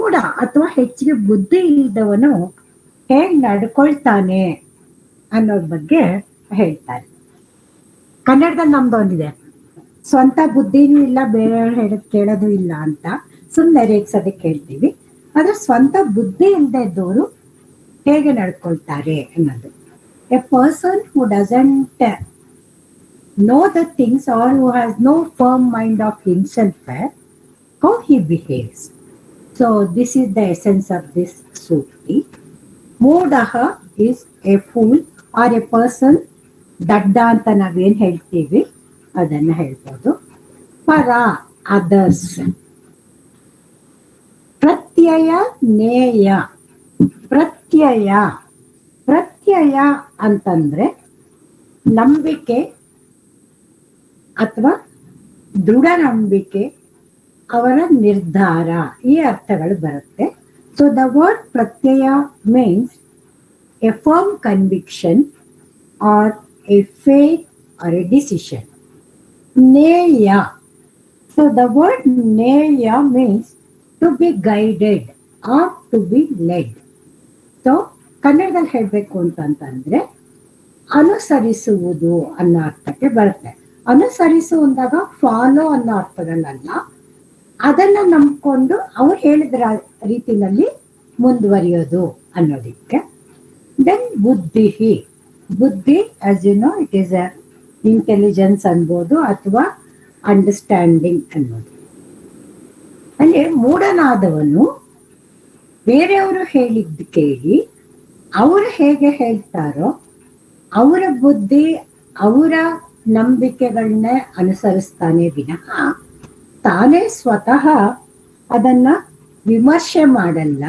ಮೂಢ ಅಥವಾ ಹೆಚ್ಚಿಗೆ ಬುದ್ಧಿ ಇಲ್ಲದವನು ಹೇಗೆ ನಡ್ಕೊಳ್ತಾನೆ ಅನ್ನೋದ್ರ ಬಗ್ಗೆ ಹೇಳ್ತಾರೆ. ಕನ್ನಡದಲ್ಲಿ ನಮ್ದು ಒಂದಿದೆ, ಸ್ವಂತ ಬುದ್ಧಿನೂ ಇಲ್ಲ ಬೇರೆಯವ್ರು ಹೇಳೋದು ಕೇಳೋದು ಇಲ್ಲ ಅಂತ ಸುಮ್ಮನೆ ರೇಗ್ಸೋದಕ್ಕೆ ಹೇಳ್ತೀವಿ. ಆದ್ರೆ ಸ್ವಂತ ಬುದ್ಧಿ ಇಲ್ಲದೆ ಇದ್ದವರು ಹೇಗೆ ನಡ್ಕೊಳ್ತಾರೆ ಅನ್ನೋದು. A person who doesn't know the things or who has no firm mind of himself, how he behaves. So this is the essence of this sukti. Mudaha is a fool or a person, dadda anta naven heltivi adanna helbodu. Para others. Pratyaya neya. ಪ್ರತ್ಯಯ ಅಂತಂದ್ರೆ ನಂಬಿಕೆ ಅಥವಾ ದೃಢ ನಂಬಿಕೆ, ಅವರ ನಿರ್ಧಾರ, ಈ ಅರ್ಥಗಳು ಬರುತ್ತೆ. ಸೊ ದ ವರ್ಡ್ ಪ್ರತ್ಯಯ means a firm conviction or a faith or a decision. ನೇಯ, ಸೊ ದ ವರ್ಡ್ ನೇಯ means to be guided or to be led. So ಕನ್ನಡದಲ್ಲಿ ಹೇಳಬೇಕು ಅಂತಂದ್ರೆ ಅನುಸರಿಸುವುದು ಅನ್ನೋ ಅರ್ಥಕ್ಕೆ ಬರುತ್ತೆ. ಅನುಸರಿಸು ಅಂದಾಗ ಫಾಲೋ ಅನ್ನೋ ಅರ್ಥಗಳಲ್ಲ, ಅದನ್ನ ನಂಬ್ಕೊಂಡು ಅವ್ರು ಹೇಳಿದ ರೀತಿನಲ್ಲಿ ಮುಂದುವರಿಯೋದು ಅನ್ನೋದಿಕ್ಕೆ. ದೆನ್ ಬುದ್ಧಿ as you know it is a intelligence ಅನ್ಬೋದು ಅಥವಾ ಅಂಡರ್ಸ್ಟ್ಯಾಂಡಿಂಗ್ ಅನ್ನೋದು. ಅಂದ್ರೆ ಮೂಢನಾದವನು ಬೇರೆಯವರು ಹೇಳಿದ್ದು ಕೇಳಿ ಅವರು ಹೇಗೆ ಹೇಳ್ತಾರೋ ಅವರ ಬುದ್ಧಿ ಅವರ ನಂಬಿಕೆಗಳನ್ನೇ ಅನುಸರಿಸ್ತಾನೆ ವಿನಃ ತಾನೇ ಸ್ವತಃ ಅದನ್ನ ವಿಮರ್ಶೆ ಮಾಡಲ್ಲ,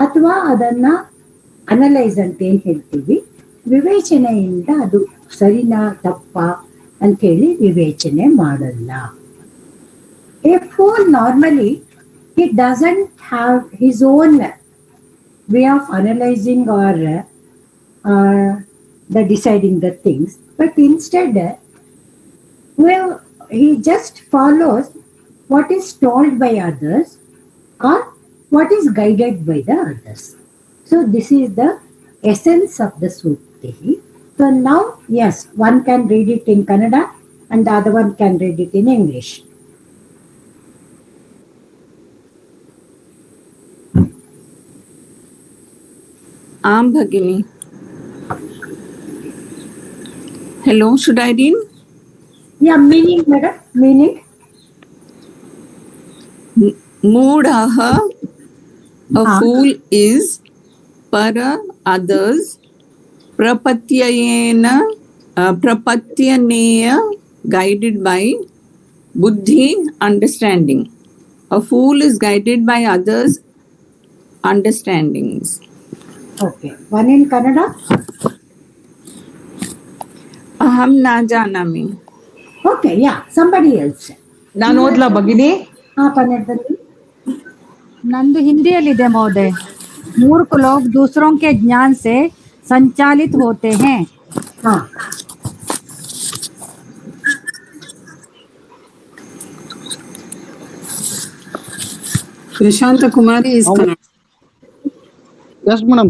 ಅಥವಾ ಅದನ್ನ ಅನಲೈಸ್ ಅಂತ ಏನ್ ಹೇಳ್ತೀವಿ, ವಿವೇಚನೆಯಿಂದ ಅದು ಸರಿನಾ ತಪ್ಪ ಅಂತೇಳಿ ವಿವೇಚನೆ ಮಾಡಲ್ಲ. A pool normally he doesn't have his own way of analyzing or the deciding the things, but instead he just follows what is told by others or what is guided by the others. So this is the essence of the sukti. So now, yes, one can read it in Kannada and the other one can read it in English. Bhagini. Hello, should I read? Yeah, meaning, madam, meaning. Moodaha, a fool is, para others, prapatyaneya, guided by buddhi, understanding. A fool is guided by others' understandings. Okay, one in Kannada. Aham na janami. Okay, yeah, somebody else. ನಾನು ಓದ್ಲಾ ಭಗಿನಿ? ಕನ್ನಡದಲ್ಲಿ ನಂದು ಹಿಂದಿಯಲ್ಲಿದೆ ಮಹೋದಯ. मूर्ख लोग दूसरों के ज्ञान से संचालित होते हैं. हाँ. Prashanta Kumari is correct. Yes, madam.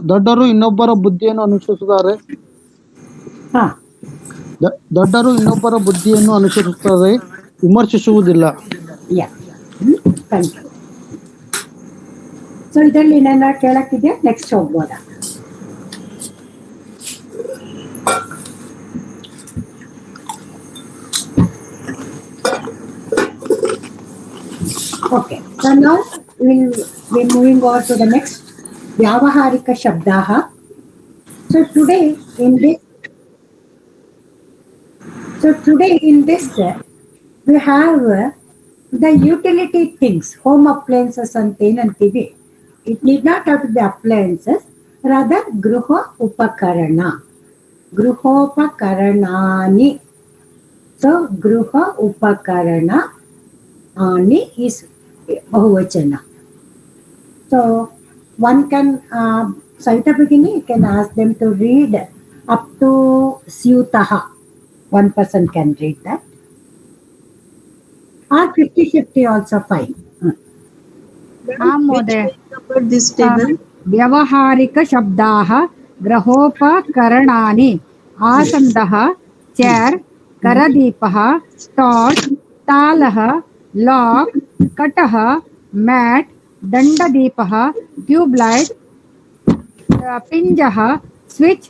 ದೊಡ್ಡರು ಇನ್ನೊಬ್ಬರ ಬುದ್ಧಿಯನ್ನು ಅನುಸರಿಸುತ್ತಾರೆ. ದೊಡ್ಡರು ಇನ್ನೊಬ್ಬರ ಬುದ್ಧಿಯನ್ನು ಅನುಸರಿಸುತ್ತಾರೆ, ವಿಮರ್ಶಿಸುವುದಿಲ್ಲ. ಸೊ ಇದರಲ್ಲಿ ನನ್ನ ಕೇಳಕ್ಕಿದೆ, next ಹೋಗ್ಬೋದಾ? Okay, so now we're moving on to the next Vyavaharika Shabdaha. So today in this we have the utility things, home appliances antantivi. It need not have to be appliances, rather gruha upakarana, gruhopakaranaani. So gruha upakarana ani is bahuvachana. So one can so at the beginning you can ask them to read up to Syutaha. One person can read that. Or 50-50 also fine. आं महोदय This table. व्यवहारिकशब्दाः गृहोपकरणानि आसन्दः chair करदीपः torch तालः lock कटः mat दण्डदीपः tube light पिञ्जः स्विच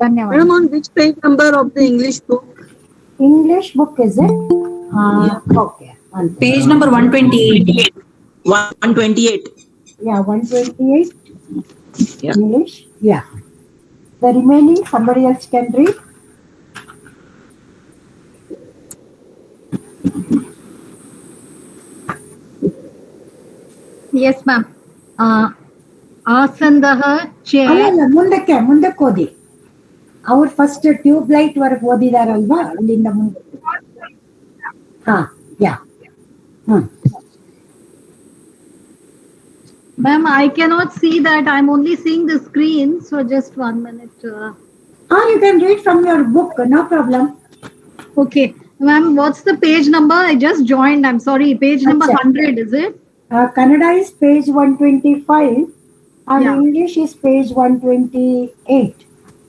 धन्यवाद Madam, on which page number of the English book? English book is it? Okay. Page number 128. 128. Yeah, 128. Yeah. English. Yeah. The remaining somebody else can read. yes ma'am ಆಸಂದಃ chair ಅಲ್ಲ ಮುಂದಕ್ಕೆ ಓದಿ. ಅವ್ರು first tube light ವರ್ಗ್ ಓದಿದಾರಲ್ವಾ, ಅಲ್ಲಿಂದ ಮುಂದೆ. ಯಾ. Ma'am, I cannot see that. I'm only seeing the screen. So just 1 minute. You can read from your book, no problem. Okay. Ma'am, what's the page number? I just joined. I'm sorry. Page number Achha. 100, is it? Kannada is page 125 and Yeah. English is page 128.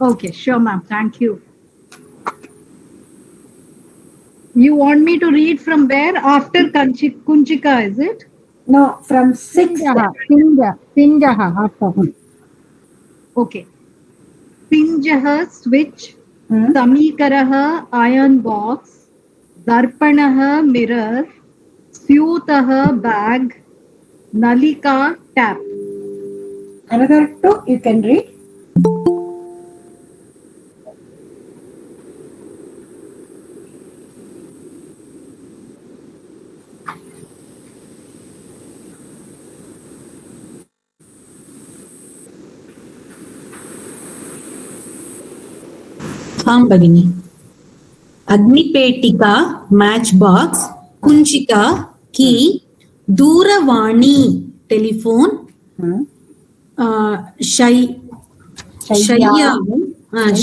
Okay, sure, ma'am. Thank you. You want me to read from where? After Kunchika, is it? No, from 6. Pinjaha. After. Okay. Pinjaha switch. Samikaraha iron box. Darpanaha mirror. Syutaha bag. Nalika tap. Another 2 you can read. आं भगिनि अग्निपेटिका match box कुञ्चिका की दूरवाणी telephone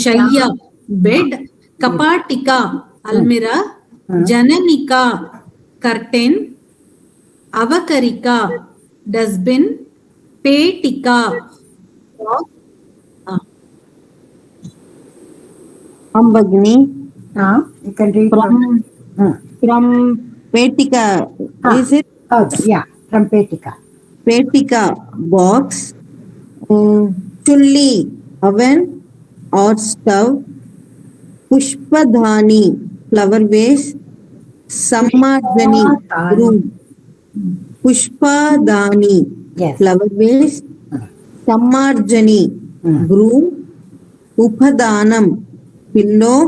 शय्या bed कपाटिका अलमीरा जननिका curtain अवकरिका dustbin पेटिका Ambagini You can read from Petika. Is it yeah, from Petika. Petika box? Chulli oven or stove. Pushpadhani flower vase. Samadhani broom. Pushpadhani Yes. flower vase. Samarjani broom. Upadhanam pillow.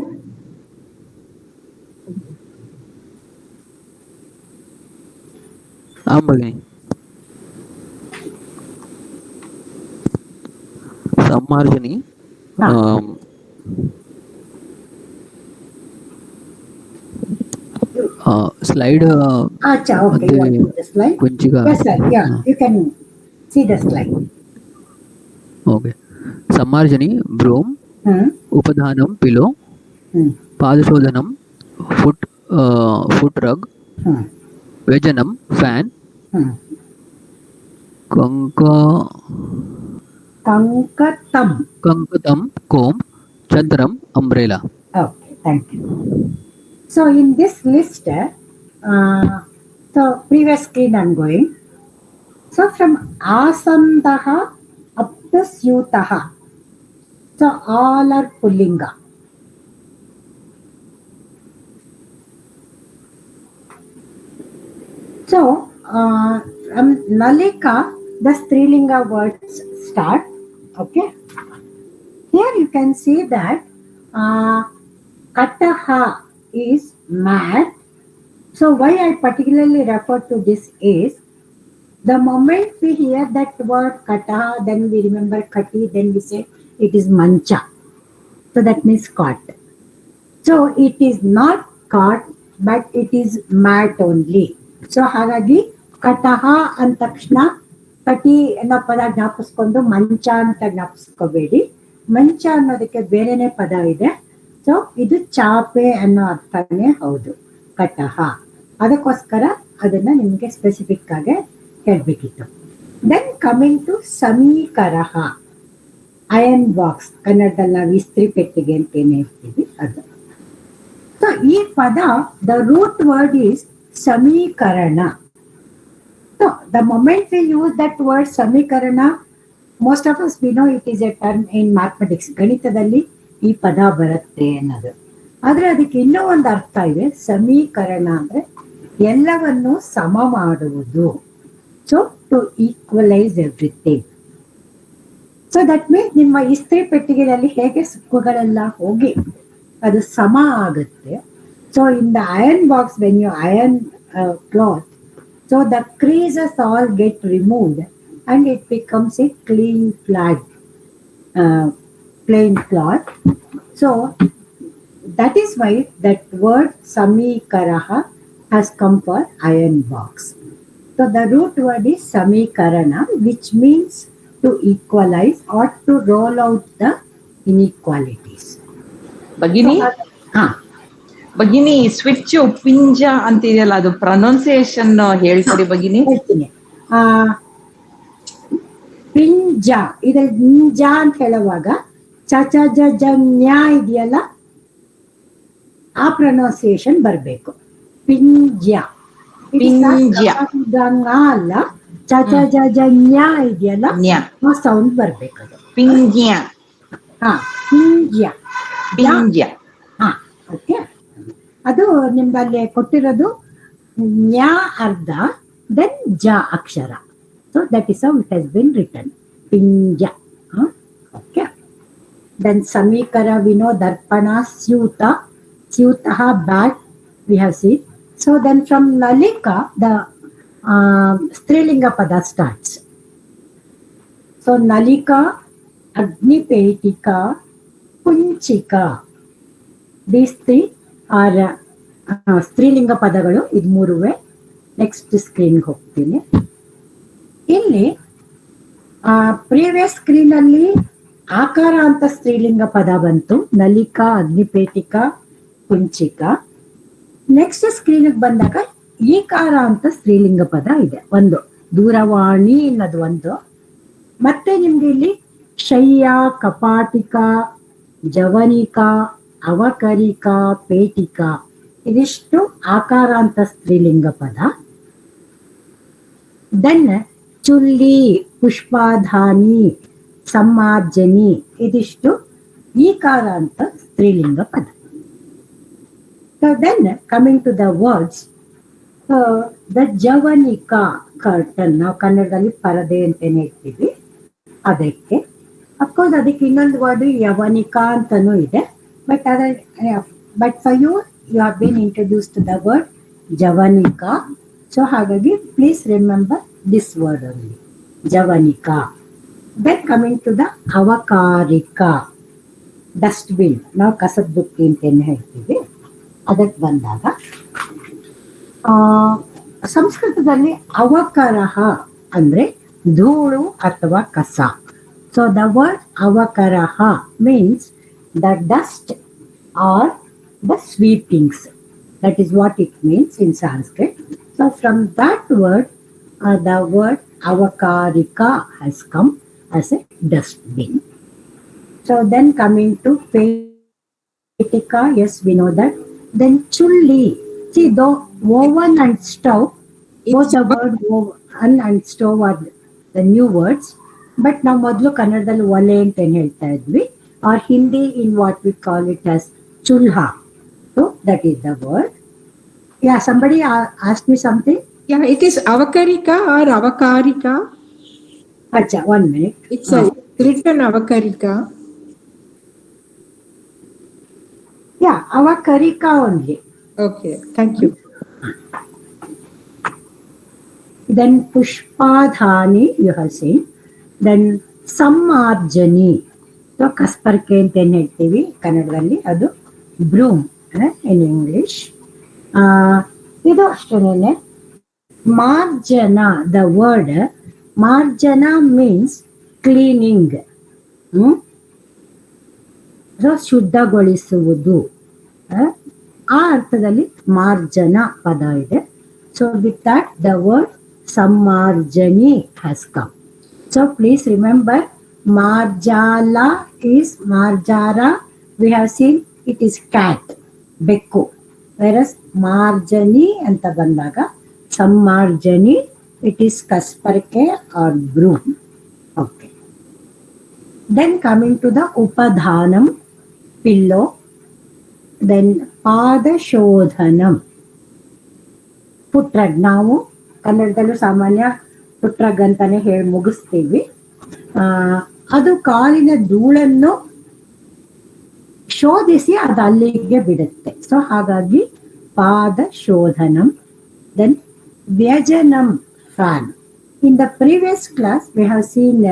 Ambagini. Samarjani. Slide. Acha, okay, you want to do the slide? Kunchika. Yes, sir. Yeah, you can see the slide. Okay. Samarjani broom. Upadhanam pillow. Padashodhanam foot rug. Vejanam fan. Kankatam comb. Chandram umbrella. Okay, thank you. So in this list, so previous screen I'm going. So from asandaha up to syutaha. So all are pullinga. So from nalika, the strilinga words start. Okay. Here you can see that kataha is mat. So why I particularly refer to this is, the moment we hear that word kataha, then we remember kati, then we say it is mancha. So that means cot. So it is not cot, but it is mat only. So ಹಾಗಾಗಿ ಕಟಹ ಅಂದ ತಕ್ಷಣ ಕಟಿ ಅನ್ನೋ ಪದ ಜ್ಞಾಪಿಸ್ಕೊಂಡು ಮಂಚ ಅಂತ ಜ್ಞಾಪಿಸ್ಕೋಬೇಡಿ. ಮಂಚ ಅನ್ನೋದಕ್ಕೆ ಬೇರೆನೆ ಪದ ಇದೆ. ಸೊ ಇದು ಚಾಪೆ ಅನ್ನೋ ಅರ್ಥನೇ ಹೌದು, ಕಟಹ. ಅದಕ್ಕೋಸ್ಕರ ಅದನ್ನ ನಿಮ್ಗೆ ಸ್ಪೆಸಿಫಿಕ್ ಆಗಿ ಹೇಳ್ಬೇಕಿತ್ತು. ದೆನ್ ಕಮಿಂಗ್ ಟು ಸಮೀಕರಹ, ಅಯನ್ ಬಾಕ್ಸ್, ಕನ್ನಡದಲ್ಲಿ ನಾವು ಇಸ್ತ್ರಿ ಪೆಟ್ಟಿಗೆ ಅಂತ ಏನ್ ಹೇಳ್ತೀವಿ ಅದು. ಸೊ ಈ ಪದ, ದ ರೂಟ್ ವರ್ಡ್ ಈಸ್ ಸಮೀಕರಣ. So the moment we use that word ಸಮೀಕರಣ, most of us we know it is a term in mathematics, ಗಣಿತದಲ್ಲಿ ಈ ಪದ ಬರುತ್ತೆ ಅನ್ನೋದು. ಆದ್ರೆ ಅದಕ್ಕೆ ಇನ್ನೂ ಒಂದು ಅರ್ಥ ಇದೆ. ಸಮೀಕರಣ ಅಂದ್ರೆ ಎಲ್ಲವನ್ನು ಸಮ ಮಾಡುವುದು. So to equalize everything. So that means ನಿಮ್ಮ ಇಸ್ತ್ರಿ ಪೆಟ್ಟಿಗೆಯಲ್ಲಿ ಹೇಗೆ ಸುಕ್ಕುಗಳೆಲ್ಲ ಹೋಗಿ ಅದು ಸಮ ಆಗುತ್ತೆ. So in the iron box when you iron cloth, so the creases all get removed and it becomes a clean flat plain cloth. So that is why that word samikaraha has come for iron box. So the root word is samikarana, which means to equalize or to roll out the inequalities. ಭಗಿನಿ, ಭಗಿನಿ switch ಪಿಂಜ ಅಂತಿದೆಯಲ್ಲ, ಅದು pronunciation ಹೇಳ್ಕೊಡಿ ಭಗಿನಿ. ಹೇಳ್ತೀನಿ. ಪಿಂಜ, ಇದ್ರಲ್ಲಿ Ninja ಅಂತ ಹೇಳುವಾಗ ಚ ಚ ಜ ಜ ನ್ಯಾ ಇದೆಯಲ್ಲ, ಆ ಪ್ರೊನೌನ್ಸಿಯೇಷನ್ ಬರಬೇಕು. ಪಿಂಜ ಅಲ್ಲ, ಚ ಚ ಜ ಜ ನ್ಯಾ ಇದೆಯಲ್ಲ, ಆ ಸೌಂಡ್ ಬರ್ಬೇಕು. ಅದು ಪಿಂಜ್ಯ. ಹಾ, ಪಿಂಜ ಪಿಂಜ. ಹಾ, ಓಕೆ. ಅದು ನಿಮ್ಮಲ್ಲಿ ಕೊಟ್ಟಿರೋದು ನ್ಯಾ ಅರ್ಧ, ದೆನ್ ಜ ಅಕ್ಷರ. So that is how it has been written. Pinja. Okay. Then Samikara, we know Darpana, Syuta. Syutaha, bat, we have seen. So then from Nalika, the Strilinga Pada starts. So Nalika, Agnipetika, Kunchika. These three are Strilinga Padagalu. Idu mooruve. Next screen ಹೋಗ್ತೀನಿ. ಇಲ್ಲಿ previous screen ಅಲ್ಲಿ ಆಕಾರ ಅಂತ ಸ್ತ್ರೀಲಿಂಗ ಪದ ಬಂತು, ನಲಿಕಾ, ಅಗ್ನಿಪೇಟಿಕ, ಕುಂಚಿಕ. Next screen ಬಂದಾಗ ಈಕಾರ ಅಂತ ಸ್ತ್ರೀಲಿಂಗ ಪದ ಇದೆ, ಒಂದು ದೂರವಾಣಿ ಅನ್ನೋದು ಒಂದು. ಮತ್ತೆ ನಿಮ್ಗೆ ಇಲ್ಲಿ ಶಯ್ಯ, ಕಪಾಟಿಕ, ಜವನಿಕ, ಅವಕರಿಕ, ಪೇಟಿಕ, ಇದಿಷ್ಟು ಆಕಾರ ಅಂತ ಸ್ತ್ರೀಲಿಂಗ ಪದ. ದೆನ್ ಚುಲ್ಲಿ, ಪುಷ್ಪಾಧಾನಿ, ಸಮ್ಮಾರ್ಜನಿ, ಇದಿಷ್ಟು ಈಕಾರ ಅಂತ ಸ್ತ್ರೀಲಿಂಗ ಪದ. Then coming to the words, the ಜವನಿಕ ಕರ್ಟನ್, ನಾವು ಕನ್ನಡದಲ್ಲಿ ಪರದೆ ಅಂತೇನೆ ಹೇಳ್ತೀವಿ ಅದಕ್ಕೆ. ಅಫ್ಕೋರ್ಸ್ ಅದಕ್ಕೆ ಇನ್ನೊಂದು ವರ್ಡ್ ಯವನಿಕ ಅಂತಾನೂ ಇದೆ. But for you have been introduce to the word ಜವನಿಕ. ಸೊ ಹಾಗಾಗಿ please remember this word only, javanika. Then coming to the avakarika, dustbin, ನಾವು ಕಸದ ಬುಟ್ಟಿ ಅಂತೇನು ಹೇಳ್ತೀವಿ ಅದಕ್ಕೆ ಬಂದಾಗ, ಸಂಸ್ಕೃತದಲ್ಲಿ ಅವಕರಹ ಅಂದ್ರೆ ಧೂಳು ಅಥವಾ ಕಸ. ಸೊ ದ ವರ್ಡ್ ಅವಕರಹ means the dust or the sweepings. That is what it means in Sanskrit. So from that word, the word avakarika has come as a dustbin. So then coming to petika, yes, we know that. Then chulli, see though oven and stove, both the word oven and stove are the new words. But now ಮೊದಲು ಕನ್ನಡದಲ್ಲಿ ಒಲೆ ಅಂತ ಏನು ಹೇಳ್ತಾ ಇದ್ವಿ, or Hindi in what we call it as chulha. So that is the word. Yeah, somebody asked me something. Yeah, it is avakarika or avakarika. Acha, 1 minute. It's written avakarika. Yeah, avakarika only. Okay, thank you. Then pushpadhani, you have seen. Then sammarjani. So kasparke ಅಂತ ಏನು ಹೇಳ್ತೀವಿ ಕನ್ನಡದಲ್ಲಿ, ಅದು broom in English. ಇದು ಅಷ್ಟೇನೆ. ಮಾರ್ಜನ, the word ಮಾರ್ಜನ means cleaning, ಶುದ್ಧಗೊಳಿಸುವುದು. ಆ ಅರ್ಥದಲ್ಲಿ ಮಾರ್ಜನ ಪದ ಇದೆ. So with that, the word Sammarjani has come. So please remember, Marjala is Marjara. We have seen it is cat, Bekku. Whereas Marjani anta bandaga, Sammarjani, it is Kasparke or broom. Okay. Then coming to the Upadhanam, pillow. Then Padashodhanam. ಪುಟ್ರಗ್ ನಾವು ಕನ್ನಡದಲ್ಲೂ ಸಾಮಾನ್ಯ ಪುಟ್ರಗ್ ಅಂತಾನೆ ಹೇಳಿ ಮುಗಿಸ್ತೀವಿ. ಅದು ಕಾಲಿನ ಧೂಳನ್ನು ಶೋಧಿಸಿ ಅದು ಅಲ್ಲಿಗೆ ಬಿಡುತ್ತೆ. ಸೊ ಹಾಗಾಗಿ ಪಾದ ಶೋಧನಂ. ದೆನ್ ವ್ಯಜನಂ, fan. In the previous class we have seen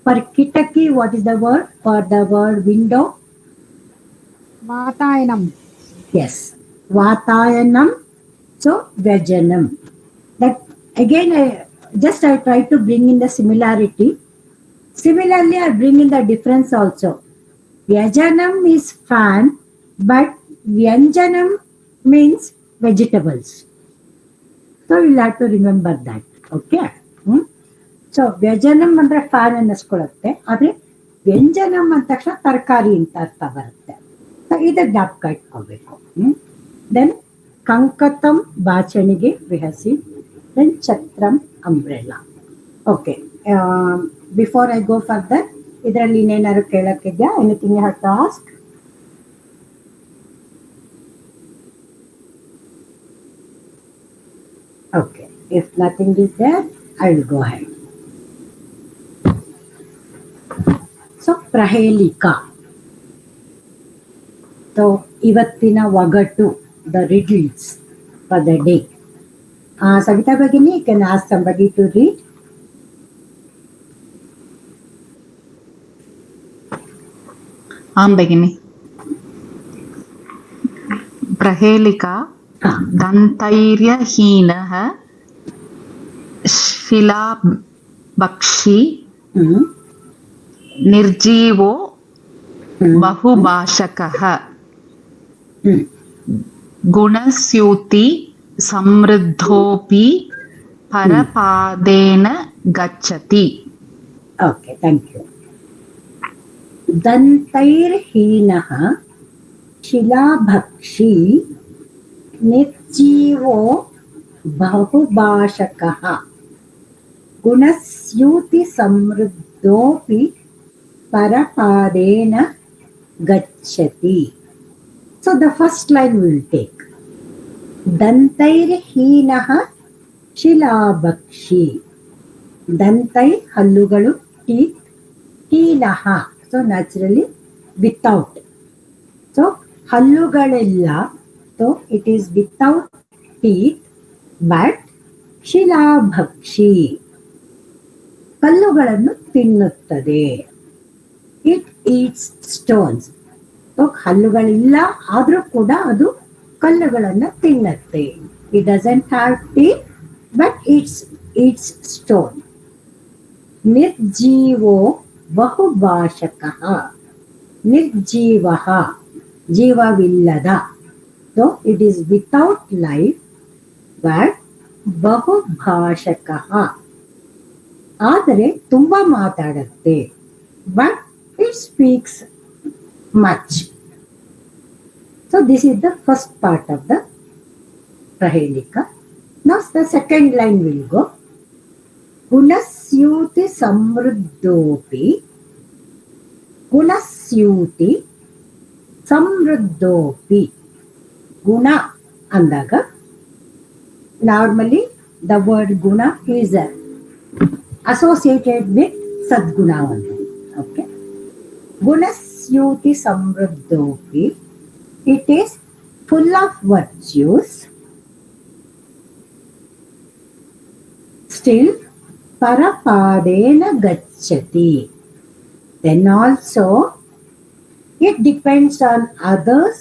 for ಕಿಟಕಿ what is the word, for the word window ವಾತಾಯನಂ. ಎಸ್, ವಾತಾಯನಂ. So Vyajanam. That again I try to bring in the similarity. Similarly, I bring in the difference also. Vyajanam is fan, but Vyanjanam means vegetables. So you'll have to remember that. Okay. So Vyajanam ಅಂದ್ರೆ fan ಅನ್ನಿಸ್ಕೊಳ್ಳುತ್ತೆ, ಆದ್ರೆ ವ್ಯಂಜನಂ ಅಂದ ತಕ್ಷಣ ತರಕಾರಿ ಅಂತ ಅರ್ಥ ಬರುತ್ತೆ. ಇದು ಜ್ಞಾಪಕ ಇಟ್ಕೋಬೇಕು. Then Kankatam, ಬಾಚಣಿಗೆ, we have seen. Then Chatram, umbrella. Okay. Before I go further, ಇದರಲ್ಲಿ ಇನ್ನೇನಾದ್ರು ಕೇಳಕ್ಕಿದ್ಯಾ? Anything you have to ask? Okay. If nothing is there, I will go ahead. So, Prahelika. So, ಇವತ್ತಿನ ಒಗಟು, the riddles for the day. Savita Bhagini, you can ask somebody to read. Bhagini. Prahelika Dantairyahinah Shilabakshi Nirjivo Bahubhashakah Gunasyuti Samriddhopi Parapadena Gacchati. Okay, thank you. Dantairhinaha Shilabhakshi Nirjivo Bahubhashakaha Gunasyuti Samriddhopi Parapadena Gacchati. So the first line we will take. Dantairhinaha Shilabhakshi. Dantai, hallugalu, teeth. Hinaha, so naturally without. So hallugalilla, so it is without teeth, but Shilabhakshi. ಕಲ್ಲುಗಳನ್ನು ತಿನ್ನುತ್ತದೆ. It eats stones. So ಹಲ್ಲುಗಳಿಲ್ಲ ಆದ್ರೂ ಕೂಡ ಅದು ಕಲ್ಲುಗಳನ್ನು ತಿನ್ನುತ್ತೆ. It doesn't have teeth, but it's stone. ನಿರ್ಜೀವೋ ಬಹುಭಾಷಕಃ. ನಿರ್ಜೀವಃ, ಜೀವವಿಲ್ಲದ. So it is without life, but ಬಹುಭಾಷಕಃ, ಆದರೆ ತುಂಬಾ ಮಾತಾಡುತ್ತೆ. But it speaks much. So this is the first part of the Prahelika. Now the second line will go. Gunasyuti samruddhopi. Gunasyuti samruddhopi. Guna andaga, normally the word guna is associated with sadguna only. Okay. Gunasyuti samruddhopi, it is full of virtues, still parapadena gacchati. Then also it depends on others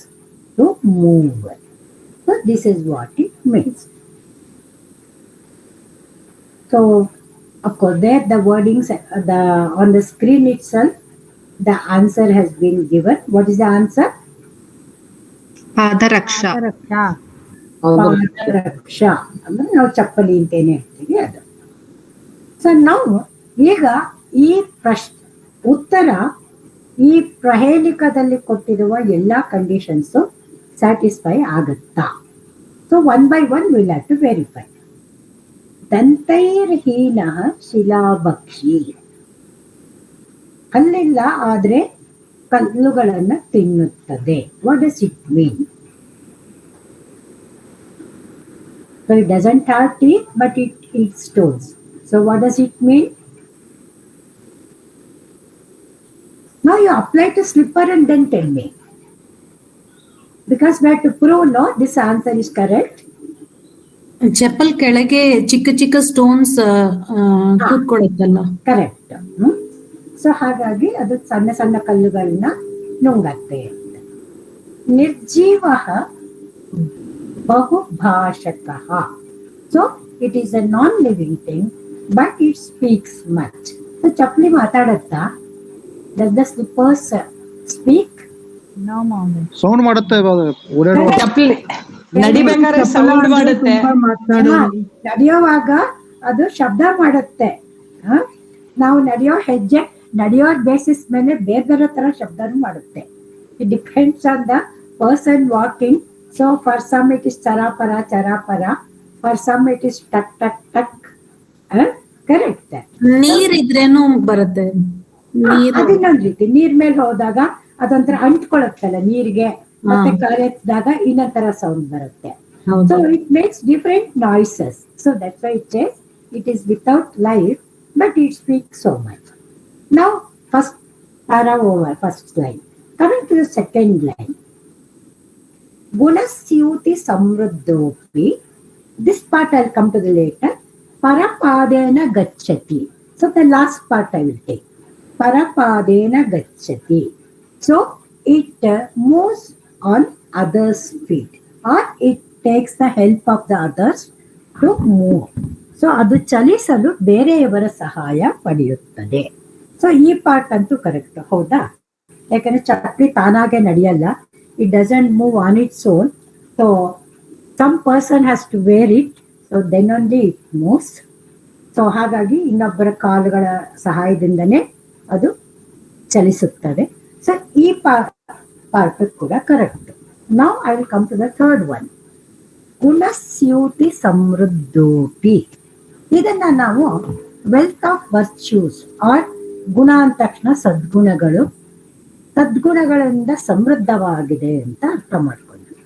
to move. So this is what it means. So of course there the wordings on the screen itself, the answer has been given. What is the answer? Padaraksha. ಪಾದರಕ್ಷ ಅಂದ್ರೆ ನಾವು ಚಪ್ಪಲಿ ಅಂತೇನೆ ಹೇಳ್ತೀವಿ ಅದು. So ನಾವು ಈಗ ಈ ಉತ್ತರ ಈ ಪ್ರಹೇಲಿಕದಲ್ಲಿ ಕೊಟ್ಟಿರುವ ಎಲ್ಲಾ ಕಂಡೀಷನ್ಸ್ ಸ್ಯಾಟಿಸ್ಫೈ ಆಗುತ್ತಾ? So 1 by 1 will have to verify. ದಂತೈರ್ಹೀನ ಶಿಲಾಭಕ್ಷಿ, ಹಲ್ಲಿಲ್ಲ ಆದ್ರೆ ಕಲ್ಲುಗಳನ್ನ ತಿನ್ನುತ್ತದೆ. What does it mean? So it doesn't have teeth, but it eats stones. So what does it mean? Now you apply to slipper and then tell me. Because we have to prove no, this answer is correct. ಚಪ್ಪಲ್ ಕೆಳಗೆ ಚಿಕ್ಕ ಚಿಕ್ಕ stones ಕೂತ್ಕೊಳ್ಳುತ್ತಲ್ಲ. Correct. So ಹಾಗಾಗಿ ಅದು ಸಣ್ಣ ಸಣ್ಣ ಕಲ್ಲುಗಳನ್ನ ನುಂಗತ್ತೆ. ನಿರ್ಜೀವ ಬಹುಭಾಷಕಃ. So it is a non living thing but it speaks much. So ಚಪ್ಪಲಿ ಮಾತಾಡತ್ತಾ? Does the slippers speak? No mouth. Sound ಮಾಡುತ್ತೆ ಚಪ್ಪಲಿ ನಡಿಬೇಕಾದ್ರೆ ಸೌಂಡ್ ಮಾಡುತ್ತೆ. ನಡೆಯುವಾಗ ಅದು ಶಬ್ದ ಮಾಡುತ್ತೆ. ನಾವು ನಡೆಯೋ ಬೇಸಿಸ್ ಮೇಲೆ ಬೇರೆ ಬೇರೆ ತರ ಶಬ್ದನೂ ಮಾಡುತ್ತೆ. It depends on the person walking. So for some it is ಚರಾಪರ ಚರಾಪರ, ಫಾರ್ ಸಮ್ ಇಟ್ ಇಸ್ ಟಕ್ ಟಕ್ ಟಕ್. ಕರೆಕ್ಟ್. ನೀರ್ ಇದ್ರೇನು ಬರುತ್ತೆ. ಅದಿನ್ನೊಂದ್ ರೀತಿ, ನೀರ್ ಮೇಲೆ ಹೋದಾಗ ಅದೊಂಥರ ಅಂಟ್ಕೊಳತ್ತಲ್ಲ ನೀರಿಗೆ, ಮತ್ತೆ ಕಾಲೆತ್ತಿದಾಗ ಇನ್ನೊಂಥರ ಸೌಂಡ್ ಬರುತ್ತೆ. So it makes different noises. So that's why it says it is without life but it speaks so much. Now first para over, first line. Coming to the second line. Gunasyuti samruddhopi. This part I'll come to the later. Parapadena gacchati. So the last part I will take. Parapadena gacchati. So it moves on others' feet, or it takes the help of the others to move. So ಅದು ಚಲಿಸಲು ಬೇರೆಯವರ ಸಹಾಯ ಪಡೆಯುತ್ತದೆ. So ಈ part ಅಂತೂ correct, ಹೌದಾ? ಯಾಕಂದ್ರೆ ಚಪ್ಪಲಿ ತಾನಾಗೆ ನಡೆಯಲ್ಲ. It doesn't move on its own. So some person has to wear it. So then only it moves. So ಹಾಗಾಗಿ ಇನ್ನೊಬ್ಬರ ಕಾಲುಗಳ ಸಹಾಯದಿಂದನೇ ಅದು ಚಲಿಸುತ್ತದೆ. ಸೊ ಈ ಪಾರ್ಟ್ ಕೂಡ correct. Now I will come to the third one. ಗುಣಸ್ಯೂತಿ ಸಮೃದ್ಧೋಪಿ. ಇದನ್ನ ನಾವು ವೆಲ್ತ್ ಆಫ್ ವರ್ಚ್ಯೂಸ್ ಆರ್ ಗುಣ ಅಂದ ತಕ್ಷಣ ಸದ್ಗುಣಗಳು, ಸದ್ಗುಣಗಳಿಂದ ಸಮೃದ್ಧವಾಗಿದೆ ಅಂತ ಅರ್ಥ ಮಾಡ್ಕೊಂಡ್ವಿ.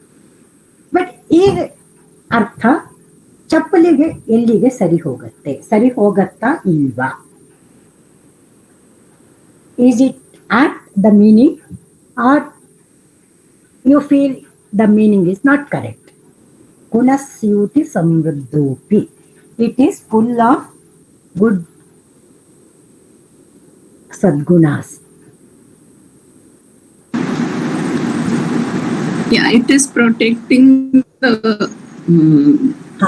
ಬಟ್ ಈ ಅರ್ಥ ಚಪ್ಪಲಿಗೆ ಎಲ್ಲಿಗೆ ಸರಿ ಹೋಗತ್ತಾ ಇಲ್ವಾ? Is it at the meaning, or you feel the meaning is not correct? Gunasyuti samruddhopi. It is full of good sadgunas. Yeah, it is protecting the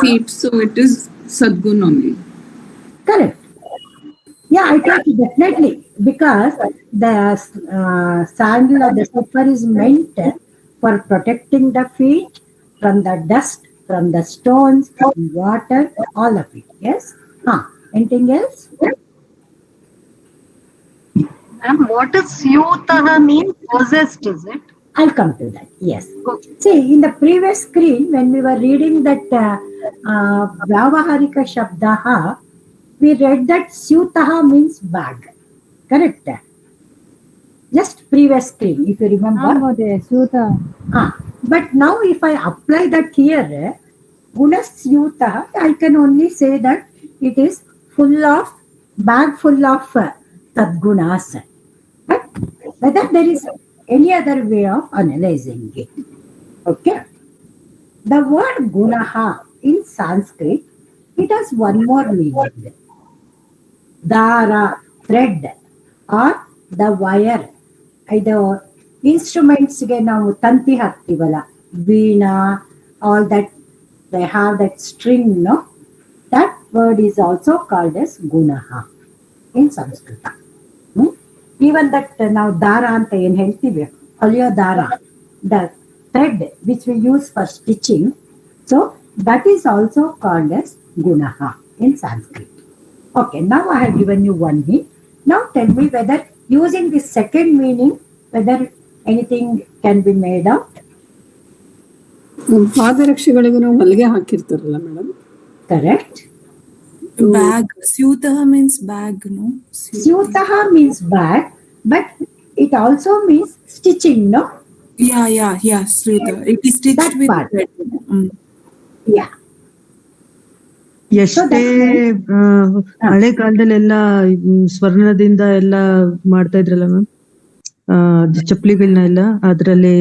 feet, so it is sadguna only. Correct. Yeah, I think definitely, because the sandal or the slipper is meant for protecting the feet from the dust, from the stones, from water, all of it. Yes. Anything else? Ma'am, what is yutaha means? Possessed, is it? I'll come to that. Yes. Okay. See, in the previous screen, when we were reading that Vyavaharika Shabdaha, we read that Syutaha means bag. Correct? Just previous screen, if you remember. But now if I apply that here, Gunasyutaha, I can only say that it is bag full of Sadgunas. But whether there is any other way of analyzing it. Okay. The word Gunaha in Sanskrit, it has one more meaning. Dara, thread, or the wire. Either instruments ಗೆ ನಾವು ತಂತಿ ಹಾಕ್ತೀವಲ್ಲ, Veena, all that, they have that string, no? That word is also called as gunaha in Sanskrit. Even that ನಾವು ದಾರ ಅಂತ ಏನ್ ಹೇಳ್ತೀವಿ, ಹೊಲಿಯೋ ದಾರ, the thread which we use for stitching, So that is also called as gunaha in Sanskrit. Okay, now I have given you one hint. Now tell me whether using the second meaning, whether anything can be made out. ಪಾದರಕ್ಷೆಗಳಿಗೂ ನಾವು ಹೊಲಿಗೆ ಹಾಕಿರ್ತಾರಲ್ಲ madam. Correct. Bag. Syutaha means bag, no? Syutaha means bag, but it also means stitching, no? Yeah. Syutaha. It is stitched That with part. thread. Yeah. ಎಷ್ಟೇ ಹಳೆ ಕಾಲದಲ್ಲೆಲ್ಲ ಸ್ವರ್ಣದಿಂದ ಎಲ್ಲ ಮಾಡ್ತಾ ಇದ್ರಲ್ಲ ma'am, ಚಪ್ಪಲಿಗಳನ್ನ ಎಲ್ಲ ಅದ್ರಲ್ಲಿ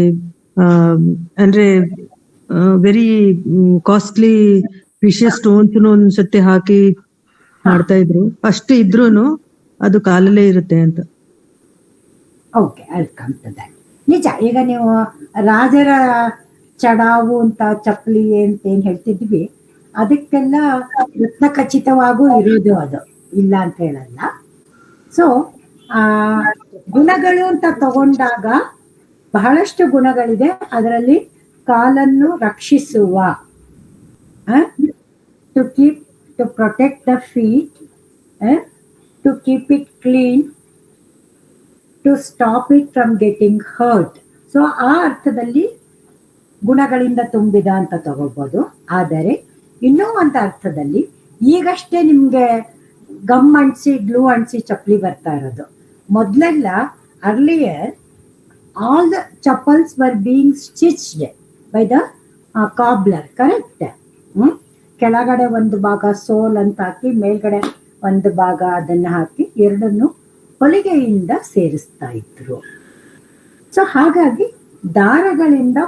ಅಂದ್ರೆ ವೆರಿ ಕಾಸ್ಟ್ಲಿ ಪ್ರಿಷಿಯಸ್ ಸ್ಟೋನ್ಸ್ ಒಂದ್ಸತಿ ಹಾಕಿ ಮಾಡ್ತಾ ಇದ್ರು. ಅಷ್ಟು ಇದ್ರೂನು ಅದು ಕಾಲಲ್ಲೇ ಇರುತ್ತೆ ಅಂತ. Okay, I come to that. ನಿಜ, ಈಗ ನೀವು ರಾಜರ ಚಡಾವು ಅಂತ ಚಪ್ಪಲಿ ಅಂತ ಏನ್ ಹೇಳ್ತಿದ್ವಿ, ಅದಕ್ಕೆಲ್ಲ ರತ್ನ ಖಚಿತವಾಗೂ ಇರೋದು, ಅದು ಇಲ್ಲ ಅಂತ ಹೇಳಲ್ಲ. ಸೊ ಗುಣಗಳು ಅಂತ ತಗೊಂಡಾಗ ಬಹಳಷ್ಟು ಗುಣಗಳಿದೆ. ಅದರಲ್ಲಿ ಕಾಲನ್ನು ರಕ್ಷಿಸುವ, to protect the feet, to keep it clean, to stop it from getting hurt. So ಆ ಅರ್ಥದಲ್ಲಿ ಗುಣಗಳಿಂದ ತುಂಬಿದ ಅಂತ ತಗೋಬಹುದು. ಆದರೆ ಇನ್ನೂ ಒಂದು ಅರ್ಥದಲ್ಲಿ ಈಗಷ್ಟೇ ನಿಮ್ಗೆ ಗಮ್ ಅಂಟಿಸಿ ಗ್ಲೂ ಅಂಟಿಸಿ ಚಪ್ಪಲಿ ಬರ್ತಾ ಇರೋದು. ಮೊದಲೆಲ್ಲ earlier all the chappals were being stitched by the cobbler, correct? ಕೆಳಗಡೆ ಒಂದು ಭಾಗ ಸೋಲ್ ಅಂತ ಹಾಕಿ, ಮೇಲ್ಗಡೆ ಒಂದು ಭಾಗ ಅದನ್ನ ಹಾಕಿ, ಎರಡನ್ನು ಹೊಲಿಗೆಯಿಂದ ಸೇರಿಸ್ತಾ ಇದ್ರು. ಸೊ ಹಾಗಾಗಿ ದಾರಗಳಿಂದ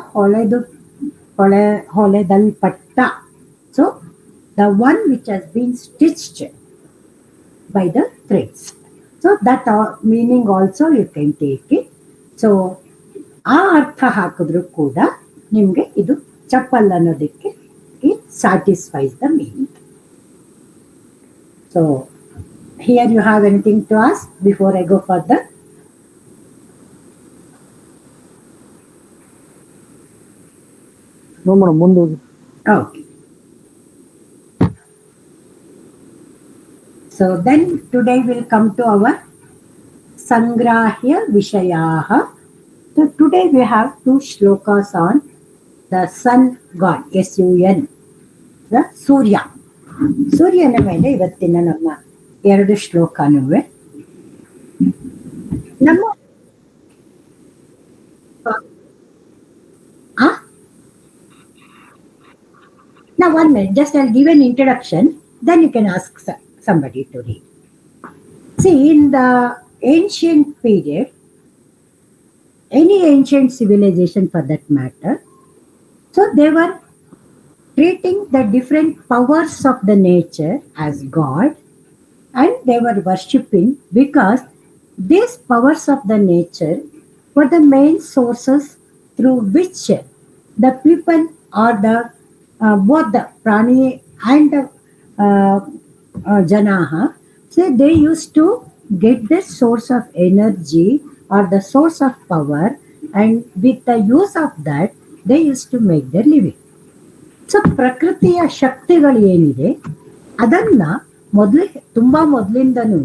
ಹೊಲೆದಲ್ಪಟ್ಟ, so the one which has been stitched by the threads. So that meaning also you can take it. So ಆ ಅರ್ಥ ಹಾಕಿದ್ರು ಕೂಡ ನಿಮ್ಗೆ ಇದು ಚಪ್ಪಲ್ ಅನ್ನೋದಕ್ಕೆ it satisfies the meaning. So here you have anything to ask before I go further? No madam, ಮುಂದೆ ಹೋಗಿ. Okay. So then today will come to our Sangrahya Vishayaha. So today we have 2 shlokas on the sun god, S-U-N, the Surya. ಸೂರ್ಯನ ಮೇಲೆ ಇವತ್ತಿನ ನಮ್ಮ 2 ಶ್ಲೋಕನುವೆ. ನಮ್ಮ now 1 minute, just I'll give an introduction, then you can ask somebody to read. See, in the ancient period, any ancient civilization for that matter, so they were treating the different powers of the nature as God, and they were worshipping because these powers of the nature were the main sources through which the people or the both the prani and the janaha, so they used to get the source of energy or the source of power, and with the use of that they used to make their living. So ಪ್ರಕೃತಿಯ ಶಕ್ತಿಗಳು ಏನಿದೆ ಅದನ್ನ ತುಂಬಾ ಮೊದಲಿಂದನೂ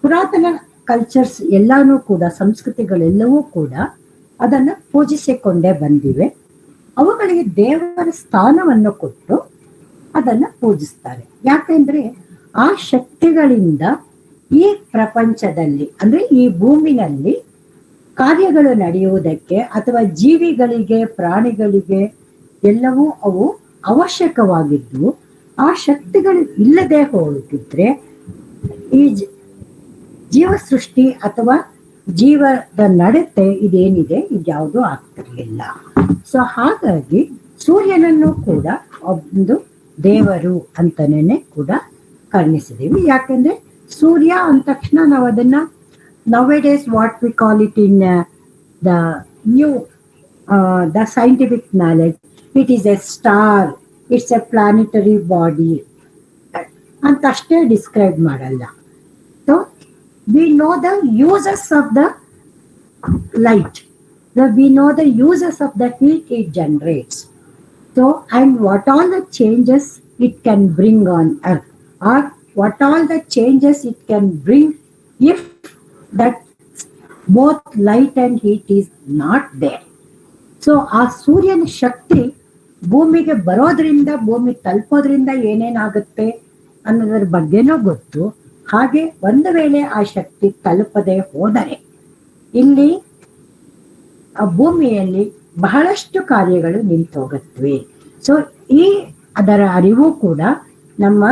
ಪುರಾತನ cultures ಎಲ್ಲಾನು ಕೂಡ, ಸಂಸ್ಕೃತಿಗಳೆಲ್ಲವೂ ಕೂಡ ಅದನ್ನ ಪೂಜಿಸಿಕೊಂಡೇ ಬಂದಿವೆ. ಅವುಗಳಿಗೆ ದೇವರ ಸ್ಥಾನವನ್ನು ಕೊಟ್ಟು ಅದನ್ನ ಪೂಜಿಸ್ತಾರೆ. ಯಾಕೆಂದ್ರೆ ಆ ಶಕ್ತಿಗಳಿಂದ ಈ ಪ್ರಪಂಚದಲ್ಲಿ, ಅಂದ್ರೆ ಈ ಭೂಮಿನಲ್ಲಿ ಕಾರ್ಯಗಳು ನಡೆಯುವುದಕ್ಕೆ ಅಥವಾ ಜೀವಿಗಳಿಗೆ, ಪ್ರಾಣಿಗಳಿಗೆ ಎಲ್ಲವೂ ಅವು ಅವಶ್ಯಕವಾಗಿದ್ದು, ಆ ಶಕ್ತಿಗಳು ಇಲ್ಲದೆ ಹೋಗಿದ್ರೆ ಈ ಜೀವ ಸೃಷ್ಟಿ ಅಥವಾ ಜೀವದ ನಡತೆ ಇದೇನಿದೆ ಇದ್ಯಾವುದೂ ಆಗ್ತಿರ್ಲಿಲ್ಲ. ಸೊ ಹಾಗಾಗಿ ಸೂರ್ಯನನ್ನು ಕೂಡ ಒಂದು ದೇವರು ಅಂತನೇ ಕೂಡ ಕರ್ಣಿಸಿದೀವಿ. ಯಾಕಂದ್ರೆ ಸೂರ್ಯ ಅಂದ ತಕ್ಷಣ ನಾವು ಅದನ್ನ nowadays what we call it in the new the scientific knowledge, it is a star, it's a planetary body ಅಂತ ಅಷ್ಟೇ ಡಿಸ್ಕ್ರೈಬ್ ಮಾಡಲ್ಲ. So we know the uses of the light, we know the uses of the heat it generates. So, and what all the changes it can bring on earth, or what all the changes it can bring if that both light and heat is not there. So ಆ ಸೂರ್ಯನ ಶಕ್ತಿ ಭೂಮಿಗೆ ಬರೋದ್ರಿಂದ, ಭೂಮಿ ತಲುಪೋದ್ರಿಂದ ಏನೇನಾಗುತ್ತೆ ಅನ್ನೋದ್ರ ಬಗ್ಗೆನೂ ಗೊತ್ತು. ಹಾಗೆ ಒಂದು ವೇಳೆ ಆ ಶಕ್ತಿ ತಲುಪದೆ ಹೋದರೆ ಇಲ್ಲಿ ಆ ಭೂಮಿಯಲ್ಲಿ ಬಹಳಷ್ಟು ಕಾರ್ಯಗಳು ನಿಂತೋಗುತ್ತವೆ. ಸೊ ಈ ಅದರ ಅರಿವು ಕೂಡ ನಮ್ಮ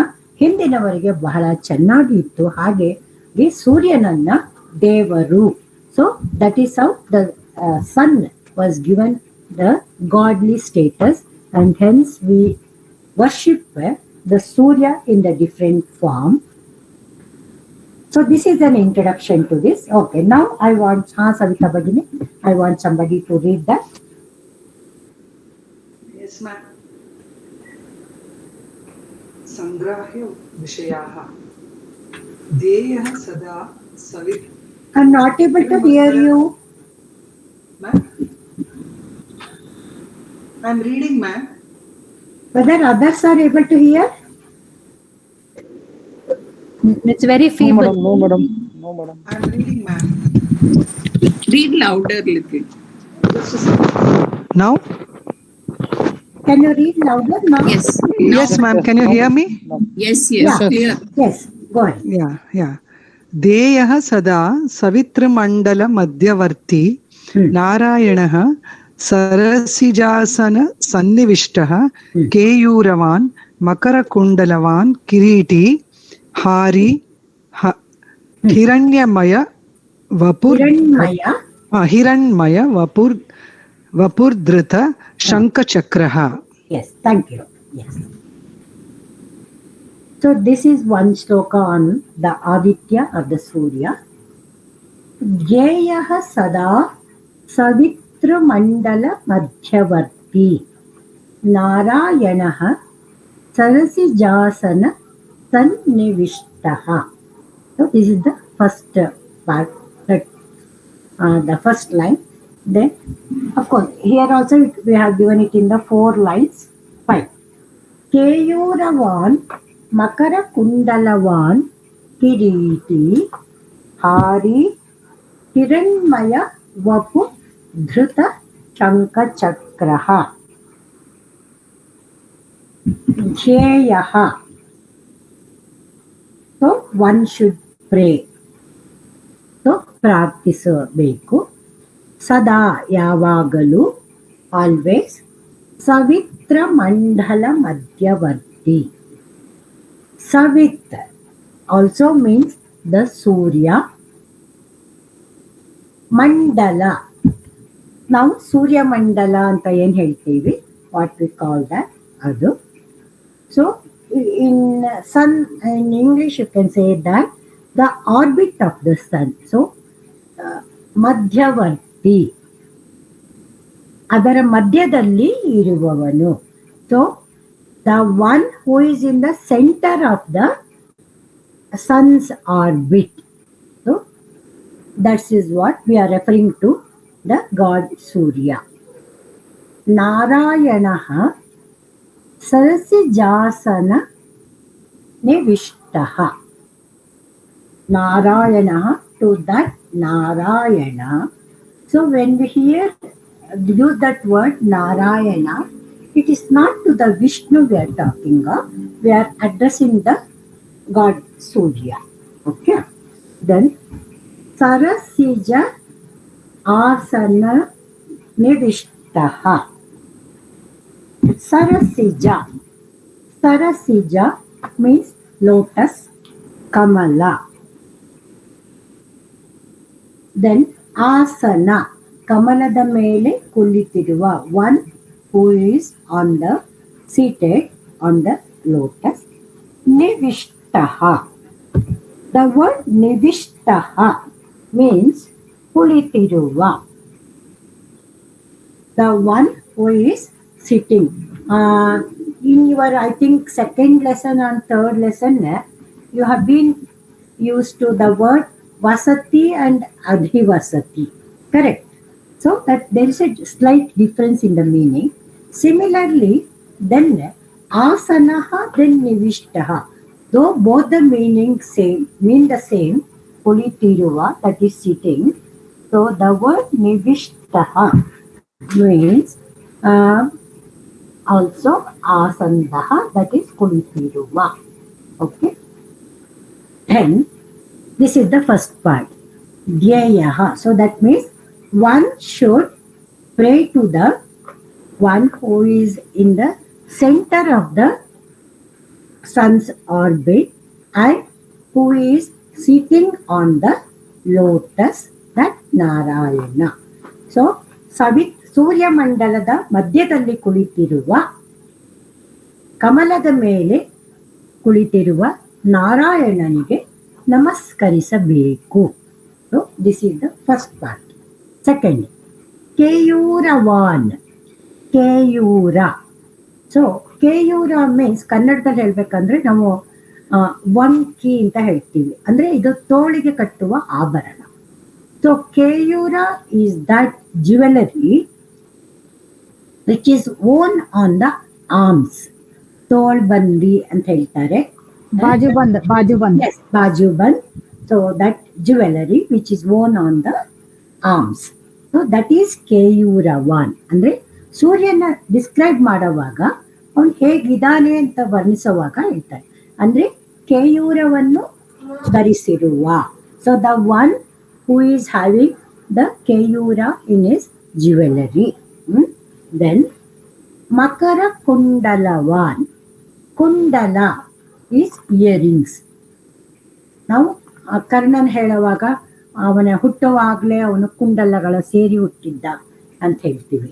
ಹಿಂದಿನವರಿಗೆ ಬಹಳ ಚೆನ್ನಾಗಿ ಇತ್ತು. ಹಾಗೆ ಈ ಸೂರ್ಯನನ್ನ ದೇವರು. So that is how the sun was given the godly status, and hence we worship the Surya in the different form. So this is an introduction to this. Okay, now I want Savita Bhagini, I want somebody to read that. Yes, ma'am. Sangrahya Vishayaha Deyah Sada Savit. I'm not able to hear you. Ma'am? I'm reading, ma'am. Whether others are able to hear? It's very feeble. No, madam. No, madam. I'm reading, ma'am. Read louder, little. Just a second. Now? Can you read louder now? Yes. Yes, ma'am. Can you hear me? Yes, yes. Yeah. Clear. Yes, go ahead. Yeah. Deyah Sada Savitramandala Madhyavarti Narayanah सरसिजासन सन्निविष्टः केयूरवान् मकरकुण्डलवान् किरीटी हारी Hiranyamaya वपुर्धृत शङ्खचक्रः. Yes, thank you. Yes. So this is one shloka on the Aditya of the Surya. Gyeyah sada savitramandala madhyavarti Narayanah sarasijasana sannivishtaha. So this is the first part, the first line. Then, of course, here also we have given it in the 4 lines. 5. Keyuravan Makara Kundalavan Kiriti Hari Hiranmaya Vapu Dhruta Shanka Chakraha. Jyayaha. So one should pray. So ಪ್ರಾರ್ಥಿಸಬೇಕು. ಸದಾ ಯಾವಾಗಲೂ, always, ಸವಿತ್ರ ಮಂಡಲ ಮಧ್ಯವರ್ತಿ. Savit also means the Surya. Mandala. Now Surya Mandala anta ಏನು ಹೇಳ್ತೀವಿ, what we call that, ಅದು. So in sun, in English you can say that the orbit of the sun. So ಮಧ್ಯವರ್ತಿ, ಅದರ ಮಧ್ಯದಲ್ಲಿ ಇರುವವನು. So the one who is in the center of the sun's orbit. So that is what we are referring to, the god Surya. Narayanaha sarasijasana nivishtaha. Narayanaha, to that Narayana. So when we use that word Narayana, it is not to the Vishnu we are talking of. We are addressing the god Surya. Okay. Then Sarasija Asana Nivishtaha. Sarasija. Sarasija means lotus, Kamala. Then Asana, Kamalada ಮೇಲೆ ಕುಳಿತಿರುವ, one who is seated on the lotus. Nivishtaha. The word Nivishtaha means kulitiruva, the one who is sitting. In your, I think, second lesson and third lesson, you have been used to the word Vasati and Adhivasati. Correct? So that there is a slight difference in the meaning. Similarly, Then asanaha, then nivishtaha. Though both the mean the same, kulitiruva, that is sitting. So the word nivishtaha means also asandaha, that is kulitiruva. Okay. Then this is the first part. Dhyayaha. So that means one should pray to the one who is in the center of the sun's orbit and who is sitting on the lotus, that Narayana. So ಸೂರ್ಯ ಮಂಡಲದ ಮಧ್ಯದಲ್ಲಿ ಕುಳಿತಿರುವ, ಕಮಲದ ಮೇಲೆ ಕುಳಿತಿರುವ ನಾರಾಯಣನಿಗೆ ನಮಸ್ಕರಿಸಬೇಕು. So this is the first part. Second, ಕೇಯೂರವಾನ್. ಕೇಯೂರ. ಸೊ ಕೇಯೂರ ಮೀನ್ಸ್ ಕನ್ನಡದಲ್ಲಿ ಹೇಳ್ಬೇಕಂದ್ರೆ ನಾವು ವಂಕಿ ಅಂತ ಹೇಳ್ತೀವಿ, ಅಂದ್ರೆ ಇದು ತೋಳಿಗೆ ಕಟ್ಟುವ ಆಭರಣ. ಸೊ ಕೇಯೂರ is that jewellery which is worn on the arms. ತೋಳ್ಬಂದಿ ಅಂತ ಹೇಳ್ತಾರೆ. ಬಾಜುಬಂದ್. Yes, ಬಾಜುಬಂದ್. So that jewelry which is worn on the arms. So that is ಕೇಯೂರವಾನ್. ಅಂದ್ರೆ ಸೂರ್ಯನ ಡಿಸ್ಕ್ರೈಬ್ ಮಾಡುವಾಗ ಅವನು ಹೇಗಿದ್ದಾನೆ ಅಂತ ವರ್ಣಿಸುವಾಗ ಹೇಳ್ತಾರೆ, ಅಂದ್ರೆ ಕೇಯೂರವನ್ನು ಧರಿಸಿರುವ. So the one who is having the ಕೇಯೂರ ಇನ್ ಇಸ್ ಜ್ಯುವೆಲರಿ. ದೆನ್ ಮಕರ ಕುಂಡಲವಾನ್. ಕುಂಡಲ ಈಸ್ ಇಯರಿಂಗ್ಸ್. ನಾವು ಕರ್ಣನ್ ಹೇಳುವಾಗ ಅವನ ಹುಟ್ಟುವಾಗಲೇ ಅವನು ಕುಂಡಲಗಳ ಸೇರಿ ಹುಟ್ಟಿದ್ದ ಅಂತ ಹೇಳ್ತೀವಿ.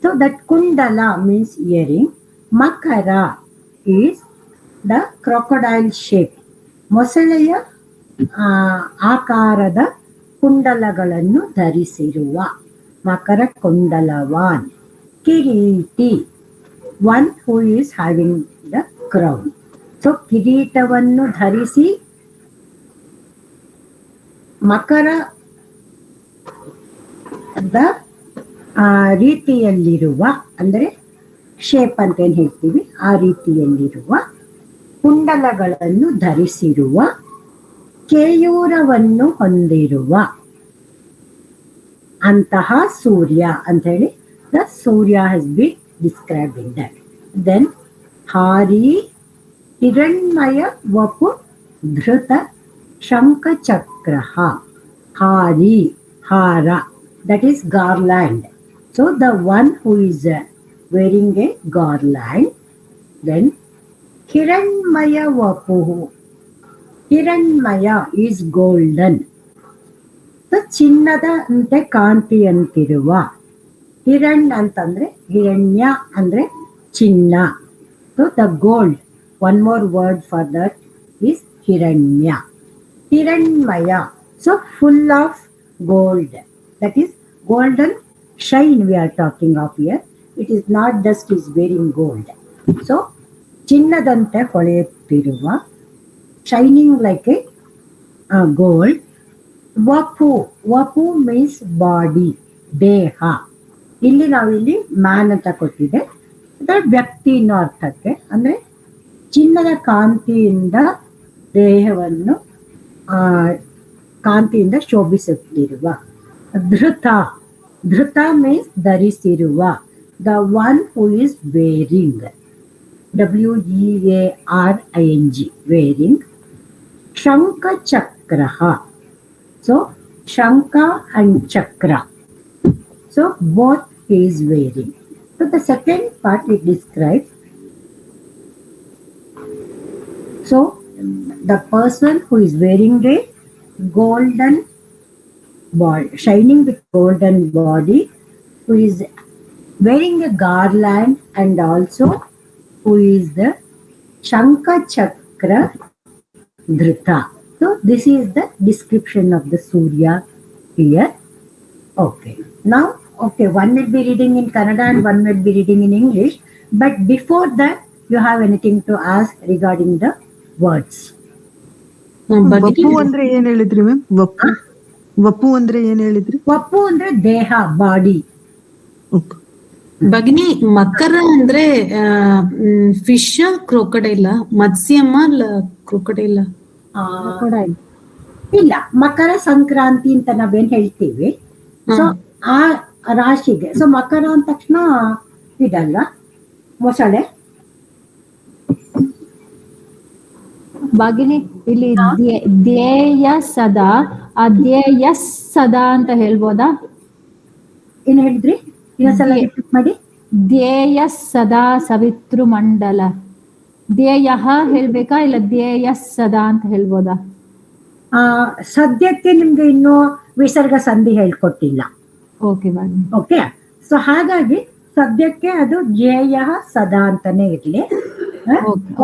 ಸೊ ದಟ್ ಕುಂಡಲ ಮೀನ್ಸ್ ಇಯರಿಂಗ್. ಮಕರ ಈಸ್ ದ ಕ್ರೊಕೊಡೈಲ್ ಶೇಪ್. ಮೊಸಳೆಯ ಆಕಾರದ ಕುಂಡಲಗಳನ್ನು ಧರಿಸಿರುವ ಮಕರ ಕುಂಡಲವಾನ್. ಕಿರೀಟಿ, one who is having the crown. So ಕಿರೀಟವನ್ನು ಧರಿಸಿ ಮಕರದ ರೀತಿಯಲ್ಲಿರುವ, ಅಂದರೆ ಶೇಪ್ ಅಂತ ಏನ್ ಹೇಳ್ತೀವಿ ಆ ರೀತಿಯಲ್ಲಿರುವ ಕುಂಡಲಗಳನ್ನು ಧರಿಸಿರುವ, ಕೇಯೂರವನ್ನು ಹೊಂದಿರುವ ಅಂತಹ ಸೂರ್ಯ ಅಂತ ಹೇಳಿ the Surya has been described in that. Then ಹಾರಿ ಹಿರಣ್ಮಯ ವಪು ಧೃತ ಶಂಖಚಕ್ರಃ. ಹಾರಿ, ಹಾರ, that is garland. So the one who is wearing a garland. Then hiranmaya vapuhu. Hiranmaya is golden. So ಚಿನ್ನದ ಅಂತೆ ಕಾಂತಿಯಂತಿರುವ. ಹಿರಣ್ ಅಂತಂದ್ರೆ ಹಿರಣ್ಯ ಅಂದ್ರೆ ಚಿನ್ನ. So the gold, one more word for that is hiranya. Hiranmaya, so full of gold. That is golden shine we are talking of here. It is not just is wearing gold. So ಚಿನ್ನದಂತೆ ಹೊಳೆಯುತ್ತಿರುವ, shining like a gold. ವಪು, ವಪು means body, ದೇಹ. ಇಲ್ಲಿ ನಾವಿಲ್ಲಿ man ಅಂತ ಕೊಟ್ಟಿದೆ, ಅದರ ವ್ಯಕ್ತಿ ಅನ್ನೋ ಅರ್ಥಕ್ಕೆ. ಅಂದ್ರೆ ಚಿನ್ನದ ಕಾಂತಿಯಿಂದ ದೇಹವನ್ನು ಕಾಂತಿಯಿಂದ ಶೋಭಿಸುತ್ತಿರುವ. ಧೃತ, ಧೃತ ಮೀನ್ಸ್ ಧರಿಸಿರುವ, the one who is wearing, WEARING, wearing. ಶಂಖಚಕ್ರ, ಸೊ ಶಂಖ ಅಂಡ್ ಚಕ್ರ, so both he is wearing. So the second part it describes, so the person who is wearing a golden body, shining with golden body, who is wearing a garland, and also who is the Shankha Chakra Dhrita. So this is the description of the Surya here. Okay. Now, okay, one will be reading in Kannada and one will be reading in English. But before that, you have anything to ask regarding the words? ವಪು ಅಂದ್ರೆ ಏನ್ ಹೇಳಿದ್ರಿ ma'am? ವಪು, ವಪು ಅಂದ್ರೆ ಏನ್ ಹೇಳಿದ್ರಿ? ವಪು ಅಂದ್ರೆ ದೇಹ, body. ಭಗಿನಿ ಮಕರ ಅಂದ್ರೆ fish ಕ್ರೊಕೊಡೈಲ ಮತ್ಸ್ಯಮ್ಮ ಕ್ರೊಕೊಡೈಲ ಇಲ್ಲ, ಮಕರ ಸಂಕ್ರಾಂತಿ ಅಂತ ನಾವೇನ್ ಹೇಳ್ತೀವಿ. ಸೊ ಆ ರಾಶಿಗೆ, ಸೊ ಮಕರ ಅಂದ ತಕ್ಷಣ ಇದಲ್ಲ ಮೊಸಳೆ. ಭಗಿನಿ ಇಲ್ಲಿ ಧ್ಯೇಯ ಸದಾ, ಅಧ್ಯೇಯ ಸದಾ ಅಂತ ಹೇಳ್ಬೋದಾ? ಏನ್ ಹೇಳಿದ್ರಿ? ಇನ್ನೊಂದ್ಸಲ ರಿಪೀಟ್ ಮಾಡಿ. ಧ್ಯೇಯ ಸದಾ ಸವಿತೃ ಮಂಡಲ, ಧ್ಯೇಯ ಹೇಳ್ಬೇಕಾ ಇಲ್ಲ ಧ್ಯೇಯ ಸದಾ ಅಂತ ಹೇಳ್ಬೋದಾ? ಸದ್ಯಕ್ಕೆ ನಿಮ್ಗೆ ಇನ್ನೂ ವಿಸರ್ಗ ಸಂಧಿ ಹೇಳ್ಕೊಟ್ಟಿಲ್ಲ. ಓಕೆ ಭಗಿನಿ. ಓಕೆ, ಸೊ ಹಾಗಾಗಿ ಸದ್ಯಕ್ಕೆ ಅದು ಧ್ಯೇಯ ಸದಾ ಅಂತಾನೆ ಇರ್ಲಿ.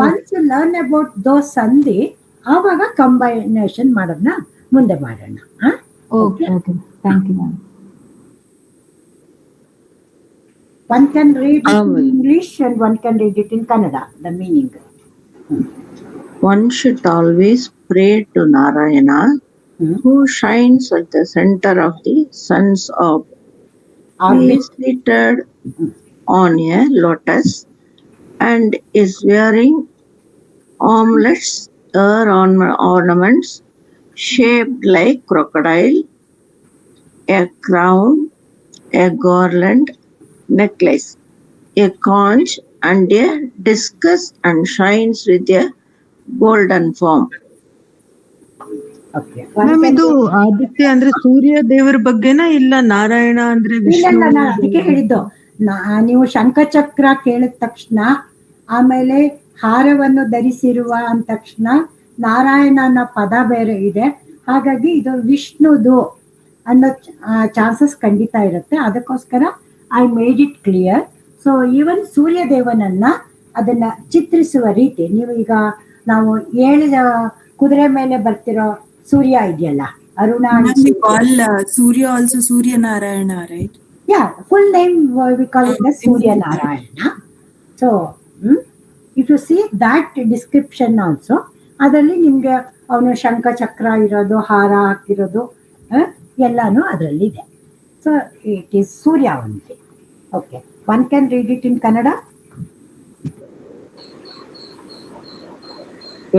Once you learn about those ಸಂಧಿ, ಆವಾಗ ಕಂಬೈನೇಷನ್ ಮಾಡೋದನ್ನ ಮುಂದೆ ಮಾಡೋಣ. Okay okay, thank you ma'am. One can read it in English and one can read it in Kannada, the meaning. One should always pray to Narayana, who shines at the center of the sun's orb. He is seated on a lotus and is wearing armlets or ornaments shaped like crocodile, a crown, a garland, necklace, a conch and a discus, and shines with a golden form. Ma'am ಇದು ಆದಿತ್ಯ ಅಂದ್ರೆ ಸೂರ್ಯ ದೇವರ ಬಗ್ಗೆನಾ ಇಲ್ಲ ನಾರಾಯಣ ಅಂದ್ರೆ ವಿಷ್ಣು? ಇಲ್ಲ, ಅದಕ್ಕೆ ಹೇಳಿದ್ದು. ನೀವು ಶಂಖಚಕ್ರ ಕೇಳಿದ ತಕ್ಷಣ, ಆಮೇಲೆ ಹಾರವನ್ನು ಧರಿಸಿರುವ ಅಂದ ತಕ್ಷಣ ನಾರಾಯಣನ ಪದ ಬೇರೆ ಇದೆ. ಹಾಗಾಗಿ ಇದು ವಿಷ್ಣುದು ಅನ್ನೋ ಚಾನ್ಸಸ್ ಖಂಡಿತ ಇರುತ್ತೆ. ಅದಕ್ಕೋಸ್ಕರ I made it clear. So even Surya ದೇವನನ್ನ ಅದನ್ನ ಚಿತ್ರಿಸುವ ರೀತಿ, ನೀವು ಈಗ ನಾವು 7 ಕುದುರೆ ಮೇಲೆ ಬರ್ತಿರೋ ಸೂರ್ಯ ಇದೆಯಲ್ಲ, Aruna. Surya also Surya Narayana, right? Yeah, full name we call it as Surya Narayana. So if you see that description also, ಅದರಲ್ಲಿ ನಿಮ್ಗೆ ಅವನು ಶಂಖ ಚಕ್ರ ಇರೋದು, ಹಾರ ಹಾಕಿರೋದು ಎಲ್ಲಾನು ಅದರಲ್ಲಿ ಇದೆ. So it is Surya only. Okay, one can read it in Kannada.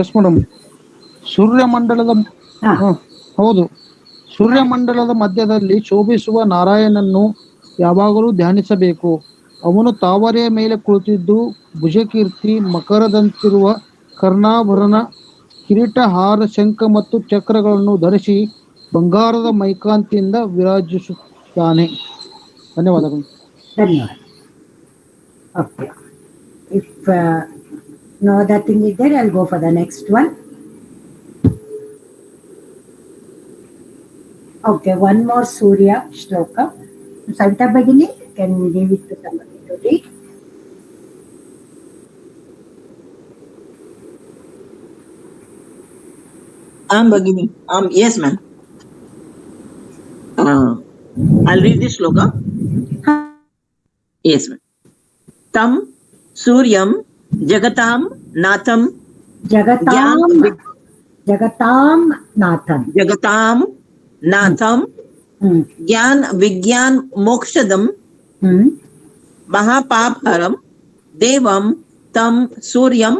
Yes madam. ಸೂರ್ಯಮಂಡಲದ ಹೌದು, ಸೂರ್ಯಮಂಡಲದ ಮಧ್ಯದಲ್ಲಿ ಶೋಭಿಸುವ ನಾರಾಯಣನನ್ನು ಯಾವಾಗಲೂ ಧ್ಯಾನಿಸಬೇಕು. ಅವನು ತಾವರೆಯ ಮೇಲೆ ಕುಳಿತಿದ್ದು ಭುಜಕೀರ್ತಿ ಮಕರದಂತಿರುವ ಕರ್ಣಾಭರಣ, ಕಿರೀಟ, ಹಾರ, ಶಂಖ ಮತ್ತು ಚಕ್ರಗಳನ್ನು ಧರಿಸಿ ಬಂಗಾರದ ಮೈಕಾಂತಿಯಿಂದ ವಿರಾಜಿಸುತ್ತಾನೆ. ಧನ್ಯವಾದಗಳು. ಧನ್ಯವಾದ. Okay, if no other thing is there, I'll go for the next one. Okay, one more Surya shloka. Savita Bhagini, can you give it to somebody to read? Bhagini. Yes, ma'am. I'll read this shloka. Yes, ma'am. Tam Suryam Jagatam Natham Jagatam Natham Gyan Vigyan Mokshadam Mahapapharam Devam Tam Suryam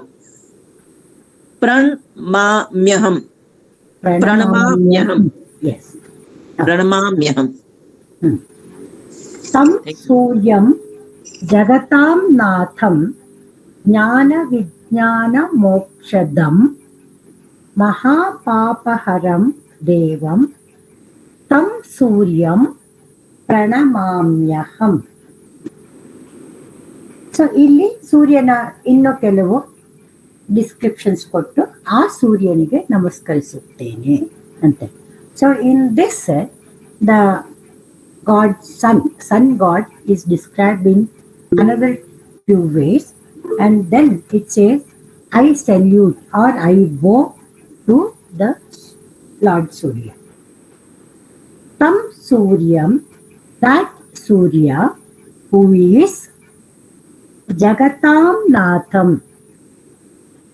Pranamamyaham. Yes. Pranamamyaham. Tam Suryam Jagatam Natham Jnana Vijnana Mokshadam Mahapapaharam Devam Tam Suryam Pranamamyaham. So ಇಲ್ಲಿ ಸೂರ್ಯನ ಇನ್ನು ಕೆಲವು descriptions ಕೊಟ್ಟು ಆ ಸೂರ್ಯನಿಗೆ ನಮಸ್ಕರಿಸುತ್ತೇನೆ ಅಂತ. So in this the God, sun God is described in another few ways, and then it says, I salute or I bow to the Lord Surya. Tam Suryam, that Surya who is Jagatam Natham.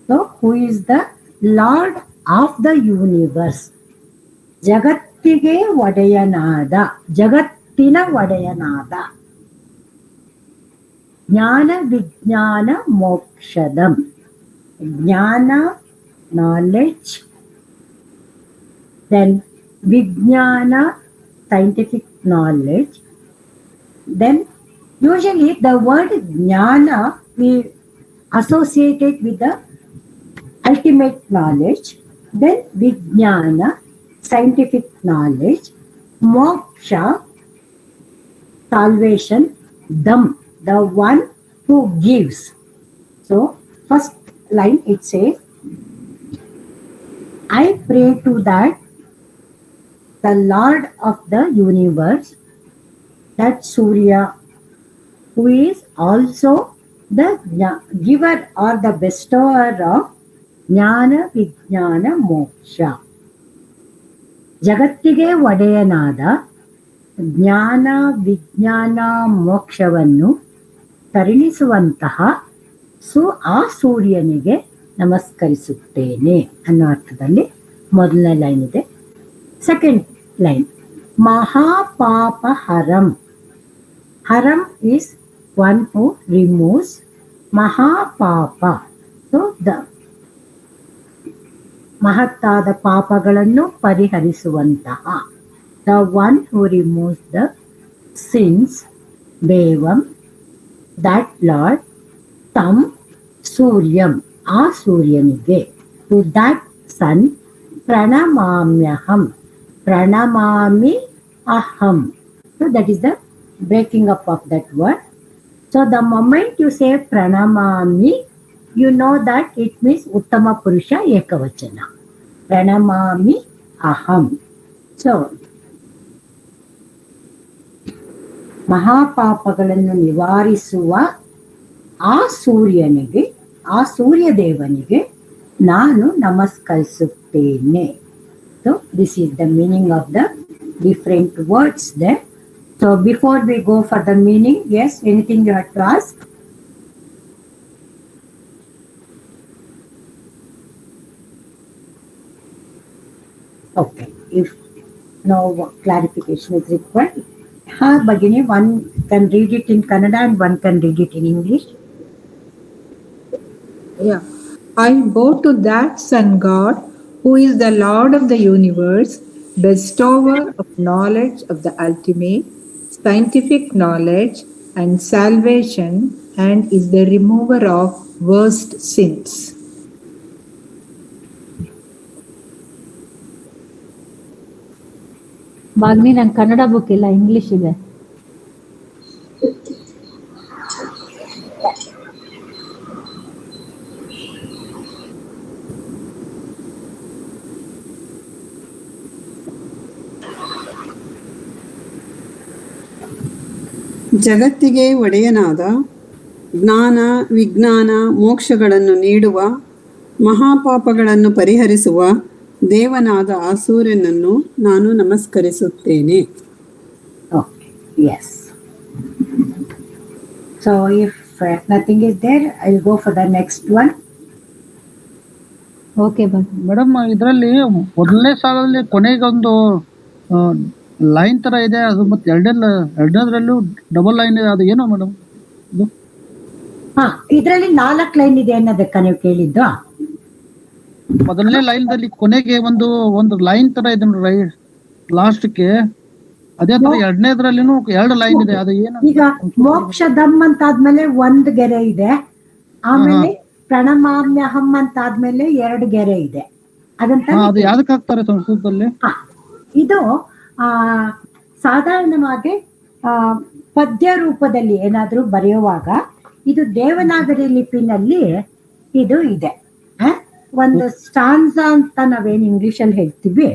So who is the Lord of the universe. ಜಗತ್ತಿಗೆ ಒಡೆಯನಾದ, ಜಗತ್ತಿನ ಒಡೆಯನಾದ. ಜ್ಞಾನ ವಿಜ್ಞಾನ ಮೋಕ್ಷದಂ. ಜ್ಞಾನ, knowledge, then vijnana, scientific knowledge. Then usually the word jnana we associate it with the ultimate knowledge. Then vijnana, scientific knowledge. Moksha, salvation. Dam, the one who gives. So first line it says, I pray to that the Lord of the universe, that Surya, who is also the giver or the bestower of Jnana Vijnana Moksha. ಜಗತ್ತಿಗೆ ಒಡೆಯನಾದ ಜ್ಞಾನ ವಿಜ್ಞಾನ ಮೋಕ್ಷವನ್ನು ತರುಣಿಸುವಂತಹ ಆ ಸೂರ್ಯನಿಗೆ ನಮಸ್ಕರಿಸುತ್ತೇನೆ ಅನ್ನೋ ಅರ್ಥದಲ್ಲಿ ಮೊದಲನೇ ಲೈನ್ ಇದೆ. ಸೆಕೆಂಡ್ ಲೈನ್, ಮಹಾಪಾಪ ಹರಂ. ಹರಂ ಈಸ್ ಒನ್ ಹೂ ರಿಮೂವ್ಸ್ ಮಹಾಪಾಪ. ಸೊ ದ ಮಹತ್ತಾದ ಪಾಪಗಳನ್ನು ಪರಿಹರಿಸುವಂತಹ, the one who removes the sins. ದೇವಂ, ದಟ್ ಲಾರ್ಡ್. ತಂ ಸೂರ್ಯಂ, ಆ ಸೂರ್ಯನಿಗೆ. ಟು ದಟ್ ಸನ್ ಪ್ರಣಮಾಮ್ಯಹಂ. ಪ್ರಣಮಾಮಿ aham. So that is the breaking up of that word. So the moment you say pranamami, you know that it means uttama purusha ekavachana. Pranamami aham. So ಮಹಾಪಾಪಗಳನ್ನು ನಿವಾರಿಸುವ ಆ ಸೂರ್ಯನಿಗೆ, ಆ ಸೂರ್ಯ ದೇವನಿಗೆ ನಾನು ನಮಸ್ಕರಿಸುತ್ತೇನೆ. So this is the meaning of the different words there. So before we go for the meaning, yes, anything you have to ask? Okay, if no clarification is required, Bhagini, one can read it in Kannada and one can read it in English. Yeah. I bow to that sun god who is the Lord of the universe, bestower of knowledge of the ultimate, scientific knowledge and salvation, and is the remover of worst sins. ಭಾಗ್ನಿ, ನಂಗೆ Kannada book ಇಲ್ಲ, English ಇದೆ. ಜಗತ್ತಿಗೆ ಒಡೆಯನಾದ ಜ್ಞಾನ ವಿಜ್ಞಾನ ಮೋಕ್ಷಗಳನ್ನು ನೀಡುವ ಮಹಾಪಾಪಗಳನ್ನು ಪರಿಹರಿಸುವ ದೇವನಾದ ಆ ಸೂರ್ಯನನ್ನು ನಾನು ನಮಸ್ಕರಿಸುತ್ತೇನೆ. Yes. So if nothing is there, I'll go for the next one. Okay, madam, ಇದರಲ್ಲಿ ಮೊದಲನೇ ಸಾಲಲ್ಲಿ ಕೊನೆಗೊಂದು ಲೈನ್ ತರ ಇದೆ, ಅದು ಮತ್ತೆ ಎರಡನೇದ್ರಲ್ಲೂ ಡಬಲ್ ಲೈನ್ ಇದೆ, ಅದು ಏನೋ ಮೇಡಮ್? ಇದರಲ್ಲಿ 4 ಲೈನ್ ಇದೆ ಅನ್ನೋದಕ್ಕ ನೀವು ಕೇಳಿದ್ದು? ಮೊದಲನೇ ಲೈನ್ ದಲ್ಲಿ ಕೊನೆಗೆ ಒಂದು ಲೈನ್ ತರ ಇದೆ ನೋಡಿ, ಲಾಸ್ಟ್ಗೆ. ಅದೇ ತರ ಎರಡನೇದ್ರಲ್ಲಿನೂ 2 ಲೈನ್ ಇದೆ, ಅದು ಏನು? ಈಗ ಮೋಕ್ಷದಂ ಅಂತ ಆದ್ಮೇಲೆ 1 ಗೆರೆ ಇದೆ, ಆಮೇಲೆ ಪ್ರಣಮಾಮ್ಯಹಂ ಅಂತ ಆದ್ಮೇಲೆ 2 ಗೆರೆ ಇದೆ. ಅದು ಯಾವ್ದಕ್ಕೆ ಹಾಕ್ತಾರೆ ಸಂಸ್ಕೃತದಲ್ಲಿ? ಇದು ಸಾಧಾರಣವಾಗಿ ಪದ್ಯ ರೂಪದಲ್ಲಿ ಏನಾದ್ರೂ ಬರೆಯುವಾಗ ಇದು ದೇವನಾಗರಿ ಲಿಪಿನಲ್ಲಿ ಇದು ಇದೆ. ಒಂದು ಸ್ಟಾನ್ಸಾ ಅಂತ ನಾವೇನು ಇಂಗ್ಲಿಷಲ್ಲಿ ಹೇಳ್ತೀವಿ,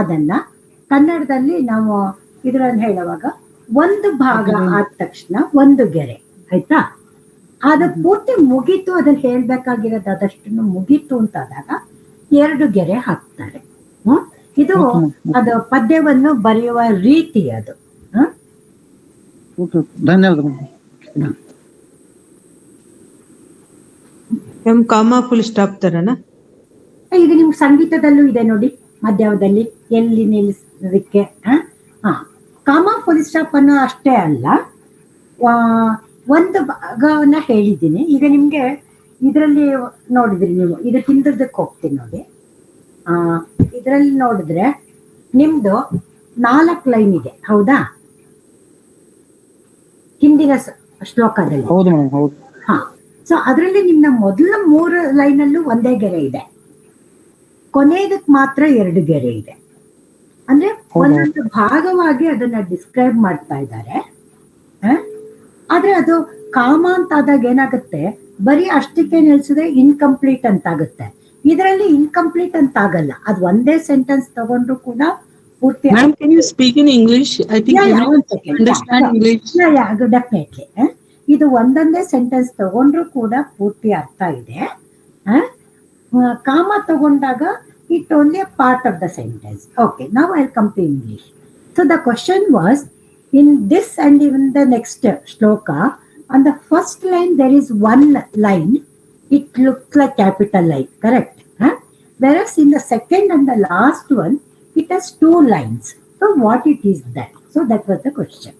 ಅದನ್ನ ಕನ್ನಡದಲ್ಲಿ ನಾವು ಇದರಲ್ಲಿ ಹೇಳುವಾಗ ಒಂದು ಭಾಗ ಆದ ತಕ್ಷಣ 1 ಗೆರೆ, ಆಯ್ತಾ? ಅದು ಪೂರ್ತಿ ಮುಗೀತು, ಅದನ್ನ ಹೇಳ್ಬೇಕಾಗಿರೋದು ಅದಷ್ಟು ಮುಗೀತು ಅಂತಾದಾಗ 2 ಗೆರೆ ಹಾಕ್ತಾರೆ. ಇದು ಅದು ಪದ್ಯವನ್ನು ಬರೆಯುವ ರೀತಿ ಅದು. ಧನ್ಯವಾದ. ಕಾಮಾ ಫುಲ್ ಸ್ಟಾಪ್ ತರನಾ? ಇದು ನಿಮ್ ಸಂಗೀತದಲ್ಲೂ ಇದೆ ನೋಡಿ, ಮಧ್ಯದಲ್ಲಿ ಎಲ್ಲಿ ನಿಲ್ಲಿಸೋದಕ್ಕೆ. ಕಾಮಾ ಫುಲ್ ಸ್ಟಾಪ್ ಅನ್ನೋ ಅಷ್ಟೇ ಅಲ್ಲ, ಒಂದು ಭಾಗವನ್ನ ಹೇಳಿದ್ದೀನಿ. ಈಗ ನಿಮ್ಗೆ ಇದರಲ್ಲಿ ನೋಡಿದ್ರಿ ನೀವು, ಇದು ಹಿಂದಕ್ಕೆ ಹೋಗ್ತೀನಿ ನೋಡಿ. ಇದರಲ್ಲಿ ನೋಡಿದ್ರೆ ನಿಮ್ದು 4 ಲೈನ್ ಇದೆ, ಹೌದಾ? ಹಿಂದಿನ ಶ್ಲೋಕದಲ್ಲಿ. ಹೌದು ಮೇಡಮ್, ಹೌದು. ಹಾ, ಸೊ ಅದರಲ್ಲಿ ನಿಮ್ನ ಮೊದಲ 3 ಲೈನಲ್ಲೂ ಒಂದೇ ಗೆರೆ ಇದೆ, ಕೊನೆಯದಕ್ಕೆ ಮಾತ್ರ 2 ಗೆರೆ ಇದೆ. ಅಂದ್ರೆ ಒಂದೊಂದು ಭಾಗವಾಗಿ ಅದನ್ನ ಡಿಸ್ಕ್ರೈಬ್ ಮಾಡ್ತಾ ಇದ್ದಾರೆ. ಆದ್ರೆ ಅದು ಕಾಮ ಅಂತ ಆದಾಗ ಏನಾಗುತ್ತೆ, ಬರೀ ಅಷ್ಟಕ್ಕೆ ನಿಲ್ಸಿದ್ರೆ ಇನ್ಕಂಪ್ಲೀಟ್ ಅಂತ ಆಗುತ್ತೆ. ಇದರಲ್ಲಿ ಇನ್ಕಂಪ್ಲೀಟ್ ಅಂತ ಆಗಲ್ಲ, ಅದು ಒಂದೇ ಸೆಂಟೆನ್ಸ್ ತಗೊಂಡ್ರು ಕೂಡ ಪೂರ್ತಿ. Ma'am, can you speak in English? I think everyone understand English. Definitely. ಇದು ಒಂದೊಂದೇ ಸೆಂಟೆನ್ಸ್ ತಗೊಂಡ್ರು ಕೂಡ ಪೂರ್ತಿ ಅರ್ಥ ಇದೆ. ಕಾಮ ತಗೊಂಡಾಗ it only a part of the sentence. Okay, now I'll come to English. So the question was, in this and even the next shloka, on the first line there is 1 line, it looks like capital I, correct? Whereas in the second and the last one, it has 2 lines. So what it is that? So that was the question.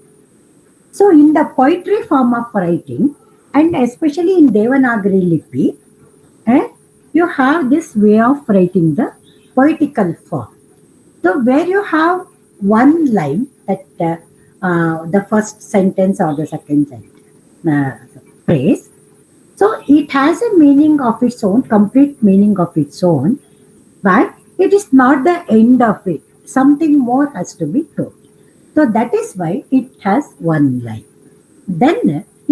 So in the poetry form of writing, and especially in Devanagari Lipi, you have this way of writing the poetical form. So where you have 1 line, that the first sentence or the second sentence, phrase, so it has a meaning of its own, complete meaning of its own, but it is not the end of it. Something more has to be told. So that is why it has 1 line. Then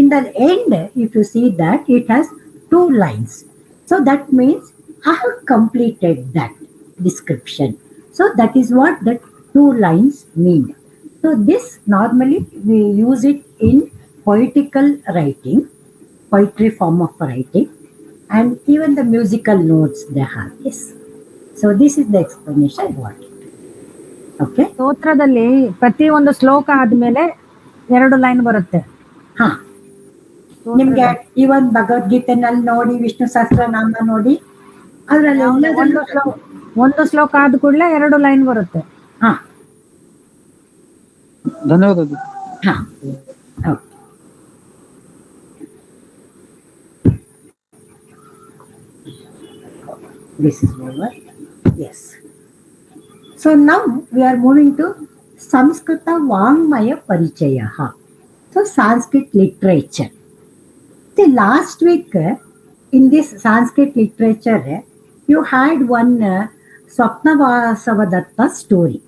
in the end, if you see that it has 2 lines. So that means I have completed that description. So that is what that 2 lines mean. So this normally we use it in poetical writing, poetry form of writing, and even the musical notes they have this. So this is the explanation I wanted. Okay. ಸ್ತೋತ್ರದಲ್ಲಿ ಪ್ರತಿ ಒಂದು ಶ್ಲೋಕ ಆದ್ಮೇಲೆ 2 line ಬರುತ್ತೆ. ಹಾ, ನಿಮ್ಗೆ ಇವನ್ ಭಗವದ್ಗೀತೆನಲ್ಲಿ ನೋಡಿ, ವಿಷ್ಣು ಸಹಸ್ರನಾಮ ನೋಡಿ, ಅದ್ರಲ್ಲಿ ಒಂದು ಶ್ಲೋಕ ಆದ ಕೂಡಲೇ 2 ಲೈನ್ ಬರುತ್ತೆ. ಹಾ, ಧನ್ಯವಾದ. ಹಾ, this is over. Yes. So now we are moving to Samskrita Vangmaya Parichayaha. So Sanskrit literature. The last week in this Sanskrit literature, you had one Swapnavasavadatta story.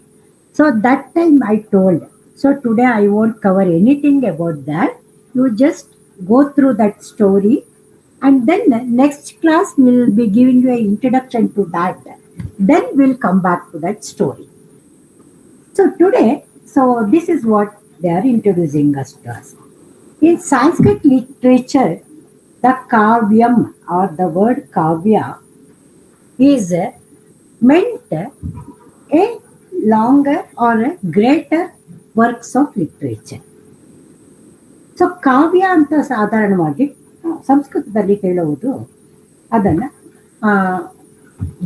So that time I told. So today I won't cover anything about that. You just go through that story, and then next class will be giving you an introduction to that. Then we'll come back to that story. So today, so this is what they are introducing us to us. In Sanskrit literature, the kavyam or the word kavya is meant a longer or a greater works of literature. So ಕಾವ್ಯ ಅಂತ ಸಾಧಾರಣವಾಗಿ ಸಂಸ್ಕೃತದಲ್ಲಿ ಹೇಳುವುದು ಅದನ್ನ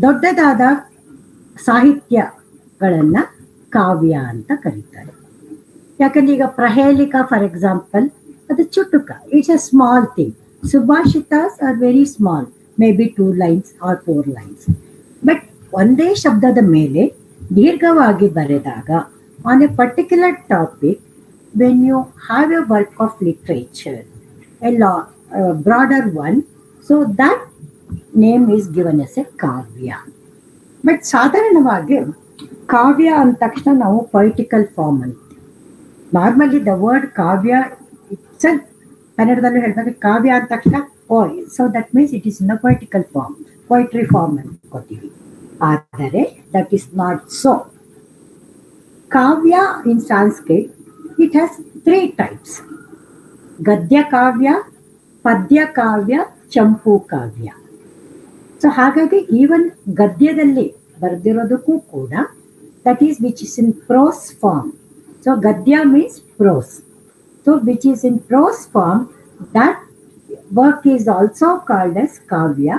ದೊಡ್ಡದಾದ ಸಾಹಿತ್ಯಗಳನ್ನ ಕಾವ್ಯ ಅಂತ ಕರೀತಾರೆ. ಯಾಕಂದ್ರೆ ಈಗ ಪ್ರಹೇಲಿಕಾ ಫಾರ್ ಎಕ್ಸಾಂಪಲ್, ಅದು ಚುಟುಕ, it's a small thing. Subhashitas are very small, may be 2 lines or 4 lines. But ಒಂದೇ ಶಬ್ದದ ಮೇಲೆ ದೀರ್ಘವಾಗಿ ಬರೆದಾಗ on a particular topic, when you have a work of literature, a broader one, so that name is given as a kavya. But ಸಾಧಾರಣವಾಗಿ ಕಾವ್ಯ ಅಂದ ತಕ್ಷಣ ನಾವು poetical form ಅಂತ. Normally the word kavya itself, ಕನ್ನಡದಲ್ಲೂ ಹೇಳಿದಾಗ ಕಾವ್ಯ ಅಂದ ತಕ್ಷಣ so that means it is in a poetical form, poetry form ಅನ್ಕೋತೀವಿ. ಆದರೆ that is not so. Kavya in Sanskrit it has 3 types: ಗದ್ಯ ಕಾವ್ಯ, ಪದ್ಯ ಕಾವ್ಯ, ಚಂಪು ಕಾವ್ಯ. ಸೊ ಹಾಗಾಗಿ ಈವನ್ ಗದ್ಯದಲ್ಲಿ ಬರೆದಿರೋದಕ್ಕೂ ಕೂಡ that is which is in prose form. So gadya means prose. So which is in prose form, that work is also called as kavya,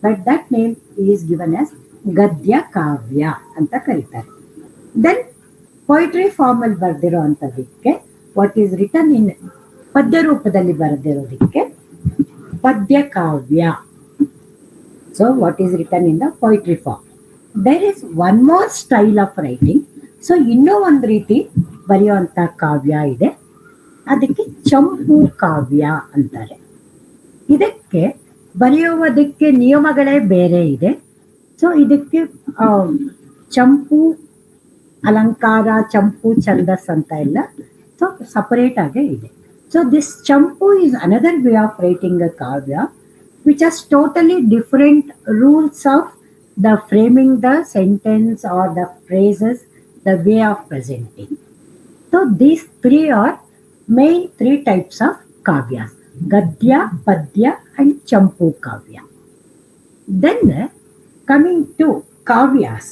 but that name is given as gadya ಕಾವ್ಯ ಅಂತ ಕರೀತಾರೆ. Then poetry form ಅಲ್ಲಿ ಬರೆದಿರೋ ಅಂಥದ್ದಕ್ಕೆ what is written in ಪದ್ಯ ರೂಪದಲ್ಲಿ ಬರೆದಿರೋದಕ್ಕೆ padya kavya. So what is written in the poetry form. There is one more style of writing. So ಇನ್ನೂ ಒಂದು ರೀತಿ ಬರೆಯುವಂತ ಕಾವ್ಯ ಇದೆ, ಅದಕ್ಕೆ ಚಂಪು ಕಾವ್ಯ ಅಂತಾರೆ. ಇದಕ್ಕೆ ಬರೆಯುವುದಕ್ಕೆ ನಿಯಮಗಳೇ ಬೇರೆ ಇದೆ. ಸೊ ಇದಕ್ಕೆ ಚಂಪು ಅಲಂಕಾರ, ಚಂಪು ಛಂದಸ್ ಅಂತ ಎಲ್ಲ ಸೊ ಸಪರೇಟ್ ಆಗೇ ಇದೆ. So this champu is another way of writing a kavya which has totally different rules of the framing the sentence or the phrases, the way of presenting. So these three are main three types of kavyas: gadya, padya and champu kavya. Then coming to kavyas,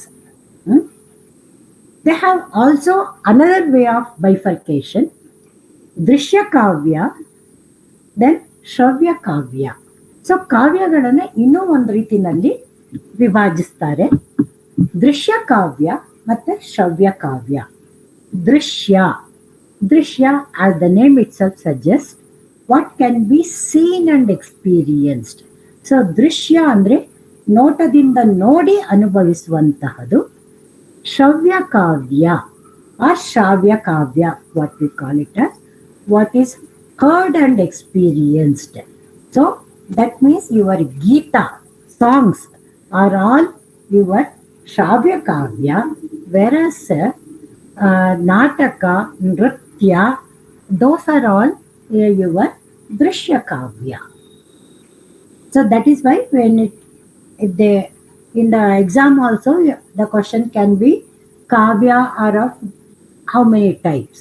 they have also another way of bifurcation: ದೃಶ್ಯ ಕಾವ್ಯ, then ಶ್ರವ್ಯ ಕಾವ್ಯ. So ಕಾವ್ಯಗಳನ್ನ ಇನ್ನೂ ಒಂದು ರೀತಿನಲ್ಲಿ ವಿಭಜಿಸ್ತಾರೆ, ದೃಶ್ಯ ಕಾವ್ಯ ಮತ್ತೆ ಶ್ರವ್ಯ ಕಾವ್ಯ. ದೃಶ್ಯ as the name itself suggests, what can be seen and experienced. So ದೃಶ್ಯ ಅಂದ್ರೆ ನೋಟದಿಂದ ನೋಡಿ ಅನುಭವಿಸುವಂತಹದು. ಶ್ರವ್ಯ ಕಾವ್ಯ or Shravya Kavya, what we call it as, what is heard and experienced. So that means your Gita songs are all your Shravya Kavya, whereas Nataka, Nritya, those are all your Drishya Kavya. So that is why when if they in the exam also the question can be Kavya are of how many types.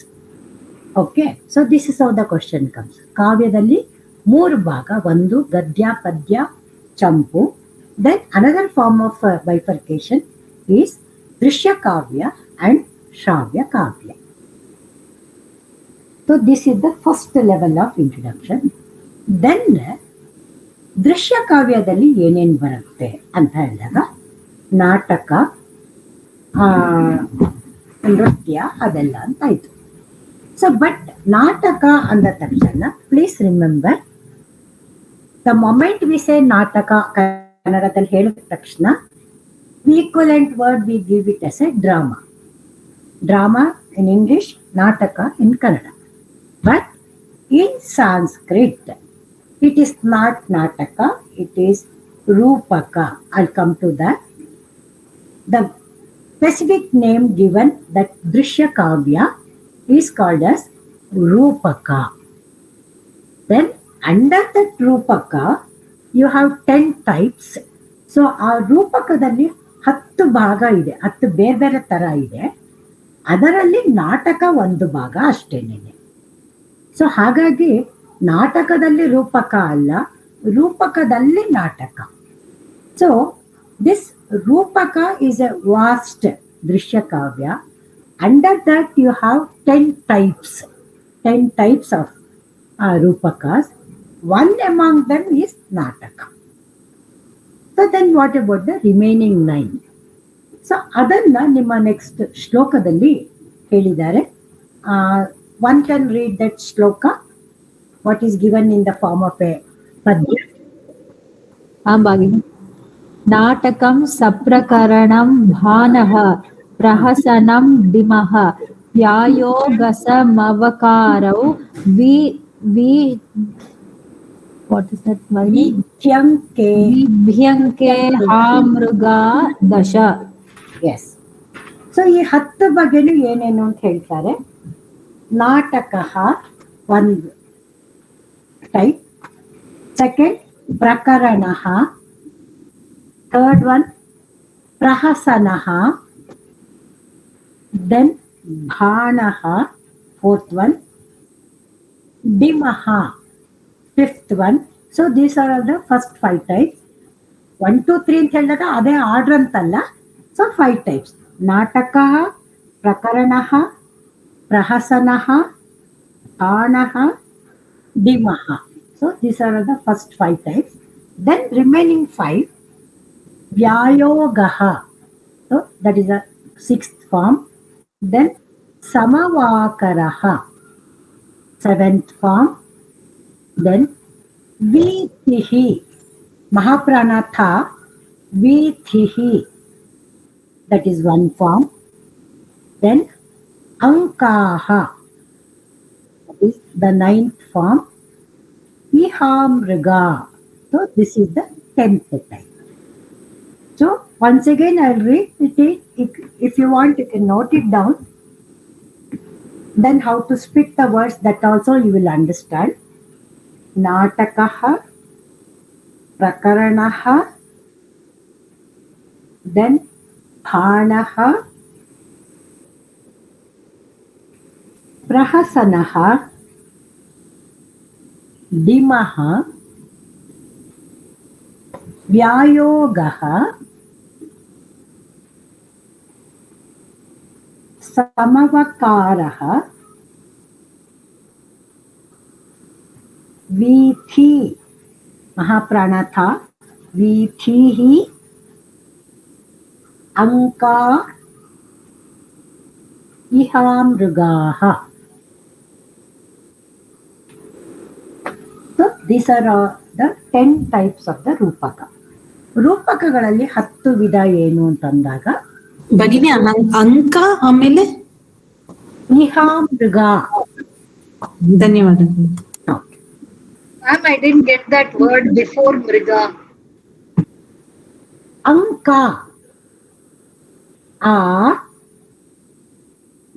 Okay, so this is how the question comes. ಕಾವ್ಯದಲ್ಲಿ 3 ಭಾಗ, ಒಂದು ಗದ್ಯ, ಪದ್ಯ, ಚಂಪು. Then another form of bifurcation is ದೃಶ್ಯ ಕಾವ್ಯ and Shravya Kavya. So this is the first level of introduction. Then ದೃಶ್ಯ ಕಾವ್ಯದಲ್ಲಿ ಏನೇನು ಬರುತ್ತೆ ಅಂತ ಹೇಳಿದಾಗ ನಾಟಕ, ನೃತ್ಯ ಅದೆಲ್ಲ ಅಂತ ಆಯ್ತು. ಸೊ ಬಟ್ ನಾಟಕ ಅಂದ ತಕ್ಷಣ please remember, the moment we say nataka ಕನ್ನಡದಲ್ಲಿ ಹೇಳಿದ ತಕ್ಷಣ equivalent word we give it as a drama. Drama in English, nataka in Kannada. But in Sanskrit it is not nataka, it is rupaka. I'll come to that. The specific name given that Drishya Kavya is called as Rupaka. Then under that Rupaka you have 10 types. So ಆ ರೂಪಕದಲ್ಲಿ 10 ಭಾಗ ಇದೆ, 10 ಬೇರೆ ಬೇರೆ ತರ ಇದೆ. ಅದರಲ್ಲಿ ನಾಟಕ ಒಂದು ಭಾಗ ಅಷ್ಟೇನೆ. ಸೊ ಹಾಗಾಗಿ ನಾಟಕದಲ್ಲಿ ರೂಪಕ ಅಲ್ಲ, ರೂಪಕದಲ್ಲಿ ನಾಟಕ. So this Rupaka is a vast Drishya Kavya. Under that you have 10 types of Rupakas. One among them is Nataka. So then what about the remaining 9? So adanna nimma next shlokadalli helidare. One can read that shloka, what is given in the form of a padya. Bhagini. ನಾಟಕಂ ಸಪ್ರಕರಣಂ ಭಾನಃ ಪ್ರಹಸನಂ ಡಿಮಃ ವ್ಯಾಯೋಗಸಮವಕಾರೌ what is that? ವಿಭ್ಯಂಕೆ ಹಾಮೃಗಾ ದಶ. S. So ಈ 10 ಬಗೆನು ಏನೇನು ಅಂತ ಹೇಳ್ತಾರೆ. ನಾಟಕ ಒಂದು type, second ಪ್ರಕರಣ, third one prahasanaha, then bhanaha, fourth one dimaha, fifth one. So these are all the first 5 types. 1 2 3 ಅಂತ ಹೇಳಿದಾಗ ಅದೇ ಆರ್ಡರ್ ಅಂತಲ್ಲ. ಸೊ 5 types: ನಾಟಕ, ಪ್ರಕರಣಃ, ಪ್ರಹಸನಃ, ಬಾಣಃ, ಡಿಮಃ. So these are all the first 5 types. Then remaining 5, Vyayogaha, so that is a 6th form. Then Samavakaraha, 7th form. Then Vithihi, Mahaprana Tha, Vithihi, that is one form. Then Ankaha, that is the 9th form. Ihamriga, so this is the 10th type. So once again I'll read it. If you want, you can note it down. Then how to split the words, that also you will understand. Natakaha, Prakaranaha, then Phanaha, Prahasanaha, Dimaha, Vyayogaha, Samavakaraha, Vithi, Mahapranatha, Vithihi, Anka, Ihamrugaha. So these are the 10 types of the ರೂಪಕ. ರೂಪಕಗಳಲ್ಲಿ 10 ವಿಧ ಏನು ಅಂತಂದಾಗ ಭಗಿನಿ ಅಂಕ ಆಮೇಲೆ ಇಹಾಮೃಗ. ಧನ್ಯವಾದಗಳು. Ma'am, I didn't get that word before mriga. Anka, a,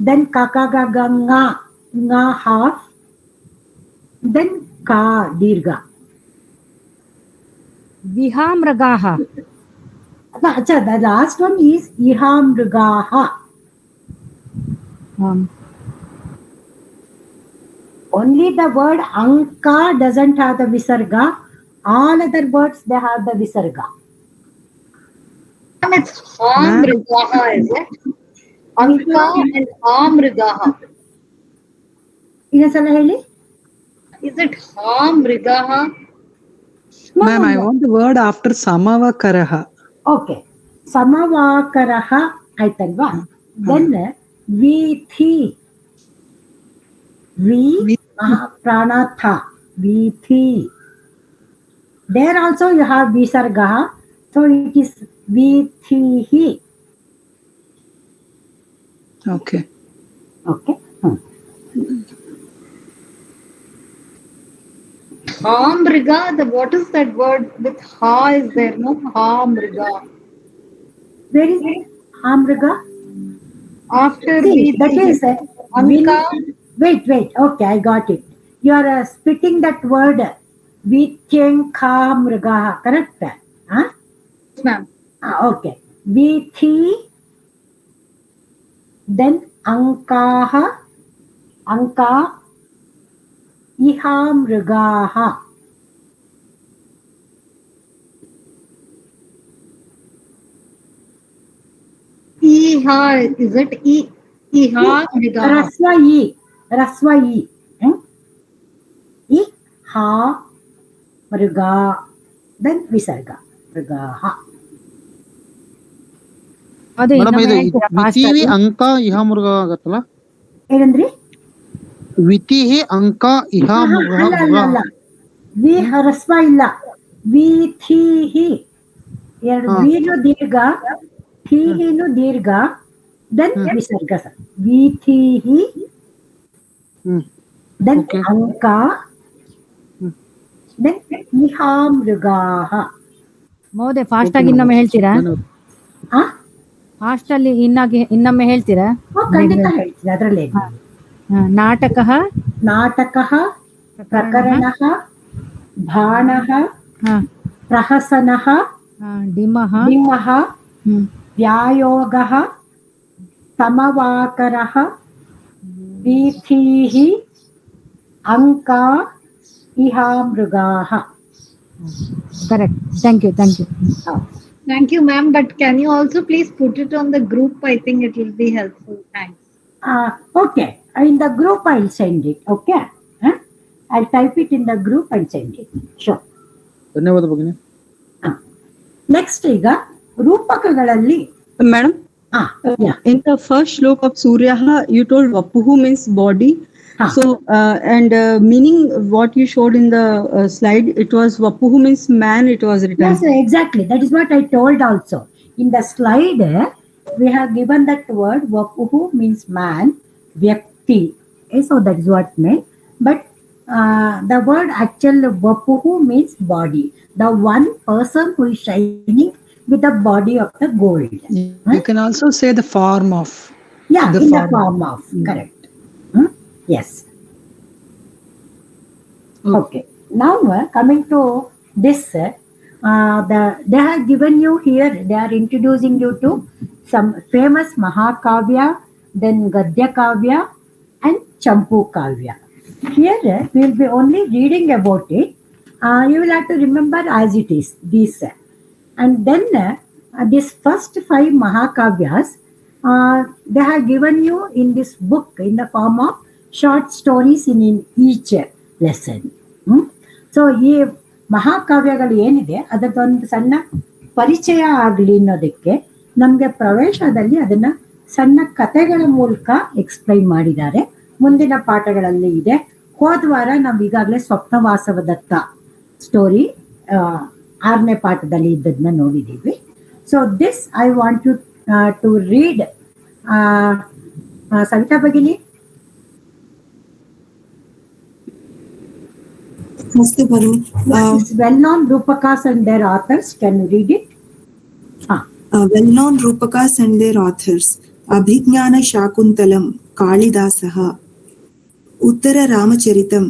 then kakagaganga, nga half, then ka dirga. Vihamragaha. The last one is ihamrugaha. Only the word anka doesn't have the visarga. All other words, they have the visarga. Ma'am, it's hamrigaha, is it? Anka and hamrigaha. Innasala heli? Is it hamrigaha? Ma'am, I want the word after samavakaraha. Okay. Samavakaraha aitalva. Then vithi. Mahapranatha. Vithi. There also you have visarga. So it is vithihi. Okay. Okay. Hamriga, what is that word with ha is there? No, hamriga. Where is it? Hamriga? After that is Anka. Wait. Okay, I got it. You are splitting that word. Vityankhamriga. Correct? Huh? Yes, ma'am. Okay. Vithi. Then Ankaha. Anka. Ihamrigaha. Iha, is it? Iha mrigaha. Raswai. Iha mriga. Then visarga. Mrigaha. ಅದು madam ಇದು ಇನ್ನೊಮ್ಮೆ ಹೇಳ್ತೀರಾ fast ವಿತಿಹಿ ಆಗಿ? ಅಂಕ ಇಹಾಮೃಗ ಆಗತ್ತಲ್ಲ ಏನಂದ್ರಿ? ವಿತಿಹಿ ಅಂಕ ಇಹಾಮೃಗ. ಅಲ್ಲ. ವಿ ಹರಸ್ವ ಇಲ್ಲ. ವಿಥಿಹಿ. ಎರಡು ವೀನು ದೀರ್ಘ, ಥೀಹಿನು ದೀರ್ಘ, ದೆನ್ ವಿಸರ್ಗ. ವಿಥಿಹಿ, ದೆನ್ ಅಂಕ, ದೆನ್ ಇಹಾಮೃಗಾಹ. ಮಹೋದಯ ಫಾಸ್ಟ್ ಆಗಿ ಇನ್ನೊಮ್ಮೆ ಹೇಳ್ತೀರಾ? ಫಾಸ್ಟ್ ಅಲ್ಲಿ ಇನ್ನೊಮ್ಮೆ ಹೇಳ್ತೀರಾ? ಖಂಡಿತ ಹೇಳ್ತೀನಿ, ಅದರಲ್ಲಿ. ನಾಟಕಃ ಪ್ರಕರಣಃ ಭಾಣಃ ಪ್ರಹಸನಃ ಡಿಮಃ ವ್ಯಾಯೋಗಃ ಸಮವಾಕರಃ ವೀಥೀಃ ಅಂಕಾ ಇಹಾಮೃಗಾಃ. Correct. Thank you. Thank you, ma'am. But can you also please put it on the group? I think it will be helpful. Thanks. Okay. In the group, I'll send it. Okay. I'll type it in the group and send it. Sure. ಧನ್ಯವಾದ ಭಗಿನಿ. Next, ಈಗ ರೂಪಕಗಳಲ್ಲಿ. Madam? In the first shloka of Suryaha, you told Vapuhu means body So, and meaning what you showed in the slide, it was Vapuhu means man, it was written. Yes, exactly. That is what I told also. In the slide, we have given that word Vapuhu means man, Vyakti. So that is what meant. But the word actual Vapuhu means body. The one person who is shining with the body of the gold. You can also say the form of. Yeah, in the form of. Correct. Yes. Okay. Now coming to this, they have given you here, they are introducing you to some famous Mahakavya, then Gadya Kavya and Champu Kavya. Here we will be only reading about it. You will have to remember as it is, these. And then this first 5 Mahakavyas, they have given you in this book in the form of short stories in each lesson. So ಈ ಮಹಾಕಾವ್ಯಗಳು ಏನಿದೆ ಅದರದೊಂದು ಸಣ್ಣ ಪರಿಚಯ ಆಗಲಿ ಅನ್ನೋದಕ್ಕೆ ನಮಗೆ ಪ್ರವೇಶದಲ್ಲಿ ಅದನ್ನ ಸಣ್ಣ ಕಥೆಗಳ ಮೂಲಕ ಎಕ್ಸ್ಪ್ಲೈನ್ ಮಾಡಿದ್ದಾರೆ. ಮುಂದಿನ ಪಾಠಗಳಲ್ಲಿ ಇದೆ. ಹೋದ ವಾರ ನಾವು ಈಗಾಗಲೇ ಸ್ವಪ್ನವಾಸವದತ್ತ ಸ್ಟೋರಿ 6ನೇ ಪಾಠದಲ್ಲಿ ಇದ್ದದನ್ನ ನೋಡಿದ್ದೀವಿ. So this I want you to read. Savita Bhagini. Well-known Rupakas and their authors. Can you read it? Well-known Rupakas and their authors. Abhignana Shakuntalam Kalidasaha, Uttara Ramacharitam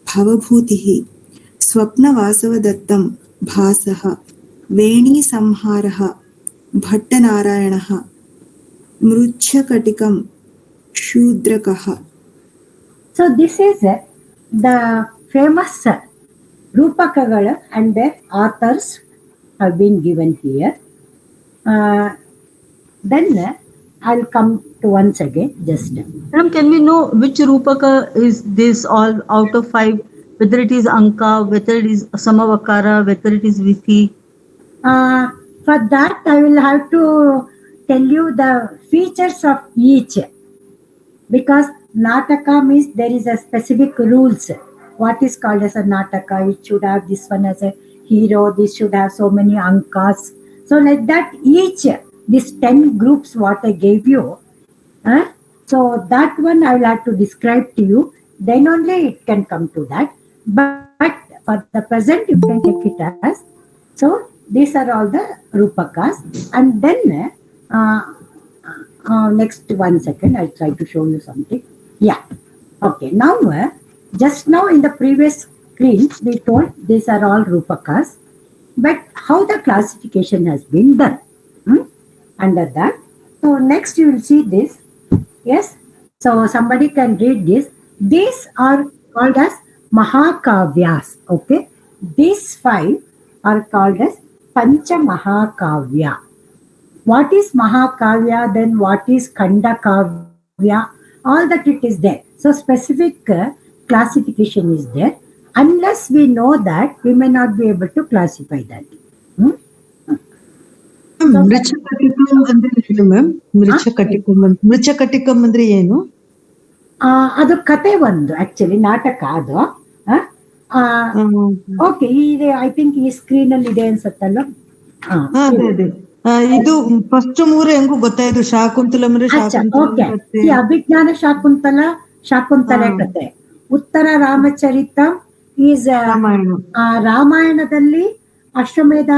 Bhavabhutihi, Swapna Vasavadattam Bhasaha, Veni Samharaha, Bhattanarayanaha, Mruchakatikam Shudrakaha. So this is the famous Rupakagala and their authors have been given here. Then I'll come to once again just. Madam, can we know which Rupaka is this all out of 5? Whether it is Anka, whether it is Samavakara, whether it is Vithi? For that I will have to tell you the features of each. Because Nataka means there is a specific rules. What is called as a Nataka? It should have this one as a hero. This should have so many Ankas. So like that, each, these 10 groups what I gave you. So that one I will have to describe to you. Then only it can come to that. But for the present, you can take it as. So these are all the Rupakas. And then next 1 second, I'll try to show you something. Yeah. Okay. Now, just now in the previous screen, we told these are all Rupakas. But how the classification has been done under that. So next you will see this. Yes. So somebody can read this. These are called as Mahakavyas. Okay. These 5 are called as Pancha Mahakavya. What is Mahakavya? Then what is Khanda Kavya? All that it is there. So specific classification is there. Unless we know that, we may not be able to classify that. ಮೃಚ್ಛಕಟಿಕಂ ಅಂದ್ರೆ ಏನು ma'am? ಮೃಚ್ಛಕಟಿಕಂ ಅಂದ್ರೆ ಏನು? ಅದು ಕತೆ ಒಂದು actually ನಾಟಕ ಅದು. Okay, ಈಗ ಐ ಥಿಂಕ್ ಈ ಸ್ಕ್ರೀನ್ ಅಲ್ಲಿ ಇದೆ ಅನ್ಸತ್ತಲ್ಲ. ಇದು ಫಸ್ಟ್ 3 ಹೆಂಗೂ ಗೊತ್ತಾಯ್ತು. ಶಾಕುಂತಲಂ ಅಂದ್ರೆ ಈ ಅಭಿಜ್ಞಾನ ಶಾಕುಂತಲೆ ಕತೆ. ಉತ್ತರ ರಾಮಚರಿತ ಈಸ್ ರಾಮಾಯಣದಲ್ಲಿ ಅಶ್ವಮೇಧ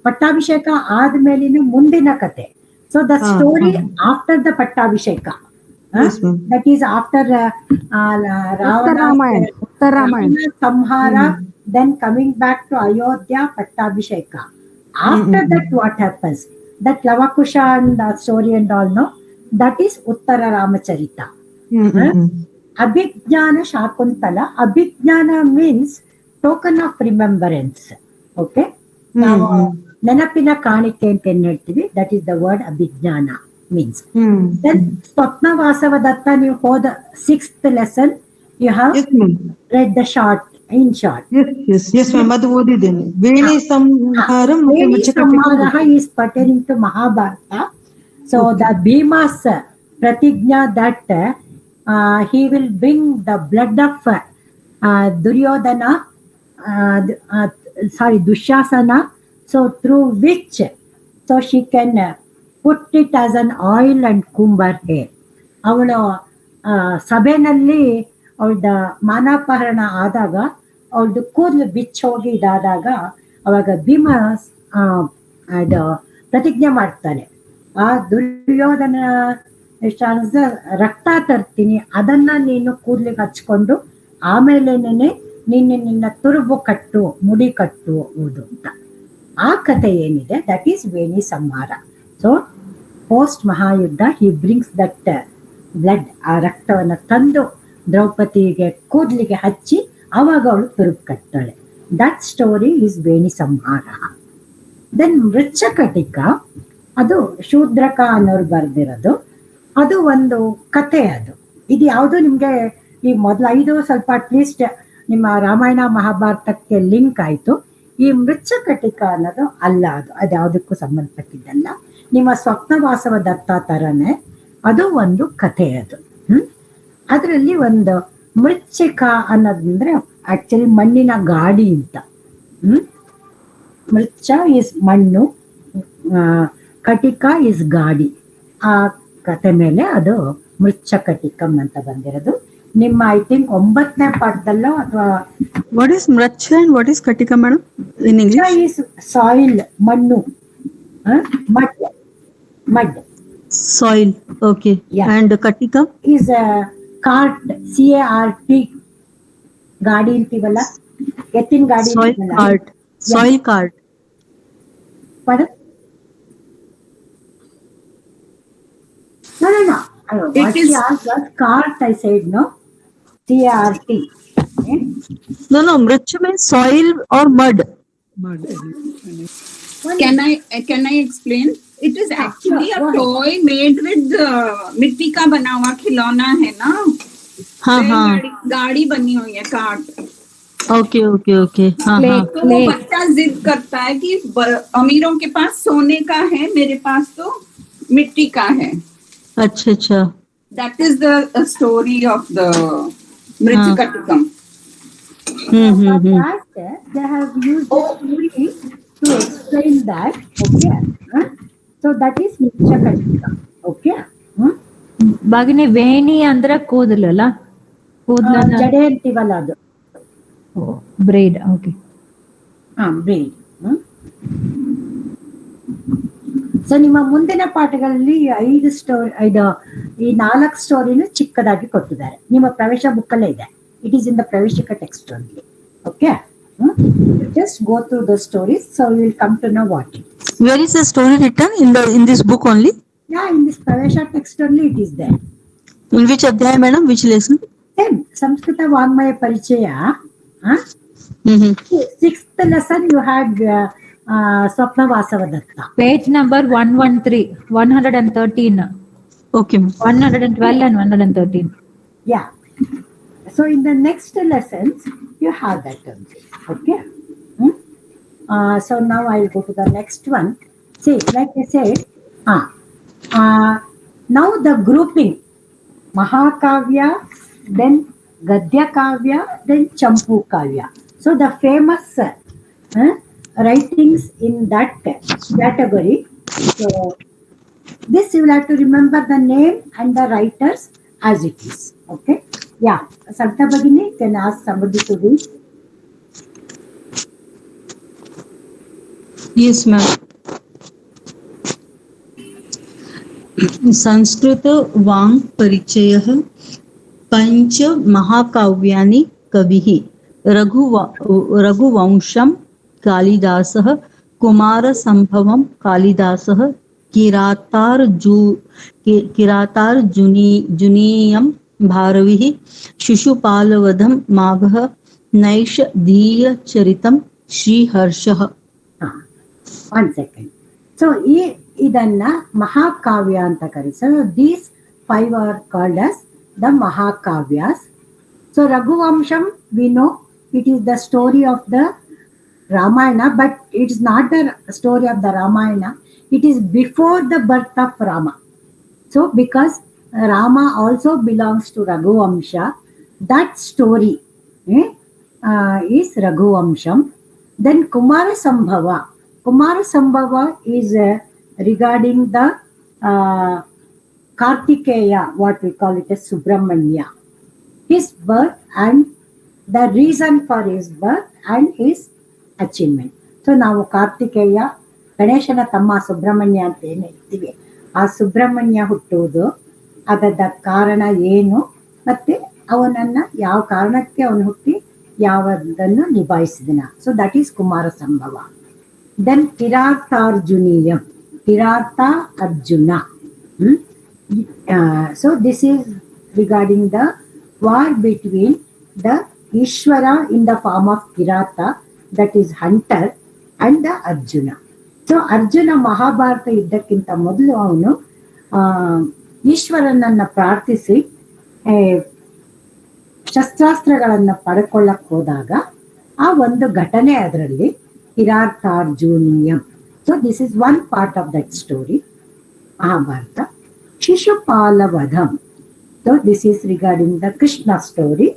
ಪಟ್ಟಾಭಿಷೇಕ ಆದ್ಮೇಲಿನ ಮುಂದಿನ ಕತೆ. So the story after the ಪಟ್ಟಾಭಿಷೇಕ. ದಟ್ ಈಸ್ ಆಫ್ಟರ್ ರಾವಣ ಸಂಹಾರ, then coming back to Ayodhya, ಪಟ್ಟಾಭಿಷೇಕ. After that, what happens? That Lavakusha and the story and all, no? That is Uttara Ramacharita. Abhignana Shakuntala. Abhignana means token of remembrance. Okay? Now, Nenapina Kanike and Kennertivi, that is the word Abhignana means. Then, Swapna Vasavadatta, you for the 6th lesson, you have read the short. In short. Yes, ma'am. Adu odidene. Veni Samharam is pertaining to Mahabharata. So the Bhima's pratigna that he will bring the blood of Duryodhana, Dushasana, so through which, so she can put it as an oil and comb her hair. ಅವಳು ಸಭೆಯಲ್ಲಿ ಅವಳ್ದ ಮಾನಾಪಹರಣ ಆದಾಗ ಅವಳದು ಕೂದಲು ಬಿಚ್ಚೋಗಿ ಇದಾದಾಗ ಅವಾಗ ಭೀಮ ಅದು ಪ್ರತಿಜ್ಞೆ ಮಾಡ್ತಾನೆ, ಆ ದುರ್ಯೋಧನ ರಕ್ತ ತರ್ತೀನಿ, ಅದನ್ನ ನೀನು ಕೂದಲಿಗೆ ಹಚ್ಕೊಂಡು ಆಮೇಲೆನೆ ನಿನ್ನ ತುರುಬು ಕಟ್ಟು, ಮುಡಿ ಕಟ್ಟುವುದು ಅಂತ. ಆ ಕಥೆ ಏನಿದೆ that is Veni Samhara. So post ಮಹಾಯುದ್ಧ ಹಿ ಬ್ರಿಂಗ್ಸ್ ದಟ್ ಬ್ಲಡ್, ಆ ರಕ್ತವನ್ನು ತಂದು ದ್ರೌಪದಿಗೆ ಕೂದಲಿಗೆ ಹಚ್ಚಿ ಅವಾಗ ಅವಳು ತುರುಬು ಕಟ್ತಾಳೆ. That story is Veni Samhara. Then ಮೃಚ್ಛಕಟಿಕ, ಅದು ಶೂದ್ರಕ ಅನ್ನೋರು ಬರೆದಿರೋದು. ಅದು ಒಂದು ಕತೆ. ಇದು ಯಾವುದು ನಿಮ್ಗೆ ಈ ಮೊದಲು 5 ಸ್ವಲ್ಪ ಅಟ್ಲೀಸ್ಟ್ ನಿಮ್ಮ ರಾಮಾಯಣ ಮಹಾಭಾರತಕ್ಕೆ ಲಿಂಕ್ ಆಯ್ತು. ಈ ಮೃಚ್ಛಕಟಿಕ ಅನ್ನೋದು ಅಲ್ಲ, ಅದು ಯಾವುದಕ್ಕೂ ಸಂಬಂಧಪಟ್ಟಿದ್ದಲ್ಲ. ನಿಮ್ಮ ಸ್ವಪ್ನವಾಸವ ದತ್ತ ತರನೇ ಅದು ಒಂದು ಕಥೆ. ಅದರಲ್ಲಿ ಒಂದು ಮೃಚ್ಛಕ ಅನ್ನೋದಂದ್ರೆ ಆಕ್ಚುಲಿ ಮಣ್ಣಿನ ಗಾಡಿ ಅಂತ. ಮೃಚ್ಛ ಇಸ್ ಮಣ್ಣು, ಕಟಿಕ ಇಸ್ ಗಾಡಿ. ಆ ಕತೆ ಮೇಲೆ ಅದು ಮೃಚ್ಛಕಟಿಕಂ ಅಂತ ಬಂದಿರೋದು. ನಿಮ್ಮ ಐ ಥಿಂಕ್ 9ನೇ ಪಾಠದಲ್ಲೋ ಅಥವಾ what is mrichchha and what is katika madam in English? Is soil, ಮಣ್ಣು, mud soil. Okay. And katika is cart, CART, ಗಾಡಿ ಅಂತೀವಲ್ಲ, ಎತ್ತಿನ ಗಾಡಿ. Soil cart. No. What she asked was cart, I said, no? CART. No. Mricha means soil or mud. Can I explain? It is actually a toy made with मिट्टी का बना हुआ खिलौना है ना. हाँ. गाड़ी बनी हुई है, कार्ट. ओके. हाँ. तो वो बच्चा जिद करता है कि अमीरों के पास सोने का है, मेरे पास तो मिट्टी का है. अच्छा. That is the story of the Mritikatikam. They have used the story to explain that. Okay. So that is Mritikatikam. Okay. ಭಗಿನಿ ವೇಣಿ ಅಂದ್ರೆ ಕೂದಲಲ್ಲ, ಜಡೆ ಅಂತೀವಲ್ಲ ಅದು. ಬ್ರೇಡ್. ಓಕೆ. ಬ್ರೇಡ್. ಸೊ ನಿಮ್ಮ ಮುಂದಿನ ಪಾಠಗಳಲ್ಲಿ 5 ಸ್ಟೋರಿನೂ ಚಿಕ್ಕದಾಗಿ ಕೊಟ್ಟಿದ್ದಾರೆ. ನಿಮ್ಮ ಪ್ರವೇಶ ಬುಕ್ಕಲ್ಲೇ ಇದೆ. It is in the Praveshika text only. Okay. Just go through the stories, so you will come to know what it is. Where is the story written in this book only? Yeah, in this Pravesha text only it is there. In which adhyaya, madam? Which lesson? Same. Samskrita Vangmaya Parichaya. 6th lesson you had Swapna Vasavadatta. Page number 113. Okay. 112 and 113. Yeah. So in the next lessons you have that only. Okay. So now I will go to the next one. See, like I said, now the grouping, Mahakavya, then Gadya Kavya, then Champu Kavya. So the famous writings in that category. So this you will have to remember the name and the writers as it is. Okay. Yeah. Sakta Bhagini, can ask somebody to read. Yes, ma'am. संस्कृत वांग परिचयः पंच महाकाव्यानि कविः रघुवंशं कालिदासः कुमारसंभवं कालिदासः किरातार्जुनीयं भारविः शिशुपालवधं माघः नैषधीयचरितं श्रीहर्षः. One second. So ಇದನ್ನ ಮಹಾಕಾವ್ಯ ಅಂತ ಕರೀತಾರೆ. So these 5 are called as the Mahakavyas. So Raghuvamsham, we know it is the story of the Ramayana, but it is not the story of the Ramayana. It is before the birth of Rama. So because Rama also belongs to Raghuvamsha. That story is Raghuvamsham. Then Kumara Sambhava. Kumara Sambhava is regarding the Kartikeya, what we call it as Subramanya. His birth and the reason for his birth and his achievement. So ನಾವು ಕಾರ್ತಿಕೇಯ ಗಣೇಶನ ತಮ್ಮ ಸುಬ್ರಹ್ಮಣ್ಯ ಅಂತ ಏನು ಹೇಳ್ತೀವಿ, ಆ ಸುಬ್ರಹ್ಮಣ್ಯ ಹುಟ್ಟುವುದು, ಅದರ ಕಾರಣ ಏನು, ಮತ್ತೆ ಅವನನ್ನ ಯಾವ ಕಾರಣಕ್ಕೆ ಅವನು ಹುಟ್ಟಿ ಯಾವುದನ್ನು ನಿಭಾಯಿಸಿದನ. So that is Kumara Sambhava. Then Kiratarjuniyam, Kirata Arjuna. So this is regarding the war between the Ishvara in the form of Kirata, that is hunter, and the Arjuna. So Arjuna Mahabharata ಯುದ್ಧಕ್ಕಿಂತ ಮೊದಲು ಅವನು ಈಶ್ವರನನ್ನ ಪ್ರಾರ್ಥಿಸಿ ಶಸ್ತ್ರಾಸ್ತ್ರಗಳನ್ನ ಪಡ್ಕೊಳ್ಳಕ್ ಹೋದಾಗ ಆ ಒಂದು ಘಟನೆ ಅದರಲ್ಲಿ Kiratarjuniyam. So this is one part of that story Mahabharata. Shishupalavadham. So this is regarding the Krishna story.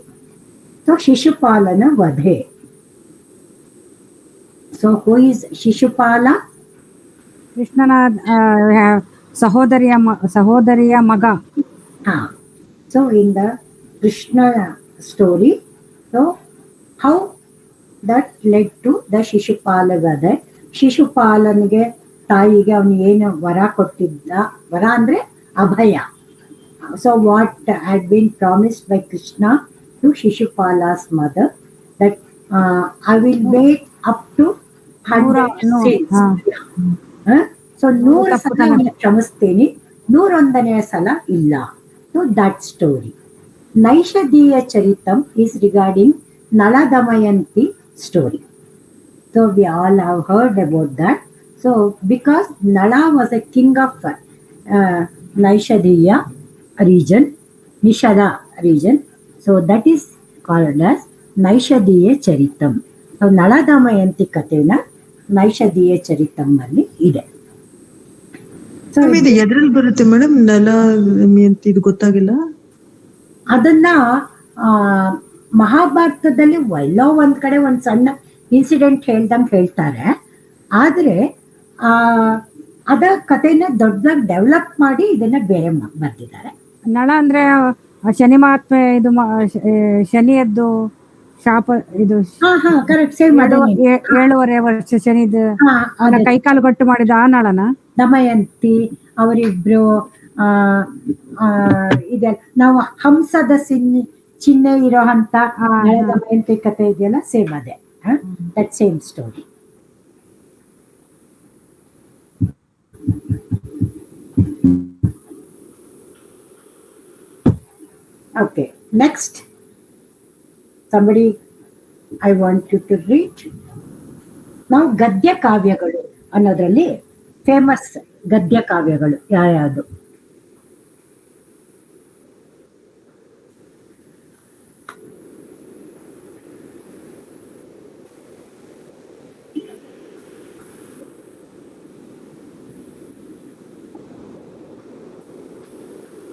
So Shishupalana Vadhe. So who is Shishupala? ಕೃಷ್ಣನ ಸಹೋದರಿಯ ಮಗ. So in the Krishna story, so how that led to the Shishupala Vadhe. ಶಿಶುಪಾಲನಿಗೆ ತಾಯಿಗೆ ಅವನು ಏನು ವರ ಕೊಟ್ಟಿದ್ದ, ವರ ಅಂದ್ರೆ ಅಭಯ. So what had been promised by Krishna to Shishupala's mother, that I will wait up to 100 sins. So 100 ಸಲ ಕ್ಷಮಿಸ್ತೀನಿ, 101ನೇ ಸಲ ಇಲ್ಲ. So that story. Naishadhiya Charitam is regarding Nala Damayanti story. So we all have heard about that. So because Nala was a king of Naishadhiya region, Nishada region, so that is called as Naishadhiya Charitam. So Nala Damayanti ಕಥೆನ ನೈಷಧೀಯ ಚರಿತಂ ಅಲ್ಲಿ ಇದೆ. So ಇದು ಎದ್ರಲ್ಲಿ ಬರುತ್ತೆ madam? ನಲ ದಮಯಂತಿ ಇದು ಗೊತ್ತಾಗಿಲ್ಲ. ಅದನ್ನ ಮಹಾಭಾರತದಲ್ಲಿ ಎಲ್ಲೋ ಒಂದ್ ಕಡೆ ಒಂದ್ ಸಣ್ಣ ಇನ್ಸಿಡೆಂಟ್ ಹೇಳ್ತಾರೆ. ಆದ್ರೆ ಅದ ಕಥೆನ ದೊಡ್ಡದಾಗಿ ಡೆವಲಪ್ ಮಾಡಿ ಇದನ್ನ ಬೇರೆ ಬರ್ತಿದ್ದಾರೆ. ನಳ ಅಂದ್ರೆ ಶನಿ ಮಹಾತ್ಮೆ, ಇದು ಶನಿಯದ್ದು ಶಾಪ. ಇದು 7.5 ವರ್ಷ ಶನಿದ ಅವನ ಕೈಕಾಲು ಗಟ್ಟು ಮಾಡಿದ ಆ ನಳನ ದಮಯಂತಿ ಅವರಿಬ್ರು ಇದೆ. ನಾವು ಹಂಸದ ಚಿಹ್ನೆ ಇರೋ ಅಂತ ದಮಯಂತಿ ಕಥೆ ಇದೆಯಲ್ಲ, ಸೇಮ್ ಅದೇ. That same story. Okay, next. Somebody, I want you to read. ನಾವು ಗದ್ಯ ಕಾವ್ಯಗಳು ಅನ್ನೋದ್ರಲ್ಲಿ ಫೇಮಸ್ ಗದ್ಯ ಕಾವ್ಯಗಳು ಯಾವ್ಯಾವುದು?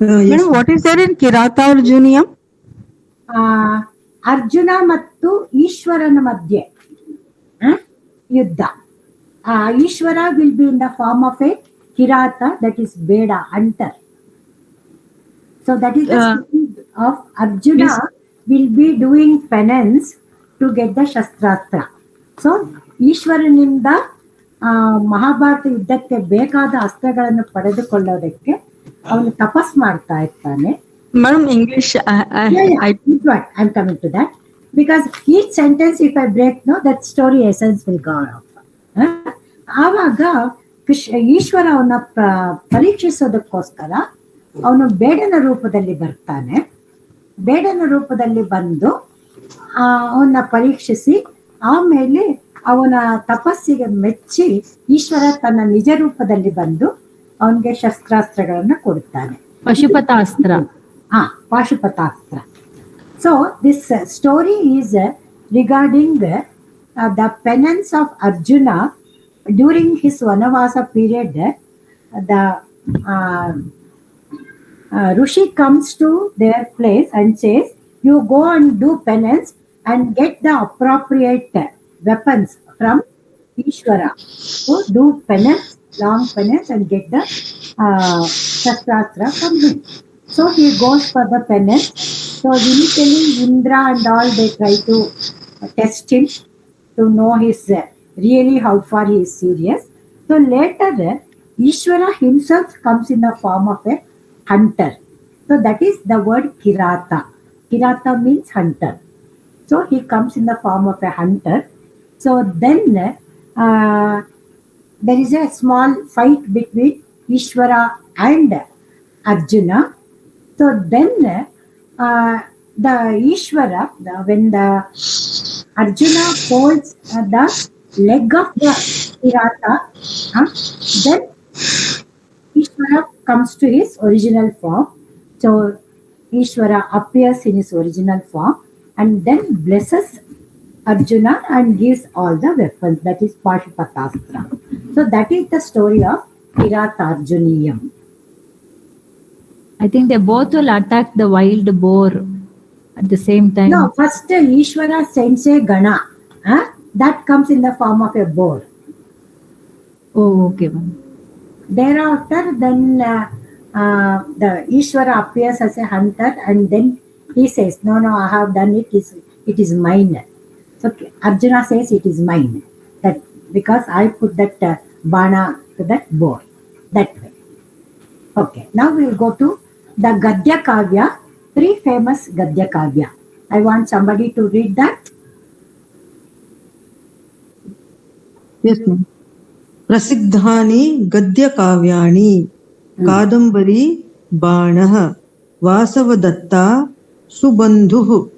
Madam, what is there in Kirataarjuniyam? Arjuna ಮತ್ತು ಈಶ್ವರನ ಮಧ್ಯೆ ಯುದ್ಧ. Ishwara will be in the form of a kirata, that is ಬೇಡ, hunter. So that is of Arjuna will be doing penance to get the ಶಸ್ತ್ರಾಸ್ತ್ರ. ಸೊ ಈಶ್ವರನಿಂದ ಮಹಾಭಾರತ ಯುದ್ಧಕ್ಕೆ ಬೇಕಾದ ಅಸ್ತ್ರಗಳನ್ನು ಪಡೆದುಕೊಳ್ಳೋದಕ್ಕೆ ಅವನು ತಪಸ್ ಮಾಡ್ತಾ ಇರ್ತಾನೆ. Madam, English. I'm coming to that, because each sentence, if I break, no, that story essence will go off. ಆವಾಗ ಈಶ್ವರ ಅವನ ಪರೀಕ್ಷಿಸೋದಕ್ಕೋಸ್ಕರ ಅವನು ಬೇಡನ ರೂಪದಲ್ಲಿ ಬರ್ತಾನೆ. ಬೇಡನ ರೂಪದಲ್ಲಿ ಬಂದು ಅವನ್ನ ಪರೀಕ್ಷಿಸಿ ಆಮೇಲೆ ಅವನ ತಪಸ್ಸಿಗೆ ಮೆಚ್ಚಿ ಈಶ್ವರ ತನ್ನ ನಿಜ ರೂಪದಲ್ಲಿ ಬಂದು ಅವನಿಗೆ ಶಸ್ತ್ರಾಸ್ತ್ರಗಳನ್ನ ಕೊಡುತ್ತಾನೆ. ಪಶುಪತಾಸ್ತ್ರ. Pashupatastra. So this story is regarding the penance of Arjuna during his Vanavasa period. The Rishi comes to their place and says, you go and do penance and get the appropriate weapons from Ishvara. So do penance, long penance, and get the Shastrastra from him. So he goes for the penance. So initially Indra and all, they try to test him to know his really how far he is serious. So later Ishvara himself comes in the form of a hunter. So that is the word Kirata. Kirata means hunter. So he comes in the form of a hunter. So then there is a small fight between Ishvara and Arjuna. So then the Ishvara, when the Arjuna holds the leg of the Kirata, then Ishvara comes to his original form. So Ishvara appears in his original form and then blesses Arjuna and gives all the weapons. That is Pashupatastra. So that is the story of Kiratarjuniyam. I think they both will attack the wild boar at the same time. No, first Ishvara sends a Gana. That comes in the form of a boar. Oh, okay, ma'am. Thereafter, then the Ishvara appears as a hunter and then he says, no, I have done it. It is mine. So Arjuna says it is mine. That because I put that Bana to that boar. That way. Okay, now we will go to the Gadya Kavya, 3 famous Gadya Kavya. I want somebody to read that. Yes, ma'am. Prasiddhani Gadya Kavyani Kadambari Banah Vasavadatta Subandhuh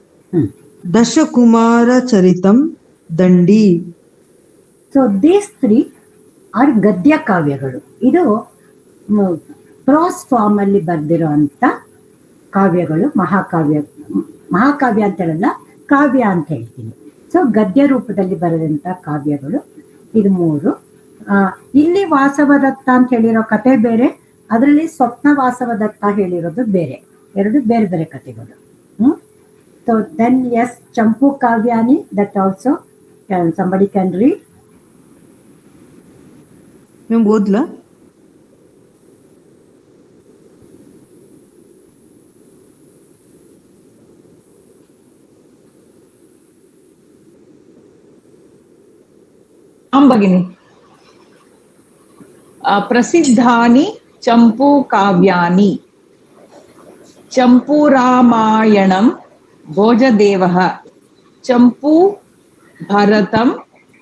Dashakumara Charitam Dandi. So these 3 are Gadya Kavyagalu. Idu prose form alli bardiruವಂತ ಕಾವ್ಯಗಳು ಮಹಾಕಾವ್ಯ ಅಂತ ಹೇಳಲ್ಲ, ಕಾವ್ಯ ಅಂತ ಹೇಳ್ತೀನಿ. So ಗದ್ಯ ರೂಪದಲ್ಲಿ ಬರೆದಂತ ಕಾವ್ಯಗಳು ಇದು 3. ಇಲ್ಲಿ ವಾಸವದತ್ತ ಅಂತ ಹೇಳಿರೋ ಕತೆ ಬೇರೆ, ಅದರಲ್ಲಿ ಸ್ವಪ್ನ ವಾಸವದತ್ತ ಹೇಳಿರೋದು ಬೇರೆ. 2 ಬೇರೆ ಬೇರೆ ಕಥೆಗಳು. So then yes, Champu Kavyani, that also somebody can read. Ma'am, ಓದ್ಲಾ? भगिनी. प्रसिद्धानि चंपू काव्यानि चंपूरामायणं भोजदेवः चंपू भरतम्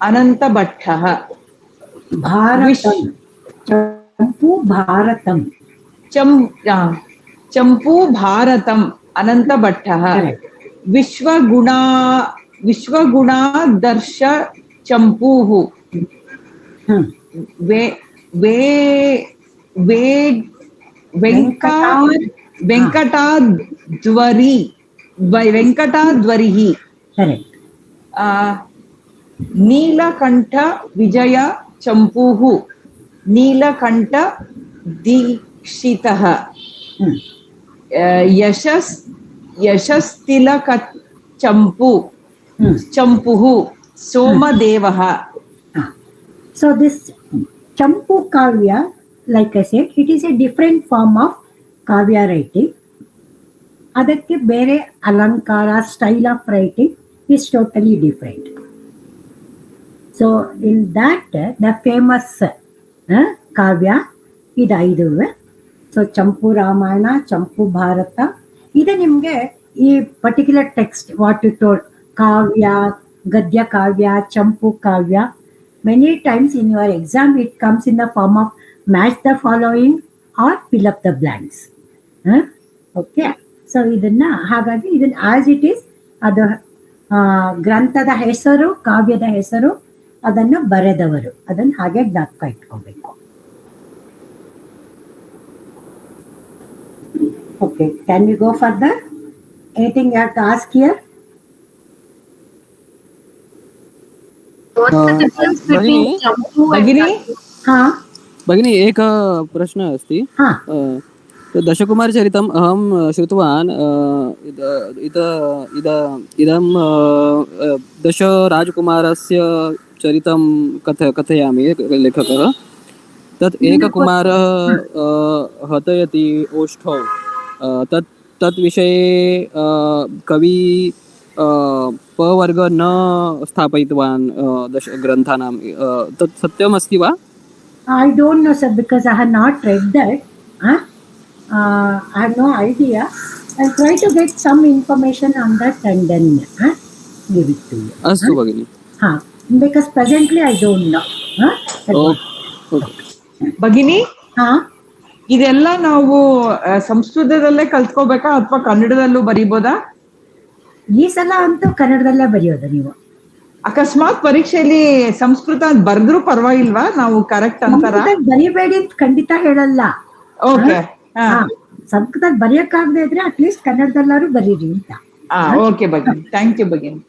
अनन्तभट्टः चंपू भारतम् अनन्तभट्टः विश्वगुणादर्श चंपूः वेंकटाद्वरिः नीलकंठ विजय चंपूः नीलकंठ दीक्षितः यशस्तिलक चंपुः सोमदेवः. So this Champu Kavya, like I said, it is a different form of Kavya writing. ಅದಕ್ಕೆ ಬೇರೆ ಅಲಂಕಾರ, style of writing is totally different. So in that, the famous Kavya ಇದು 5. So Champu Ramayana, Champu Bharata. ಇದು ನಿಮಗೆ ಈ particular text what you told, ಕಾವ್ಯ, Gadya Kavya, Champu Kavya. Many times in your exam it comes in the form of match the following or fill up the blanks. Okay. So ಇದನ್ನ ಹಾಗಾಗಿ ಇದನ್ನ as it is, ಅದು ಗ್ರಂಥದ ಹೆಸರು, ಕಾವ್ಯದ ಹೆಸರು, ಅದನ್ನು ಬರೆದವರು, ಅದನ್ನು ಹಾಗೆ ಜ್ಞಾಪಕ ಇಟ್ಕೋಬೇಕು. Okay, can we go further? Anything you have to ask here? भगिनी, एक प्रश्नः अस्ति. दशकुमारचरितम् अहं श्रुतवान् इदं दशराजकुमारस्य चरितं कथयामि लेखकः तत् एककुमारः हतयति ओष्ठौ तत् विषये कवि पवर्ग न स्थापयितवान् ग्रन्थानां तत् सत्यमस्ति वा? I don't know, sir, because I have not read that. I have no idea. I'll try to get some information on that and then give it to you. अस्तु भगिनि. Because presently I don't know. ಭಗಿನಿ ಇದೆಲ್ಲ ನಾವು ಸಂಸ್ಕೃತದಲ್ಲೇ ಕಲ್ತ್ಕೋಬೇಕಾ ಅಥವಾ ಕನ್ನಡದಲ್ಲೂ ಬರೀಬೋದಾ? ಈ ಸಲ ಅಂತೂ ಕನ್ನಡದಲ್ಲೇ ಬರೆಯೋದು ನೀವು. ಅಕಸ್ಮಾತ್ ಪರೀಕ್ಷೆಯಲ್ಲಿ ಸಂಸ್ಕೃತ ಬರ್ದ್ರು ಪರವಾಗಿಲ್ವಾ? ನಾವು ಕರೆಕ್ಟ್ ಅಂತಾರ? ಬರೀಬೇಡಿ ಅಂತ ಖಂಡಿತ ಹೇಳಲ್ಲ. ಓಕೆ, ಸಂಸ್ಕೃತ ಬರೆಯಕ್ಕಾಗದೆ ಇದ್ರೆ ಅಟ್ಲೀಸ್ಟ್ ಕನ್ನಡದಲ್ಲಾರು ಬರೀರಿ ಅಂತ. Okay Bhagini, thank you Bhagini.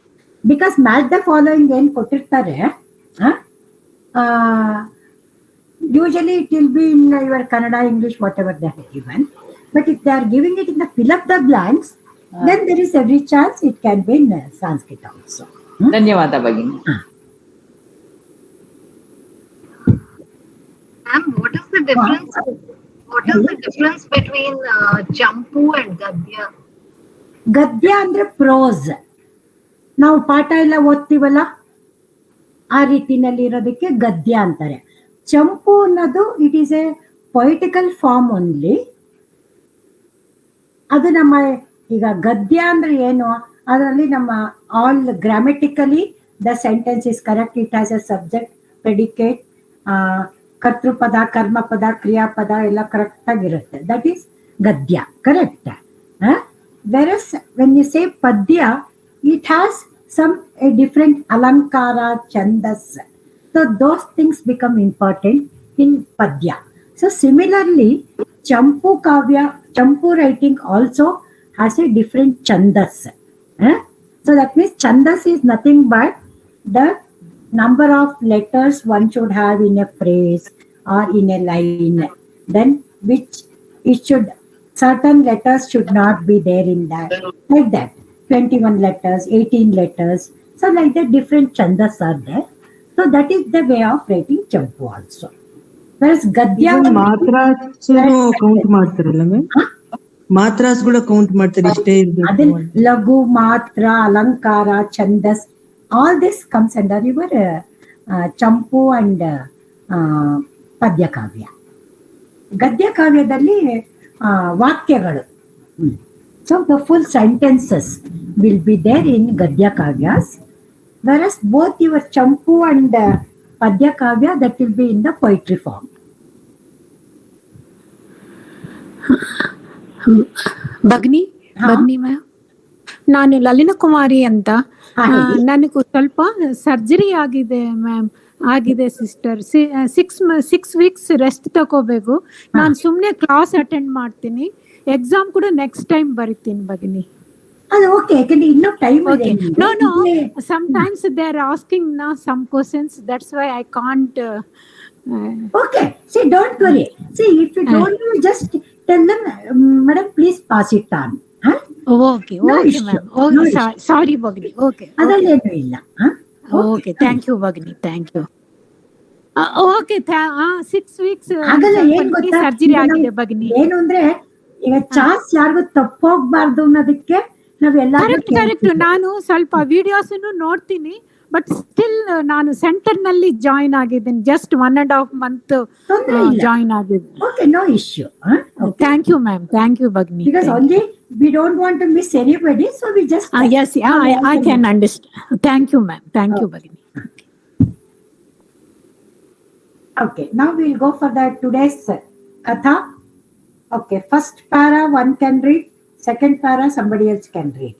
Because match the following ಏನ್ ಕೊಟ್ಟಿರ್ತಾರೆ, usually it will be in your Kannada, English, whatever they have given. But if they are giving it in the fill up the blanks, then there is every chance it can be in Sanskrit also. ಧನ್ಯವಾದ ಭಗಿನಿ. Ma'am, what is the difference? What is the difference between Champu and Gadya? Gadya ಅಂದ್ರೆ pros. ನಾವು ಪಾಠ ಎಲ್ಲ ಓದ್ತೀವಲ್ಲ ಆ ರೀತಿನಲ್ಲಿ ಇರೋದಕ್ಕೆ ಗದ್ಯ ಅಂತಾರೆ. ಚಂಪು ಅನ್ನೋದು it is a poetical form only. ಅದು ನಮ್ಮ ಈಗ ಗದ್ಯ ಅಂದ್ರೆ ಏನು, ಅದರಲ್ಲಿ ನಮ್ಮ all grammatically the sentence is correct. It has a subject, predicate, ಕರ್ತೃಪದ, ಕರ್ಮಪದ, ಕ್ರಿಯಾಪದ ಎಲ್ಲ ಕರೆಕ್ಟ್ ಆಗಿರುತ್ತೆ. That is gadya, correct. Versus when you say padya, it has some a different alankara, chandas. So those things become important in padya. So similarly, champu kavya, champu writing also has a different chandas. So that means chandas is nothing but the number of letters one should have in a phrase or in a line. Then which it should, certain letters should not be there in that, like that. 21 letters, 18 letters, so like that different chandas are there. So that is the way of writing champu also. Whereas gadya matras count ಮಾಡ್ತಾರಲ್ಲ ma'am, ಮಾತ್ರಾಸ್ ಕೂಡ count ಮಾಡ್ತಾರೆ. ಇಷ್ಟೇ ಇರಬೇಕು. ಲಘು, ಮಾತ್ರ, ಅಲಂಕಾರ, ಛಂದಸ್, all this comes under your champu and ಪದ್ಯ ಕಾವ್ಯ. ಗದ್ಯ ಕಾವ್ಯದಲ್ಲಿ ವಾಕ್ಯಗಳು. So the full sentences will be there in Gadya Kavyas, whereas both your Champu and Padya Kavya, that will be in the poetry form. Bhagini ma'am, ನಾನು ಲಲಿನ ಕುಮಾರಿ ಅಂತ. ನನಗೂ ಸ್ವಲ್ಪ surgery ಆಗಿದೆ ma'am, ಆಗಿದೆ ಸಿಸ್ಟರ್. 6 weeks ರೆಸ್ಟ್ ತಗೋಬೇಕು. ನಾನು ಸುಮ್ನೆ ಕ್ಲಾಸ್ ಅಟೆಂಡ್ ಮಾಡ್ತೀನಿ, ಎಕ್ಸಾಮ್ ಕೂಡ ನೆಕ್ಸ್ಟ್ ಟೈಮ್ ಬರೀತೀನಿ ಭಗಿನಿ. Okay, ಇನ್ನೂ ಟೈಮ್ ಇದೆ. No, sometimes they are asking some questions, that's why I can't. Okay, see, don't worry. See, if you don't know, just tell them, madam, please pass it on. Okay, ma'am. Okay, sorry ಭಗಿನಿ. Okay, ಅದಲ್ಲೇನು ಇಲ್ಲ. Okay, thank you ಭಗಿನಿ, thank you. Okay, 6 weeks surgery ಆಗಿದೆ ಭಗಿನಿ. ಏನು ಅಂದ್ರೆ ಈಗ chance ಯಾರಿಗೂ ತಪ್ಪೋಗ್ಬಾರ್ದು ಅನ್ನೋದಕ್ಕೆ ನಾವೆಲ್ಲ correct. ನಾನು ಸ್ವಲ್ಪ ವಿಡಿಯೋಸ್ ನೋಡ್ತೀನಿ, ಬಟ್ ಸ್ಟಿಲ್ ನಾನು ಸೆಂಟರ್ ನಲ್ಲಿ ಜಾಯಿನ್ ಆಗಿದ್ದೀನಿ. ಜಸ್ಟ್ 1.5 month ಜಾಯಿನ್ ಆಗಿದ್ದೀನಿ. Okay, no issue. Thank you ma'am, thank you Bhagini. Because only we don't want to miss anybody, so we just yes, I can understand. Thank you ma'am, thank you ಭಗಿನಿ. Okay, now we'll go for the today's katha. Okay, first para one can read, second para somebody else can read.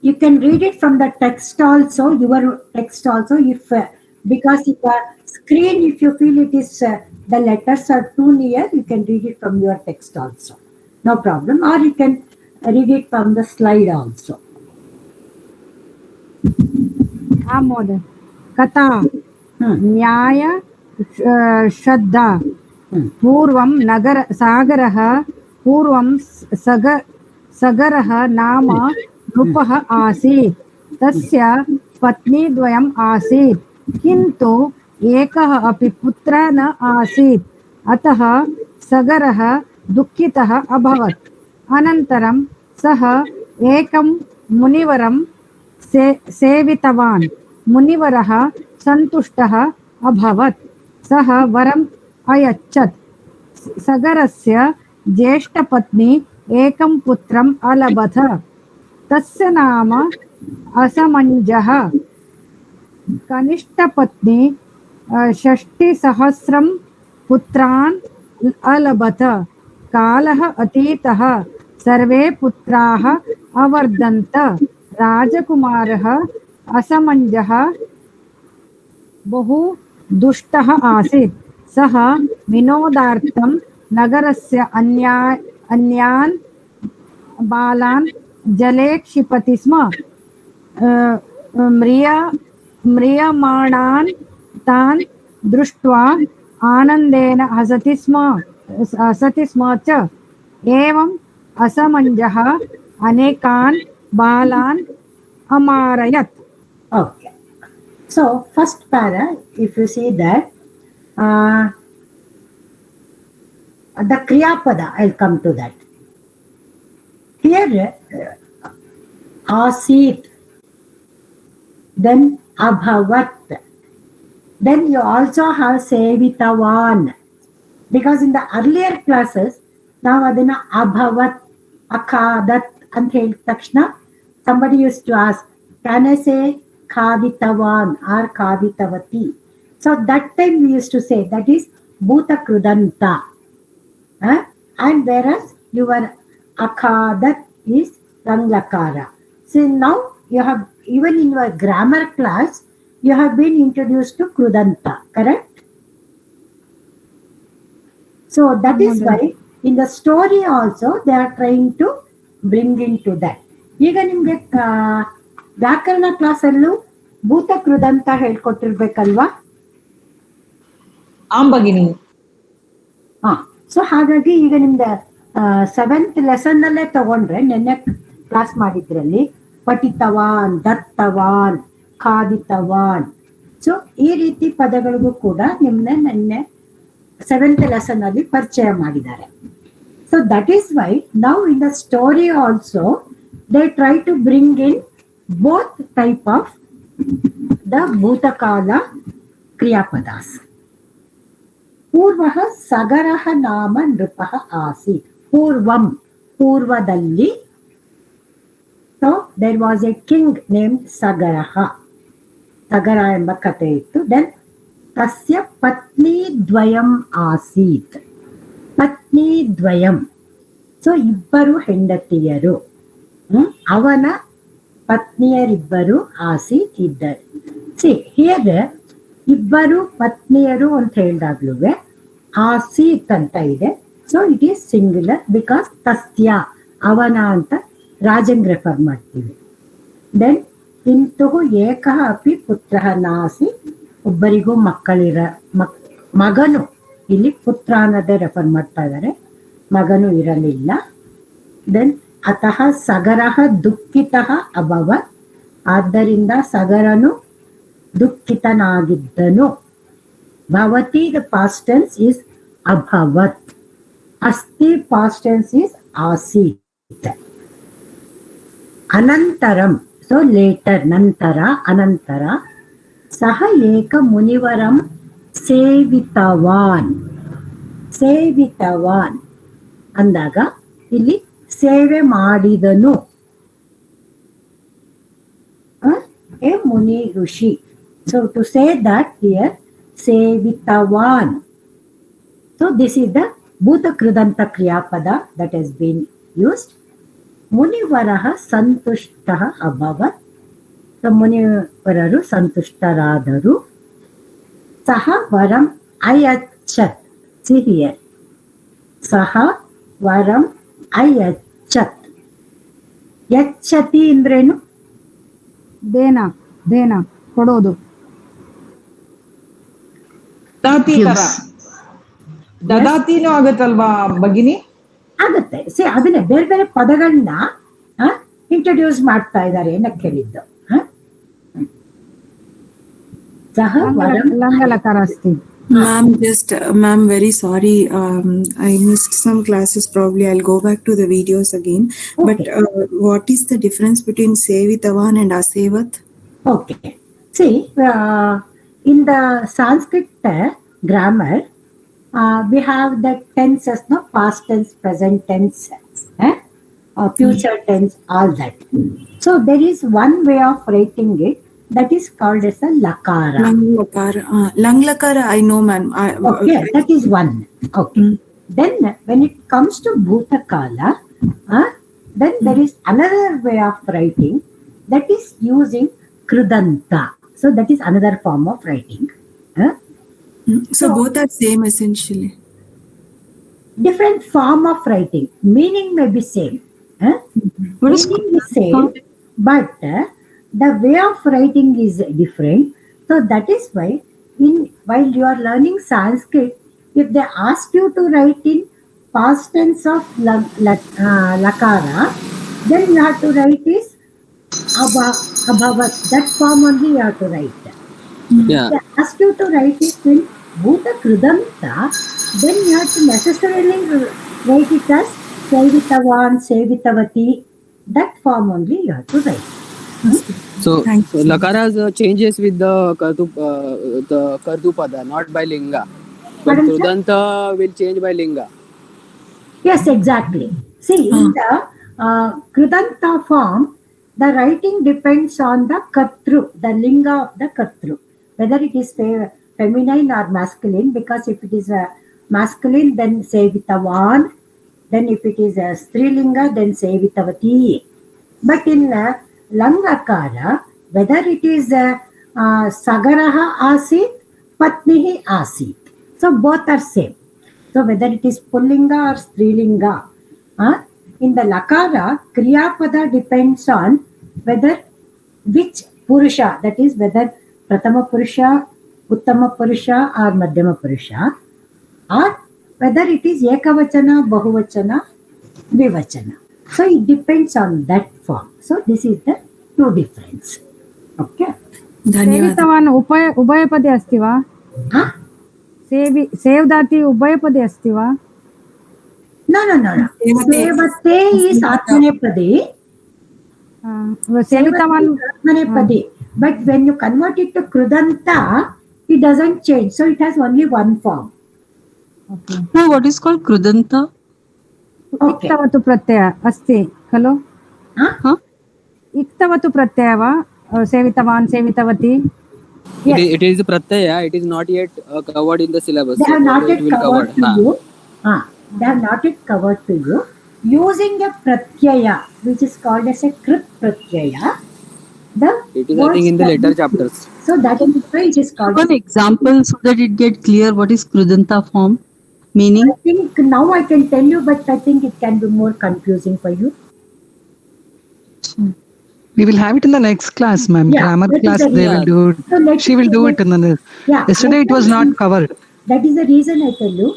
You can read it from the text also, your text also, if because if the screen, if you feel it is the letters are too near, you can read it from your text also, no problem. Or you can read it from the slide also. Mother. Katha. Nyaya श्रद्धा पूर्वं नगर सागरः पूर्वं सगरः नाम नृपः आसीत् तस्य पत्नीद्वयम् आसीत् किन्तु एकः अपि पुत्रः न आसीत् अतः सगरः दुःखितः अभवत् अनन्तरं सः एकं मुनिवरं सेवितवान् मुनिवरः सन्तुष्टः अभवत् सः वरम् अयच्छत् सगरस्य ज्येष्ठपत्नी एकं पुत्रम् अलभत तस्य नाम असमञ्जः कनिष्ठपत्नी 60,000 पुत्रान् अलभत कालः अतीतः सर्वे पुत्राः अवर्धन्त राजकुमारः असमञ्जः बहु दुष्टः आसीत् सः विनोदार्थं नगरस्य अन्यान् बालान् जले क्षिपति स्म म्रियमाणान् तान् दृष्ट्वा आनन्देन हसति स्म च एवम् असमञ्जः अनेकान् बालान् अमारयत्. Okay. So first para, if you see that the Kriya Pada, I'll come to that. Here Asit, then Abhavat, then you also have Sevitavan. Because in the earlier classes, now adina Abhavat, Akadat, and Takshna, somebody used to ask, can I say Kaditavan or Kaditavati? So that time we used to say that is Bhuta Krudanta. And whereas your Akadat is Ranglakara. So now you have, even in your grammar class, you have been introduced to Krudanta, correct? So that is why in the story also they are trying to bring into that. ಈಗ ನಿಮ್ಗೆ ವ್ಯಾಕರಣ class ಅಲ್ಲೂ ಭೂತ ಕೃದಂತ ಹೇಳ್ಕೊಟ್ಟಿರ್ಬೇಕಲ್ವಾ? ಭಗಿನಿ. So ಹಾಗಾಗಿ ಈಗ ನಿಮ್ದು 7th lesson ಅಲ್ಲೇ ತಗೊಂಡ್ರೆ ನೆನ್ನೆ ಕ್ಲಾಸ್ ಮಾಡಿದ್ರಲ್ಲಿ ಪಠಿತವಾನ್, ದತ್ತವಾನ್, ಖಾದಿತವಾನ್, ಸೊ ಈ ರೀತಿ ಪದಗಳಿಗೂ ಕೂಡ ನಿಮ್ನೆ ನೆನ್ನೆ 7th ಲೆಸನ್ ಅಲ್ಲಿ ಪರಿಚಯ ಮಾಡಿದ್ದಾರೆ. So that is why now in the story also they try to bring in both type of the Bhutakala Kriyapadas. Purvaha Sagaraha Nama Nrupaha Asit. Purvam, Purvadalli. So there was a king named Sagaraha. Sagara emba kate ittu. Then Tasya Patni Dvayam Asit. Patni Dvayam. So ibbaru hendatiyaru. ಅವನ ಪತ್ನಿಯರಿಬ್ಬರು ಆಸೀತ್ ಇದ್ದರು. See here ಇಬ್ಬರು ಪತ್ನಿಯರು ಅಂತ ಹೇಳಿದಾಗ್ಲೂ ಆಸೀತ್ ಅಂತ ಇದೆ. So it is singular because ತಸ್ಯ ಅವನ ಅಂತ ರಾಜಂಗ್ refer ಮಾಡ್ತೀವಿ. ದೆನ್ ಇಂತು ಏಕಃ ಅಪಿ ಪುತ್ರ ನಾಸಿ, ಒಬ್ಬರಿಗೂ ಮಗನು, ಇಲ್ಲಿ ಪುತ್ರ ಅನ್ನೋದೇ ರೆಫರ್ ಮಾಡ್ತಾ ಇದ್ದಾರೆ, ಮಗನು ಇರಲಿಲ್ಲ. ದೆನ್ ಅತಃ ಸಗರಃ ದುಃಖಿತಃ ಅಭವತ್, ಆದ್ದರಿಂದ ಸಗರನು ದುಃಖಿತನಾಗಿದ್ದನು. ಭವತಿ ದ ಪಾಸ್ಟ್ ಟೆನ್ಸ್ ಇಸ್ ಅಭವತ್, ಅಸ್ತಿ ಪಾಸ್ಟ್ ಟೆನ್ಸ್ ಇಸ್ ಆಸೀತ್. ಅನಂತರಂ, ಸೊ ಲೇಟರ್, ನಂತರ, ಅನಂತರ, ಸಹ ಏಕ ಮುನಿವರಂ ಸೇವಿತವಾನ್. ಸೇವಿತವಾನ್ ಅಂದಾಗ ಇಲ್ಲಿ ಸೇವೆ ಮಾಡಿದನು, ಎ ಮುನಿ ಋಷಿ. So to say that here ಸೇವಿತವಾನ್. ಸೊ ದಿಸ್ ಇಸ್ ದ ಭೂತ ಕೃದಂತ ಕ್ರಿಯಾಪದ ದಟ್ ಹಸ್ ಬೀನ್ ಯೂಸ್ಡ್. ಮುನಿವರಃ ಸಂತುಷ್ಟಃ ಅಭವತ್. ಸೊ ಮುನಿವರರು ಸಂತುಷ್ಟರಾದರು. ಸಹ ವರಂ ಅಯಚ್ಚತ್. ಸಿ ಹಿಯರ್, ಸಹ ವರಂ ಅಯಚ್ಚತ್. ಯಚ್ಚತಿ ಅಂದ್ರೇನು? ದೇನ, ದೇನ ಕೊಡೋದು. ದದಾತಿ ತರ ದದಾತಿನೂ ಆಗತ್ತಲ್ವಾ ಭಗಿನಿ? ಆಗುತ್ತೆ. ಅದನ್ನೇ ಬೇರೆ ಬೇರೆ ಪದಗಳನ್ನ ಇಂಟ್ರೊಡ್ಯೂಸ್ ಮಾಡ್ತಾ ಇದ್ದಾರೆ ಏನಕ್ಕೆ ಕೇಳಿದ್ದು. ಸಹ ವರಂ ಲಂಗಲಕಾರ ಅಸ್ತಿ. Ma'am, just ma'am, very sorry. I missed some classes. Probably I'll go back to the videos again. Okay. But what is the difference between Sevitavan and Asevat? Okay. See, in the Sanskrit grammar, we have the tenses, no, past tense, present tense, future tense, all that. So there is one way of writing it that is called as a lakara. Langlakara, I know, ma'am. Okay, that is one. Okay. Then when it comes to Bhutakala, then there is another way of writing that is using Krudanta. So that is another form of writing. So both are same essentially. Different form of writing. Meaning may be same. Meaning is same, but the way of writing is different. So that is why while you are learning Sanskrit, if they ask you to write in past tense of lakara, then you have to write is abhavat. That form only you have to write. Yeah. If they ask you to write it in Bhuta Krudanta, then you have to necessarily write it as Sevitavan, Sevitavati. That form only you have to write. So lakaras changes with the kartupada, not by linga. But Pardon, sir? krudanta will change by linga. Yes, exactly. See, in the Krudanta form, the writing depends on the Kartru, the linga of the Kartru, whether it is feminine or masculine, because if it is masculine, then Sevitavan, then if it is a Strilinga, then Sevitavati. But in Langakara, whether it is Sagaraha Asit, Patnihi Asit. So both are same. So whether it is Pullinga or Strilinga, in the Lakara, Kriyapada depends on whether which Purusha, that is whether Pratama Purusha, Uttama Purusha or Madhyama Purusha, or whether it is Ekavachana, Bahuvachana, Vivachana. So it depends on that form. So this is the two difference. Okay. ಸೇವಿತವಾನ್ ಉಭಯಪದಿ ಅಸ್ತಿ ವಾ? ಸೇವ್ದಾತಿ ಉಭಯಪದಿ ಅಸ್ತಿ ವಾ? No. Sevate is Atmanepadi. ಸೇವಿತವಾನ್ Atmanepadi. But when you convert it to Krudanta, it doesn't change. So it has only one form. Okay. No, what is called Krudanta? ಇಕ್ತವತು ಪ್ರತ್ಯಯ ಅಸ್ತಿ ಖಲು? ಇಕ್ತವತು ಪ್ರತ್ಯಯ ವಾ ಸೇವಿತವಾನ್ ಸೇವಿತವತಿ? It is pratyaya. It is not yet covered in the syllabus. They have not yet covered to you. They have not yet covered to you. Using a pratyaya, which is called as a Krit pratyaya. It is I think in the later chapters. So that is why it is called. One example so that it get clear what is Krudanta form meaning. I think now I can tell you, but I think it can be more confusing for you. We will have it in the next class, ma'am. Yeah, Grammar that is class, the they reason. will do it. So She will do it in the. Yeah, Yesterday it was not covered. That is the reason I tell you.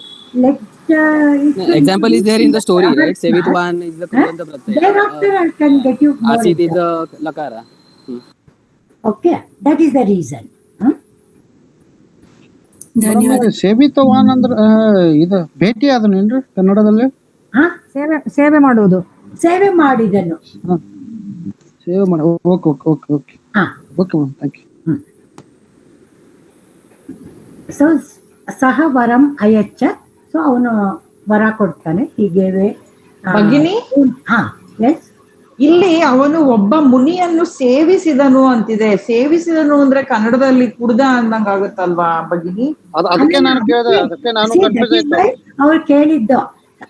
Example is there in the story, right? Sevitvan is the Krudanta pratyaya. Thereafter I can get you more. Asit is the lakara. Okay, that is the reason. ಸೇವಿತವಾನ್ ಅಂದ್ರ ಇದು ಭೇಟಿ ಅದನ್ನೇನ್ರಿ ಕನ್ನಡದಲ್ಲಿ? ಸೇವೆ ಮಾಡುವುದು. ಸೇವೆ ಮಾಡಿದನು. ಸೇವೆ ಮಾಡಿ. Okay ma'am, thank you. So ಸಹ ವರಂ ಅಯಚ್ಚ. ಸೊ ಅವನು ವರ ಕೊಡ್ತಾನೆ. ಹೀಗೆ ಭಗಿನಿ, ಇಲ್ಲಿ ಅವನು ಒಬ್ಬ ಮುನಿಯನ್ನು ಸೇವಿಸಿದನು ಅಂತಿದೆ. ಸೇವಿಸಿದನು ಅಂದ್ರೆ ಕನ್ನಡದಲ್ಲಿ ಕುಡ್ದ ಅಂದಂಗ ಆಗುತ್ತಲ್ವಾ ಭಗಿನಿ? ಅದಕ್ಕೆ ನಾನು ಕೇಳಿದೆ, ಅದಕ್ಕೆ ನಾನು ಕನ್ಫ್ಯೂಸ್ ಆಯ್ತು. ಅವ್ರು ಕೇಳಿದ್ದು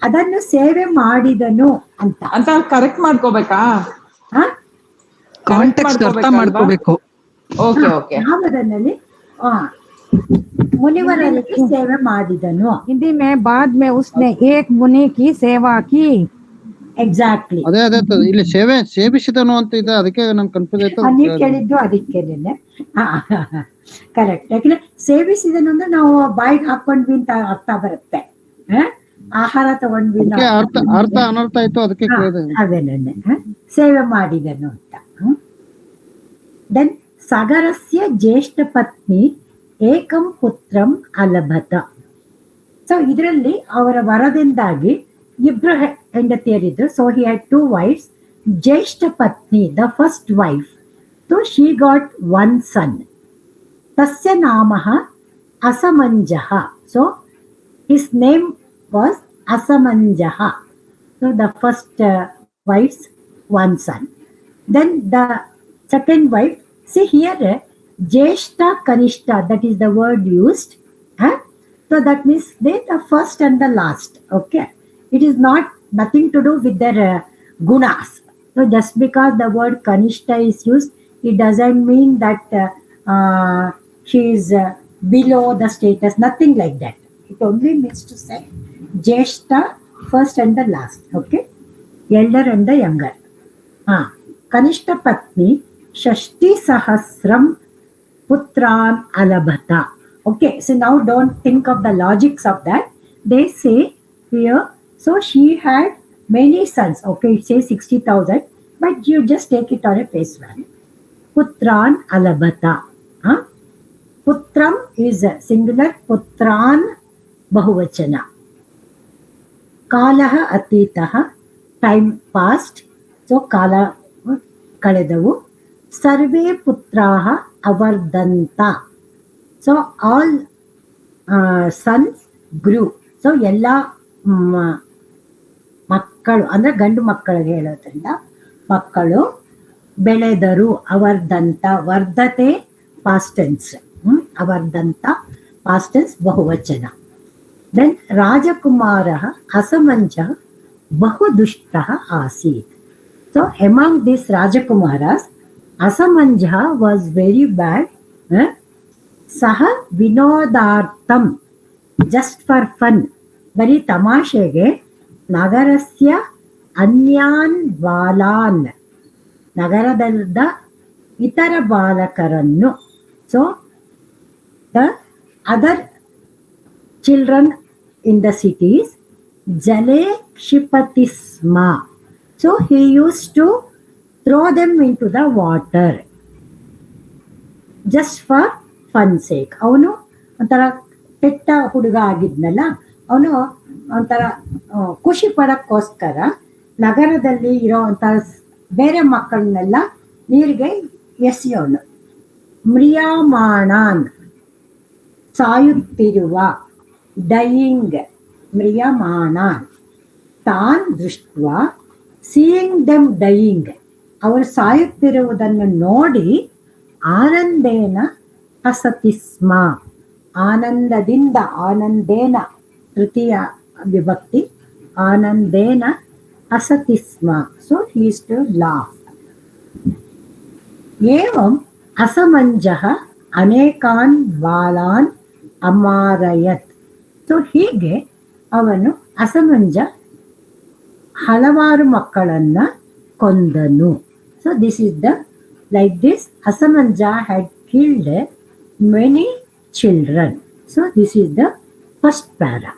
ಅದನ್ನು ಸೇವೆ ಮಾಡಿದನು ಅಂತ ಕರೆಕ್ಟ್ ಮಾಡ್ಕೋಬೇಕಾ? ಕಾಂಟೆಕ್ಸ್ಟ್ ಅರ್ಥ ಮಾಡ್ಕೋಬೇಕು. ನಾವು ಅದನ್ನಲ್ಲಿ मुनिवरल की सेवा ಮಾಡಿದನು. हिंदी में बाद में उसने एक मुनि की सेवा की. ಎಕ್ಸಾಕ್ಟ್ಲಿ. ಅದೇ ಇಲ್ಲಿ ಸೇವಿಸಿದನು ಅಂತ ಇದೆ, ಅದಕ್ಕೆ ನನ್ ಕನ್ಫ್ಯೂಸ್ ಆಯ್ತು. ನೀವು ಕೇಳಿದ್ದು ಅದಕ್ಕೇನೆ ಕರೆಕ್ಟ್. ಯಾಕಂದ್ರೆ ಸೇವಿಸಿದನು ಅಂದ್ರೆ ನಾವು ಬಾಯಿಗೆ ಹಾಕೊಂಡ್ವಿ ಅಂತ ಅರ್ಥ ಬರುತ್ತೆ, ಆಹಾರ ತಗೊಂಡ್ವಿ ಅರ್ಥ ಅನರ್ಥ ಆಯ್ತು, ಅದಕ್ಕೆ ಅದೇನೆ ಸೇವೆ ಮಾಡಿದನು ಅಂತ. ದೆನ್ ಸಗರಸ್ಯ ಜ್ಯೇಷ್ಠ ಪತ್ನಿ ಏಕಂ ಪುತ್ರಂ ಅಲಭತ. ಸೊ ಇದರಲ್ಲಿ ಅವರ ವರದಿಂದಾಗಿ ಇಬ್ರು ಹೆಂಡತಿಯರಿದ್ರು. So he had 2 wives. ಜ್ಯೇಷ್ಠ ಪತ್ನಿ, the first wife, so she got 1 son. ತಸ್ಯ ನಾಮಃ ಅಸಮಂಜಃ. ಸೊ ಹಿಸ್ ನೇಮ್ ವಾಸ್ ಅಸಮಂಜಃ. So the first wife's 1 son. Then the second wife, see here Jeshta Kanishta, that is the word used. So that means they the first and the last. Okay, it is nothing to do with their gunas. So just because the word Kanishta is used, it doesn't mean that she is below the status, nothing like that. It only means to say Jeshta, first and the last. Okay, elder and the younger. Kanishta Patni Shashti Sahasram Putran Alabhata. Okay, so now don't think of the logics of that. They say here, so she had many sons. Okay, it says 60,000, but you just take it on a face value. Putran Alabhata. Putram is singular, Putran Bahuvachana. Kalaha Atitaha, time past. So Kala Kaledavu. Sarve Putraha Avardanta. So all sons grew. So ಎಲ್ಲ ಮಕ್ಕಳು ಅಂದ್ರೆ ಗಂಡು ಮಕ್ಕಳಿಗೆ ಹೇಳೋದ್ರಿಂದ ಮಕ್ಕಳು ಬೆಳೆದರು. ಅವರ್ದಂತ, ವರ್ಧತೆ ಪಾಸ್ಟ್ ಟೆನ್ಸ್, ಅವರ್ದಂತ ಪಾಸ್ಟ್ ಟೆನ್ಸ್ ಬಹುವಚನ. ದೆನ್ ರಾಜಕುಮಾರಃ ಅಸಮಂಜಃ ಬಹುದುಷ್ಟಃ ಆಸೀತ್. ಸೊ ಎಮಾಂಗ್ ದಿಸ್ ರಾಜಕುಮಾರಸ್ ಅಸಮಂಜಃ ವಾಸ್ ವೆರಿ ಬ್ಯಾಡ್. ಸಹ ವಿನೋದಾರ್ಥಂ, ಜಸ್ಟ್ ಫಾರ್ ಫನ್, ಬರೀ ತಮಾಷೆಗೆ, ನಗರಸ್ಯ ಅನ್ಯಾನ್ ಬಾಲಾನ್, ನಗರದ ಇತರ ಬಾಲಕರನ್ನು, so the other children in the cities, ಜಲೆ ಕ್ಷಿಪತಿ ಸ್ಮ. So he use to throw them into the water just for fun sake. ಅವನು ಒಂಥರ ಪೆಟ್ಟ ಹುಡುಗ ಆಗಿದ್ನಲ್ಲ, ಅವನು ಒಂಥರ ಖುಷಿ ಪಡಕ್ಕೋಸ್ಕರ ನಗರದಲ್ಲಿ ಇರೋ ಒಂಥರ ಬೇರೆ ಮಕ್ಕಳನ್ನೆಲ್ಲ ನೀರಿಗೆ ಎಸೆಯೋನು. ಮ್ರಿಯಮಾಣಾನ್, ಸಾಯುತ್ತಿರುವ, ಡೈಯಿಂಗ್, ಮ್ರಿಯಮಾಣಾನ್. ತಾನ್ ದೃಷ್ಟ, ಸೀಯಿಂಗ್ ದೆಮ್ ಡೈಯಿಂಗ್, ಅವರು ಸಾಯುತ್ತಿರುವುದನ್ನು ನೋಡಿ, ಆನಂದೇನ ಹಸತಿ ಸ್ಮ, ಆನಂದದಿಂದ, ಆನಂದೇನ ತೃತೀಯ ವಿಭಕ್ತಿ, ಆನಂದೇನ ಹಸತಿ ಸ್ಮ. So he is to laugh. ಏವಂ ಅಸಮಂಜಃ ಅನೇಕಾನ್ ಬಾಲಾನ್ ಅಮಾರಯತ್. ಸೊ ಹೀಗೆ ಅವನು ಅಸಮಂಜ ಹಲವಾರು ಮಕ್ಕಳನ್ನ ಕೊಂದನು. So this is the like this, Asamanja had killed many children. So this is the first para.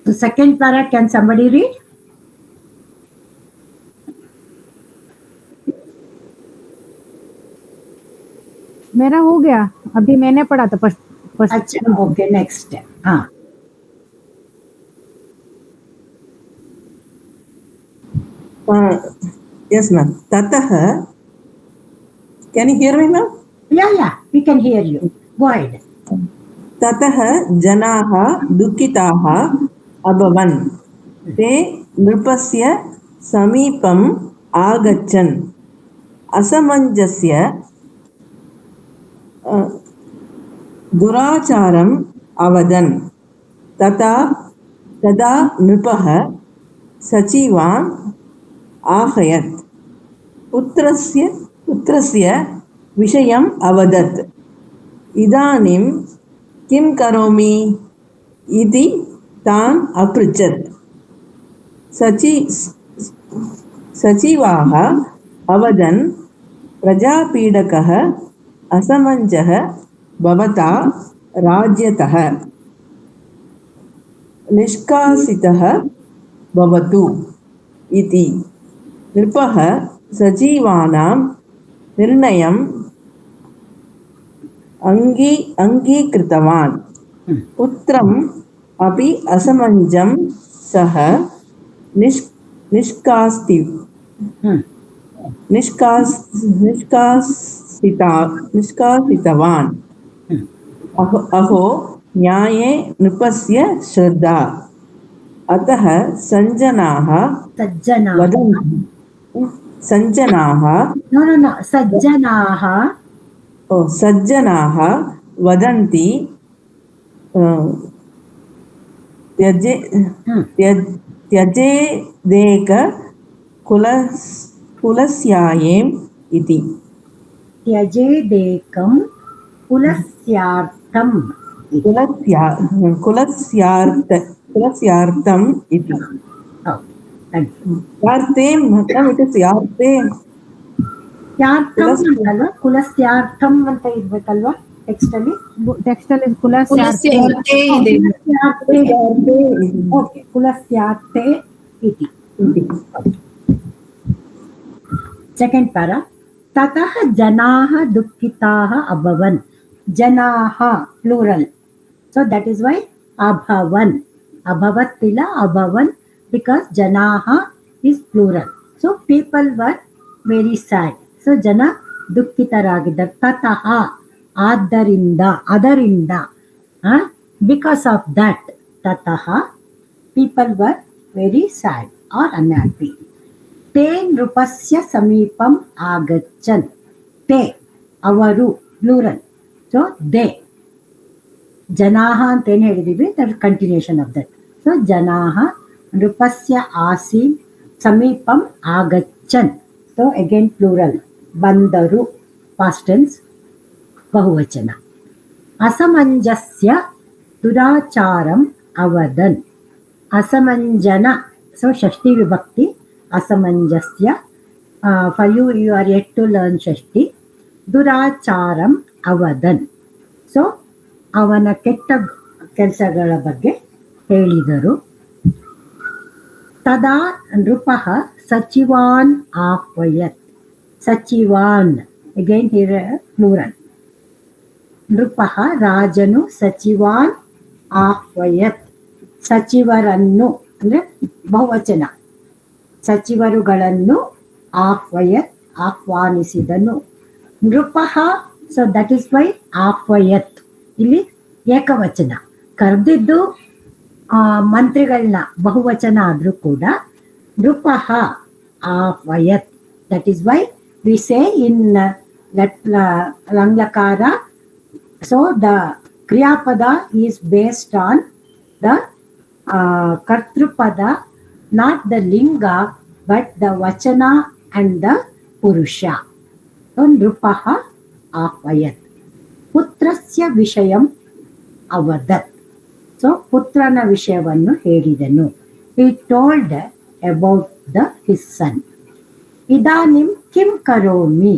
The second para, can somebody read? मेरा हो गया, अभी मैंने पढ़ा था फर्स्ट. अच्छा, okay, next. हाँ. Yes, ma'am. Tatah, can you hear me, ma'am? Yeah, we can hear you. Go ahead. Tatah janaha dukkitaha abhavan. Te nrupasya samipam agachan. Asamanjasya duracharam avadan. Tada nrupaha sachivan आहयत्. पुत्रस्य विषयम् अवदत्. इदानीं किं करोमि इति तान् अपृच्छत्. सचिवाः अवदन् प्रजापीडकः असमञ्जः भवता राज्यतः निष्कासितः भवतु इति। नृपः सचिवानां निर्णयम् अङ्गीकृतवान्। पुत्रम् अपि असमञ्जं सः निष्कासितवान्। अहो न्याये नृपस्य श्रद्धा। अतः सज्जनाः वदन्ति त्यजेदेक कुलस्यायेम् इति। त्यजेदेकं कुलस्यार्थम् इति। यार्थे मतलब it is यार्थे ಕುಲಸ್ಯಾರ್ಥಂ ಅಂತ ಇರ್ಬೇಕಲ್ವಾ ಟೆಕ್ಸ್ಟ್ ಅಲ್ಲಿ? ಕುಲಸ್ಯಾರ್ಥೆ ಇತಿ. Second para. ತತಃ ಜನಾಃ ದುಃಖಿತಾಃ ಅಭವನ್. ಜನಾಃ plural, so that is why ಅಭವನ್. ಅಭವತ್ ಇಲ್ಲ, ಅಭವನ್, ಬಿಕಾಸ್ ಜನಾಃ is plural. So people were very sad. So ಜನ ದುಃಖಿತರಾಗಿದ್ದರು. ತತಃ ಅದರಿಂದ because of that ತತಃ people were very sad or unhappy. ತೇ ನೃಪಸ್ಯ ಸಮೀಪಂ ಆಗಚ್ಚನ್. ತೇ ಅವರು ಪ್ಲೂರಲ್, ಸೊ ದೇ. ಜನಾಃ ಅಂತ ಏನು ಹೇಳಿದೀವಿ, that continuation of that. So ಜನಾಃ ನೃಪಸ್ಯ ಆಸೀನ್ ಸಮೀಪಂ ಆಗಚ್ಚನ್. ಸೊ ಅಗೇನ್ ಪ್ಲೂರಲ್, ಬಂದರು, ಪಾಸ್ಟ್ ಟೆನ್ಸ್, ಬಹುವಚನ. ಅಸಮಂಜಸ್ಯ ದುರಾಚಾರಂ ಅವದನ್. ಅಸಮಂಜನ, ಸೊ ಷಷ್ಠಿ ವಿಭಕ್ತಿ. ಅಸಮಂಜಸ್ಯ, for you are yet to learn ಷಷ್ಠಿ. ದುರಾಚಾರಂ ಅವದನ್, ಸೊ ಅವನ ಕೆಟ್ಟ ಕೆಲಸಗಳ ಬಗ್ಗೆ ಹೇಳಿದರು. ತದಾ ನೃಪಃ ಸಚಿವಾನ್ ಆಹ್ವಯತ್. ಸಚಿವಾನ್, ಅಗೈನ್ ಹಿಯರ್ ಪ್ಲೂರಲ್. ನೃಪಃ ರಾಜನು ಸಚಿವಾನ್ ಆಹ್ವಯತ್, ಸಚಿವರನ್ನು ಅಂದ್ರೆ ಬಹುವಚನ, ಸಚಿವರುಗಳನ್ನು ಆಹ್ವಯತ್ ಆಹ್ವಾನಿಸಿದನು. ನೃಪಃ, ಸೊ ದಟ್ ಇಸ್ ವೈ ಆಹ್ವಯತ್ ಇಲ್ಲಿ ಏಕವಚನ. ಕರೆದಿದ್ದು ಮಂತ್ರಿಗಳನ್ನ ಬಹುವಚನ ಆದ್ರೂ ಕೂಡ ನೃಪಃ ಆಹ್ವಯತ್. That is why we say in ಲಂಗ್ಲಕಾರ, ಸೊ ದ ಕ್ರಿಯಾಪದ ಈಸ್ ಬೇಸ್ಡ್ ಆನ್ ದ ಕರ್ತೃಪದ, not the linga but the vachana and the purusha. So nrupaha ahvayat. Putrasya vishayam avadat. So putrana vishayavannu ಹೇಳಿದನು. He told about his son. Idanim kim karomi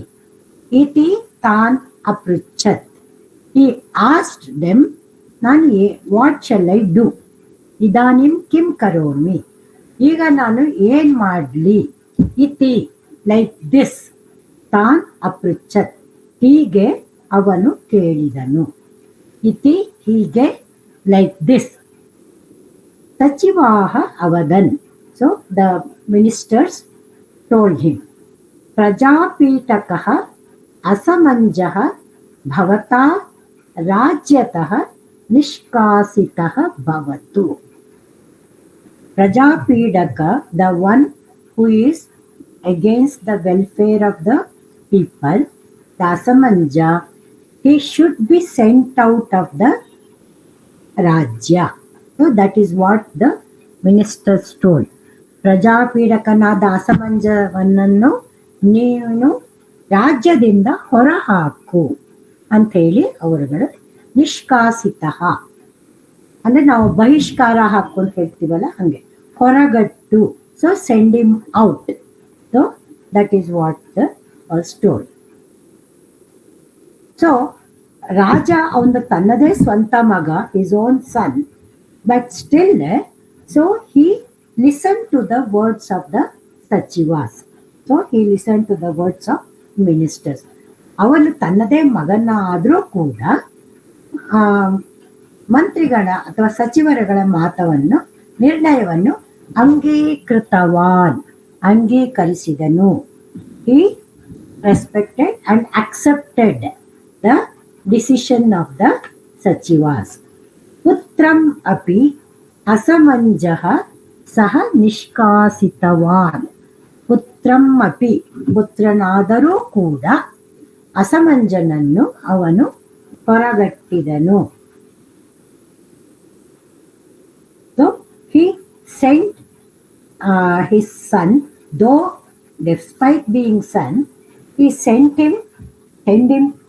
iti tan apruchat. He asked them, what shall I do? Idanim kim karomi, ಈಗ ನಾನು ಏನ್ ಮಾಡ್ಲಿ? ಇತಿ, like this. ತಾನ್ ಅಪೃಚ್ಛತ್, ಹೀಗೆ ಅವನು ಕೇಳಿದನು. ಇತಿ, ಹೀಗೆ, ಲೈಕ್ ದಿಸ್. ಸಚಿವಾಹ ಅವದನ್, so the ministers told him. ಪ್ರಜಾಪೀಠಕಃ ಅಸಮಂಜಃ ಭವತಾ ರಾಜ್ಯತಃ ನಿಷ್ಕಾಸಿತಃ ಭವತು. Prajapidaka, the one who is against the welfare of the people, the Asamanja, he should be sent out of the Rajya. So that is what the ministers told. ಪ್ರಜಾಪೀಡಕನಾದ ಅಸಮಂಜವನ್ನನ್ನು ನೀನು ರಾಜ್ಯದಿಂದ ಹೊರಹಾಕು ಅಂತ ಹೇಳಿ ಅವರುಗಳು. ನಿಷ್ಕಾಸಿತ ಅಂದ್ರೆ ನಾವು ಬಹಿಷ್ಕಾರ ಹಾಕು ಅಂತ ಹೇಳ್ತೀವಲ್ಲ, ಹಂಗೆ ಹೊರಗಟ್ಟು So send him out. So that is what was told. So Raja on the Tannade Swanta Maga, his own son, but still, so he listened to the words of the Sachivas. So he listened to the words of ministers. ಅವನು ತನ್ನದೇ ಮಗನ ಆದರೂ ಕೂಡ ಮಂತ್ರಿಗಳ ಅಥವಾ ಸಚಿವರುಗಳ ಮಾತವನ್ನು ನಿರ್ಣಯವನ್ನು ಅಂಗೀಕರಿಸಿದನು. He respected and accepted the decision of the Sachivas. Putram api asamanjaha saha nishkasitavan. Putram api, ಪುತ್ರನಾದರೂ ಕೂಡ ಅಸಮಂಜನನ್ನು ಅವನು ಹೊರಗಟ್ಟಿದನು. So he sent his son, though despite being son, he sent him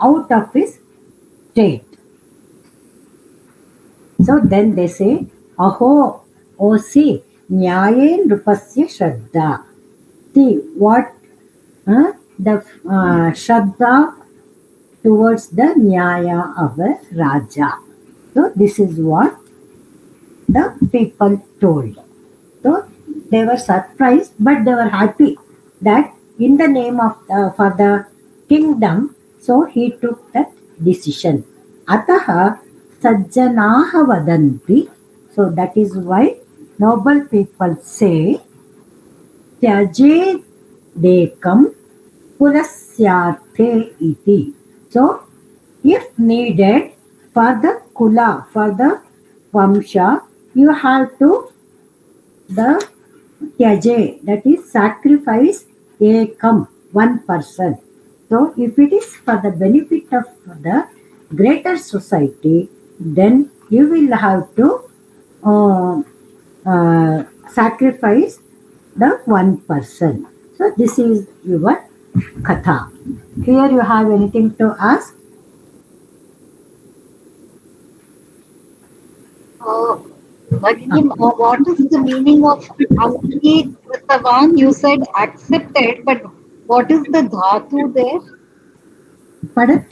out of his state. So then they say, Aho, oh see, Nyayen Rupasya Shraddha. See what the Shraddha towards the Nyaya of a Raja. So this is what the people told. So they were surprised, but they were happy that in the name of for the kingdom, so he took that decision. Ataha sajjanaha vadanti. So that is why noble people say, Tyaje dekam pulasyarthe iti. So if needed for the kula, for the vamsha, you have to the tyaje, that is sacrifice ekam, one person. So if it is for the benefit of the greater society, then you will have to sacrifice the one person. So this is your katha. Here you have anything to ask? Bhagini, what is the meaning of Angikirtavan? You said accepted, but what is the dhatu there? Pardon?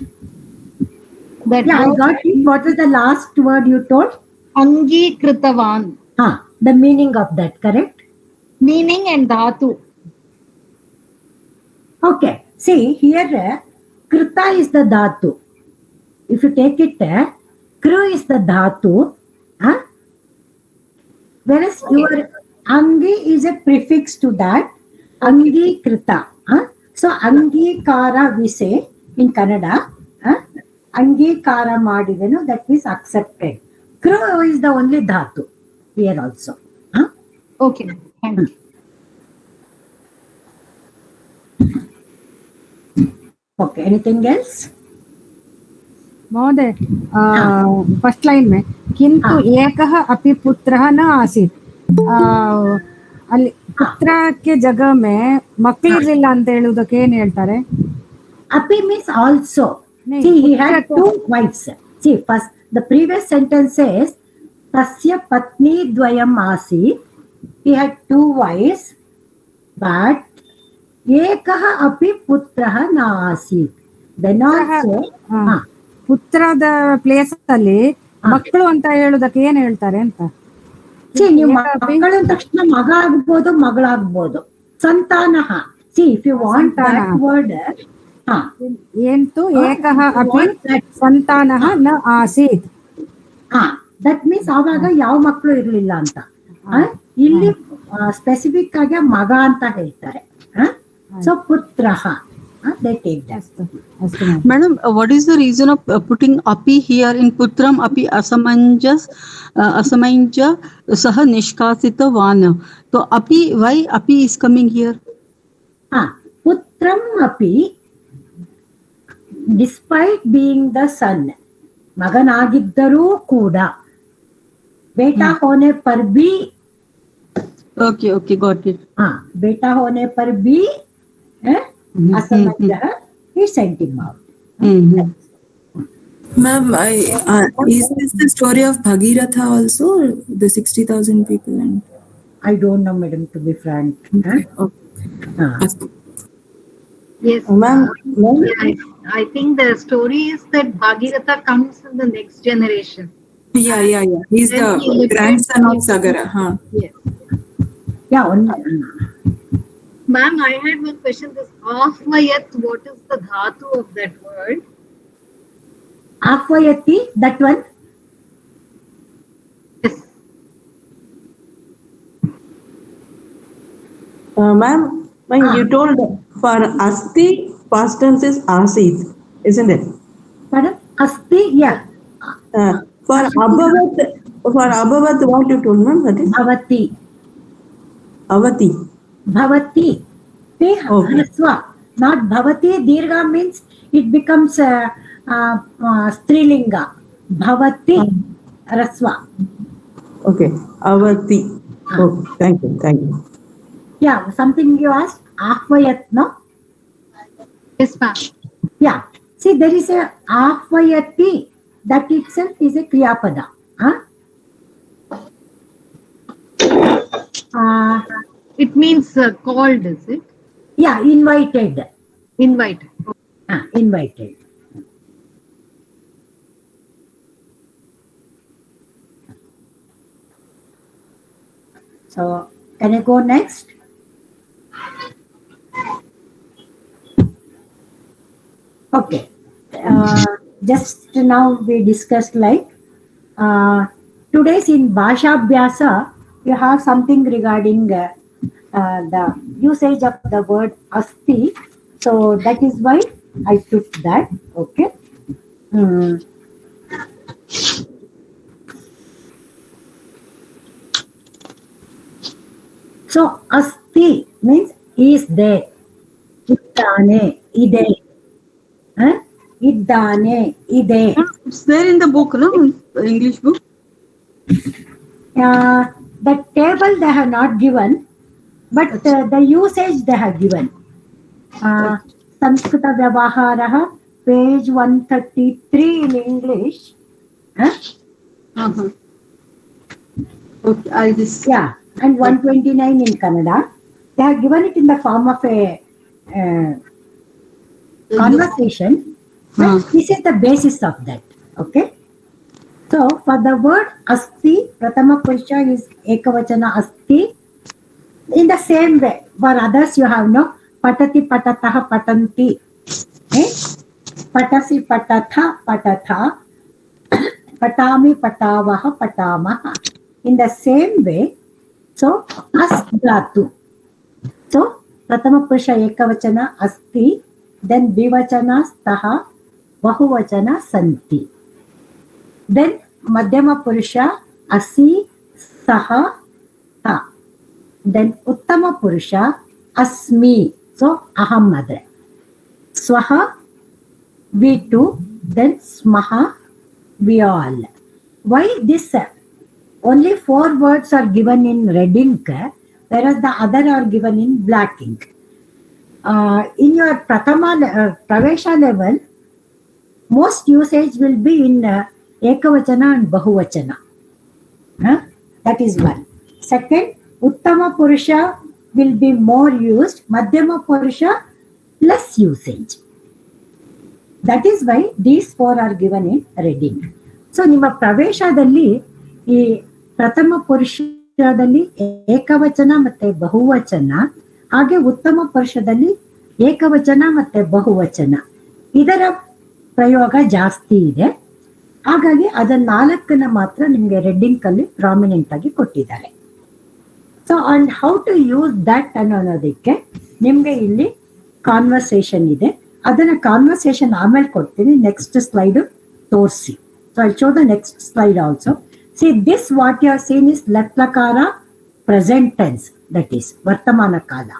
Yeah, I got it. What is the last word you told? Angikirtavan. The meaning of that, correct? Meaning and dhatu. Okay. See, here, krita is the dhatu. If you take it, kru is the dhatu. Whereas your angi is a prefix to that. Angi krita. So, angikara we say in Kannada. Angikara madidenu, that means accepted. Kru is the only dhatu here also. Okay. Thank you. Okay, anything else? महोदय first line में किंतु एकः अपि पुत्रः न आसीत् ಅಲ್ಲಿ ಪುತ್ರಕ್ಕೆ ಜಗ ಮೇ ಮಕ್ಕಳಿರಲಿಲ್ಲ ಅಂತ ಹೇಳುವುದಕ್ಕೆ ಏನ್ ಹೇಳ್ತಾರೆ? Api means also. See, he had two wives. See, first the previous sentence says tasya patni dvayam asit. He had two wives, but ekah api putrah na asit. Then also ಪುತ್ರದ ಪ್ಲೇಸ್ ಅಲ್ಲಿ ಮಕ್ಕಳು ಅಂತ ಹೇಳುದಕ್ಕೆ ಏನ್ ಹೇಳ್ತಾರೆ ಅಂತ? ನೀವು ಮಕ್ಕಳು ತಕ್ಷಣ ಮಗ ಆಗ್ಬೋದು, ಮಗಳಾಗ್ಬೋದು. ಸಂತಾನಃ. See, if you want that word, ಎಂತು ಏಕಃ ಅಪಿ ಸಂತಾನಃ ನ ಆಸೀತ್. ದಟ್ ಮೀನ್ಸ್ ಆವಾಗ ಯಾವ ಮಕ್ಕಳು ಇರ್ಲಿಲ್ಲ ಅಂತ. ಇಲ್ಲಿ ಸ್ಪೆಸಿಫಿಕ್ ಆಗಿ ಮಗ ಅಂತ ಹೇಳ್ತಾರೆ. So ಪುತ್ರಃ. They take that. Madam, what is the reason of putting api here in putram api asamanja saha nishkasita vana? So api, why api is coming here? Putram api, despite being the son, maganagiddaru kuda, beta hone par bhi. Okay, got it. Beta hone par bhi, Asamanja, he sent him out. Ma'am, is this the story of Bhagiratha also, the 60,000 people? And I don't know, madam, to be frank. Yes, Ma'am, yeah, I think the story is that Bhagiratha comes in the next generation. Yeah. He's Then he the lives grandson of in- Sagara. Huh? Yes. Yeah, Ma'am, I had one question. This Afvayat, what is the dhatu of that word? Afvayati, that one. Ma'am, you told for asti, past tense is asit, isn't it? Pardon? Asti, yeah. For abhavat, what you told, ma'am? That is Bhavati. avati. Bhavati. Raswa. Not bhavati. Dirgha means it becomes strilinga. Bhavati. Raswa. Okay, avati. Okay, thank you. Yeah, something you asked? Ahvayat, no? Yes, ma'am. Yeah. See, there is a ahvayati. That itself is a kriyapada. It means called, is it? Yeah, invited. Invited. Invited. So, can I go next? Okay. Just now we discussed like today's in Bhasha Abhyasa, you have something regarding the usage of the word asti. So that is why I took that. Okay. So asti means is there. Iddane, ide. Iddane, ide. It's there in the book, no? English book. The table they have not given, but the usage they have given. Sanskrita Vyavaharaha, page 133 in English. Okay, I just. Yeah, and 129 in Kannada. They have given it in the form of a conversation. But this is the basis of that. Okay. So for the word asti, Pratama Purusha is Ekavachana asti. In the same way, for others you have no patati patataha patanti. Patasi patatha patatha. Patami patavaha patamaha. In the same way, so asdhatu. So Pratama Purusha Ekavachana asti, then Dvivachana staha, Bahuvachana santi. Then Madhyama Purusha asi, saha, ta. Then Uttama Purusha asmi, so aham madre. Swaha, we two, then smaha, we all. Why this? Only 4 words are given in red ink, whereas the other are given in black ink. In your Pravesha level, most usage will be in Ekavachana and Bahuvachana. That is one. Second, Uttama Purusha will be more used, Madhyama Purusha less usage. That is why these 4 are given in red ink. So, ನಿಮ್ಮ ಪ್ರವೇಶದಲ್ಲಿ ಈ ಪ್ರಥಮ ಪುರುಷದಲ್ಲಿ ಏಕವಚನ ಮತ್ತೆ ಬಹುವಚನ, ಹಾಗೆ ಉತ್ತಮ ಪುರುಷದಲ್ಲಿ ಏಕವಚನ ಮತ್ತೆ ಬಹುವಚನ, ಇದರ ಪ್ರಯೋಗ ಜಾಸ್ತಿ ಇದೆ. ಹಾಗಾಗಿ ಅದನ್ನ 4 ಮಾತ್ರ ನಿಮಗೆ ರೆಡ್ ಇಂಕ್ ಅಲ್ಲಿ ಪ್ರಾಮಿನೆಂಟ್ ಆಗಿ ಕೊಟ್ಟಿದ್ದಾರೆ. So and how to use that ಅನ್ನೋದಕ್ಕೆ ನಿಮ್ಗೆ ಇಲ್ಲಿ ಕಾನ್ವರ್ಸೇಷನ್ ಇದೆ. ಅದನ್ನ ಕಾನ್ವರ್ಸೇಷನ್ ಆಮೇಲೆ ಕೊಡ್ತೀನಿ. ನೆಕ್ಸ್ಟ್ ಸ್ಲೈಡ್ ತೋರಿಸಿ. So I show the next slide also. See, this what you are seeing is Latlakara present tense, that is Vartamana Kala.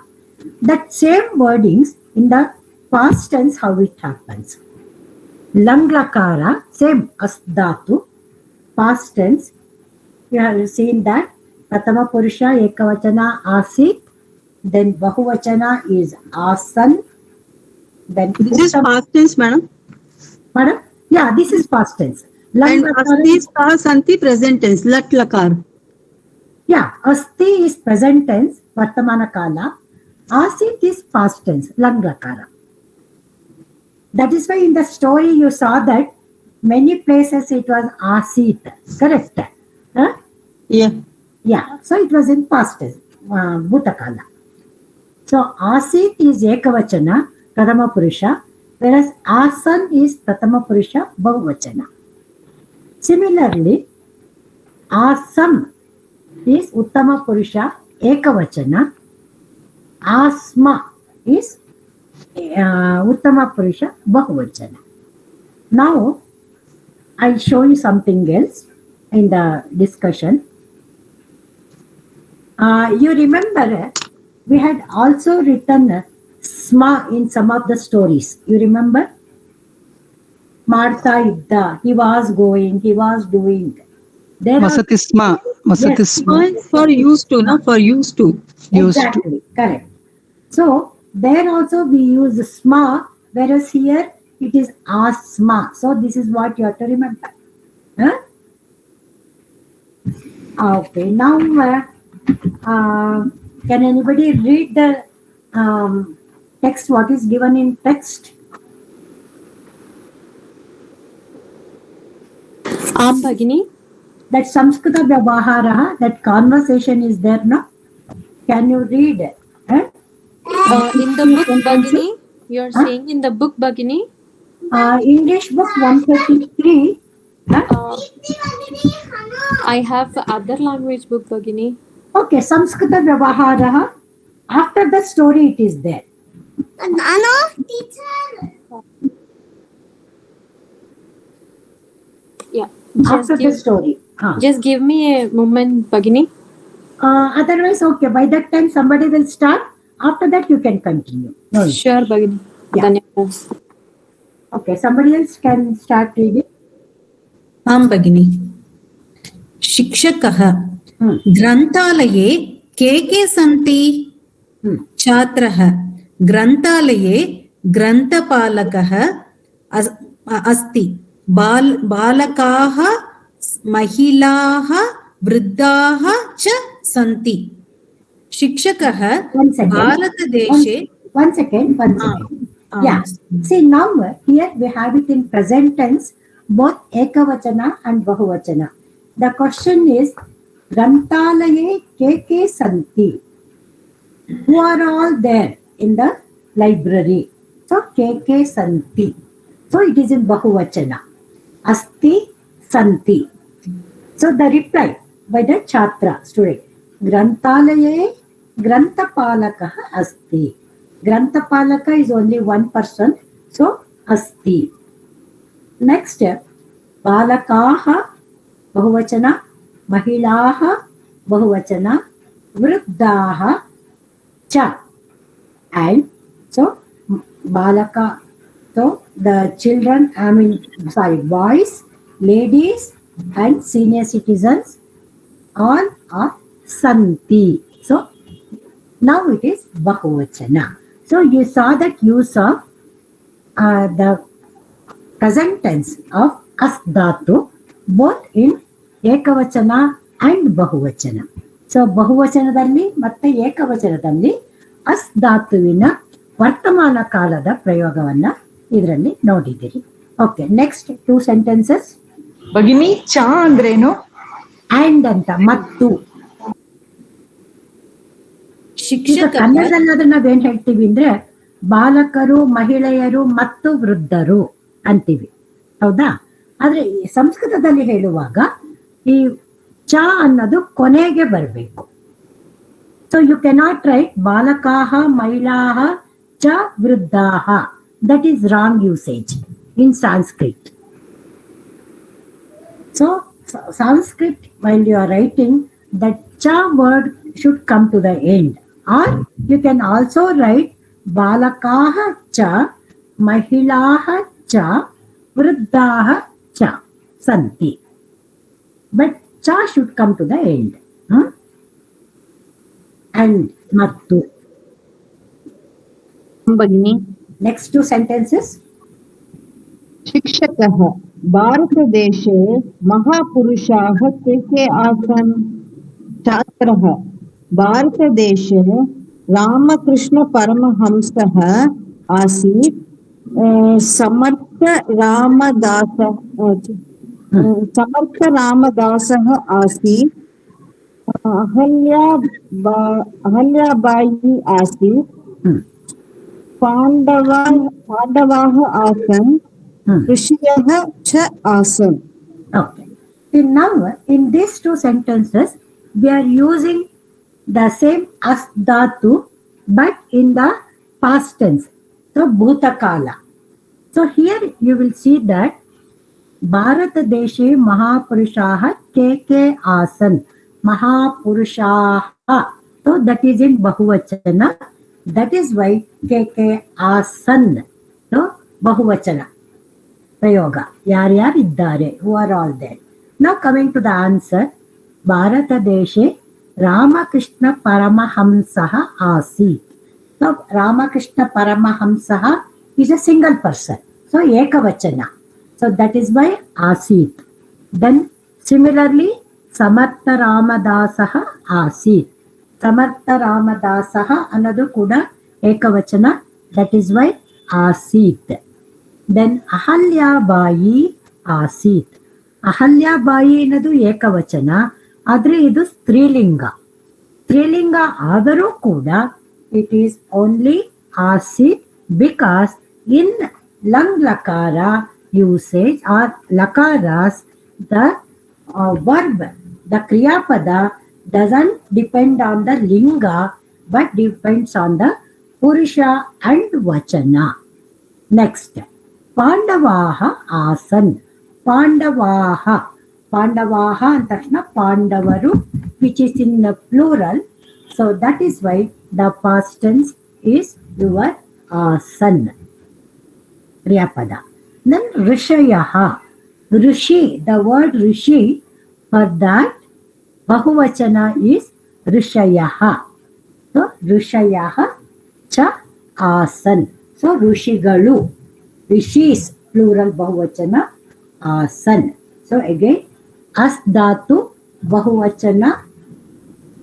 That same wordings in the past tense, how it happens. Langlakara, same asdhatu, past tense. You have seen that Pratama Purusha Ekavachana asit, then Bahuvachana is asan. Then this is past tense, madam. Madam? Yeah, this is past tense. And asti, saha, santi, present tense, lat lakar. Yeah, asti is present tense, vartamana kala. Asit is past tense, langlakara. That is why in the story you saw that many places it was asit, correct? Huh? Yeah. Yeah, so it was in past tense, bhutakala. So asit is ekavachana, pradama purusha, whereas asan is pratama purusha, bahuvachana. Similarly, asam is uttama purusha, ekavachana. Asma is uttama purusha, bahuvachana. Now, I'll show you something else in the discussion. You remember we had also written sma in some of the stories. You remember? Martha idda, he was going, he was doing. There Masatisma. Masatisma. Yes. For used to, no? For used to. Exactly, correct. So there also we use sma, whereas here it is asma. So this is what you have to remember. Huh? Okay, now can anybody read the text, what is given in text? Bhagini. That Samskrita Vyavahara, that conversation is there, no? Can you read it? Eh? In the book Bhagini, you're saying in the book Bhagini? English book 133. I have other language book Bhagini. Okay, Samskrita Vyavahara. After the story, it is there. Yeah. After the story. Just give me a moment, Bhagini. Otherwise, okay, by that time somebody will start. After that, you can continue. No, sure, Bhagini. Yeah. Okay, somebody else can start reading. आं भगिनि शिक्षकः ग्रन्थालये के सन्ति छात्रः ग्रन्थालये ग्रन्थपालकः अस्ति बालकाः महिलाः वृद्धाः च सन्ति शिक्षकः भारतदेशे One second. Yeah. See, now here we have it in present tense, both ekavachana and bahuvachana. The question is, Grantalaye ke santi. Who are all there in the library? So, ke santi. So, it is in bahuvachana. Asti santi. So, the reply by the chhatra, student. Grantalaye grantapalakaha asti. Grantapalaka is only one person. So, asti. Next, balakaha bahuvachana, mahilaha bahuvachana, vruddhaha cha. And so, balaka, so the children, boys, ladies and senior citizens, all are santi. So, now it is bahuvachana. So, you saw that use of the present tense of as dhatu both in ekavachana and bahuvachana. So, bahuvachanadalli ಮತ್ತೆ ಏಕವಚನದಲ್ಲಿ us ಧಾತುವಿನ ವರ್ತಮಾನ ಕಾಲದ ಪ್ರಯೋಗವನ್ನ ಇದರಲ್ಲಿ ನೋಡಿದ್ದೀರಿ. Okay, next 2 sentences. ಭಗಿನಿ ಚಾ ಅಂದ್ರೇನು? And ಅಂತ ಮತ್ತು. ಕನ್ನಡದಲ್ಲಿ ಅದನ್ನ ನಾವೇನ್ ಹೇಳ್ತೀವಿ ಅಂದ್ರೆ ಬಾಲಕರು, ಮಹಿಳೆಯರು ಮತ್ತು ವೃದ್ಧರು ಅಂತೀವಿ, ಹೌದಾ? ಆದ್ರೆ ಸಂಸ್ಕೃತದಲ್ಲಿ ಹೇಳುವಾಗ ಈ ಚ ಅನ್ನೋದು ಕೊನೆಗೆ ಬರಬೇಕು. ಸೊ ಯು ಕೆನಾಟ್ ರೈಟ್ ಬಾಲಕಾಹ ಮಹಿಳಾಹ ಚ ವೃದ್ಧಾಹ. That is wrong usage in Sanskrit. So Sanskrit, while you are writing, that cha word should come to the end. Or you can also write balakaha cha, mahilaha cha, vruddhaha cha, santi. But cha should come to the end. And mattu. Bhagini. Next 2 sentences. शिक्षकः भारतदेशे महापुरुषाः के आसन्? छात्रः भारतदेशे रामकृष्णपरमहंसः आसीत् समर्थ रामदासः आसीत् अहल्याबाई आसीत् पाण्डवाः आसन् ऋषयः च आसन्. Okay. Now, in these two sentences, we are using the same as dhatu, but in the past tense. So, bhutakala. So, here you will see that Bharat Deshe Mahapurushaha ke asan. Mahapurushaha. So, that is in Bahuvachana. That is why ke asan. So, Bahuvachana. Prayoga. Yaryar iddare. Who are all there. Now coming to the answer. Bharata Deshe Ramakrishna Paramahamsaha Asit. So Ramakrishna Paramahamsaha is a single person. So Ekavachana. So that is why Asit. Then similarly Samartha Ramadasaha Asit. Samartha Ramadasaha another kuda Ekavachana. That is why Asit. Then Ahalyabayi Asit. Ahalyabayi ಅನ್ನೋದು ಏಕವಚನ, ಆದರೆ ಇದು ಸ್ತ್ರೀಲಿಂಗ. ಸ್ತ್ರೀಲಿಂಗ ಆದರೂ ಕೂಡ it is only Asit because in Lang Lakara usage or Lakaras, the verb, the Kriyapada doesn't depend on the Linga but depends on the Purusha and Vachana. Next, Pandavaha Asan. Pandavaha. Pandavaha and Takshana Pandavaru, which is in the plural. So that is why the past tense is your Asan. Kriyapada. Then Rishayaha. Rishi, the word Rishi, for that Bahuvachana is Rishayaha. So Rishayaha cha Asan. So Rishigalu. Rishis plural Bahuvachana Asan. So again Asdatu Bahuvachana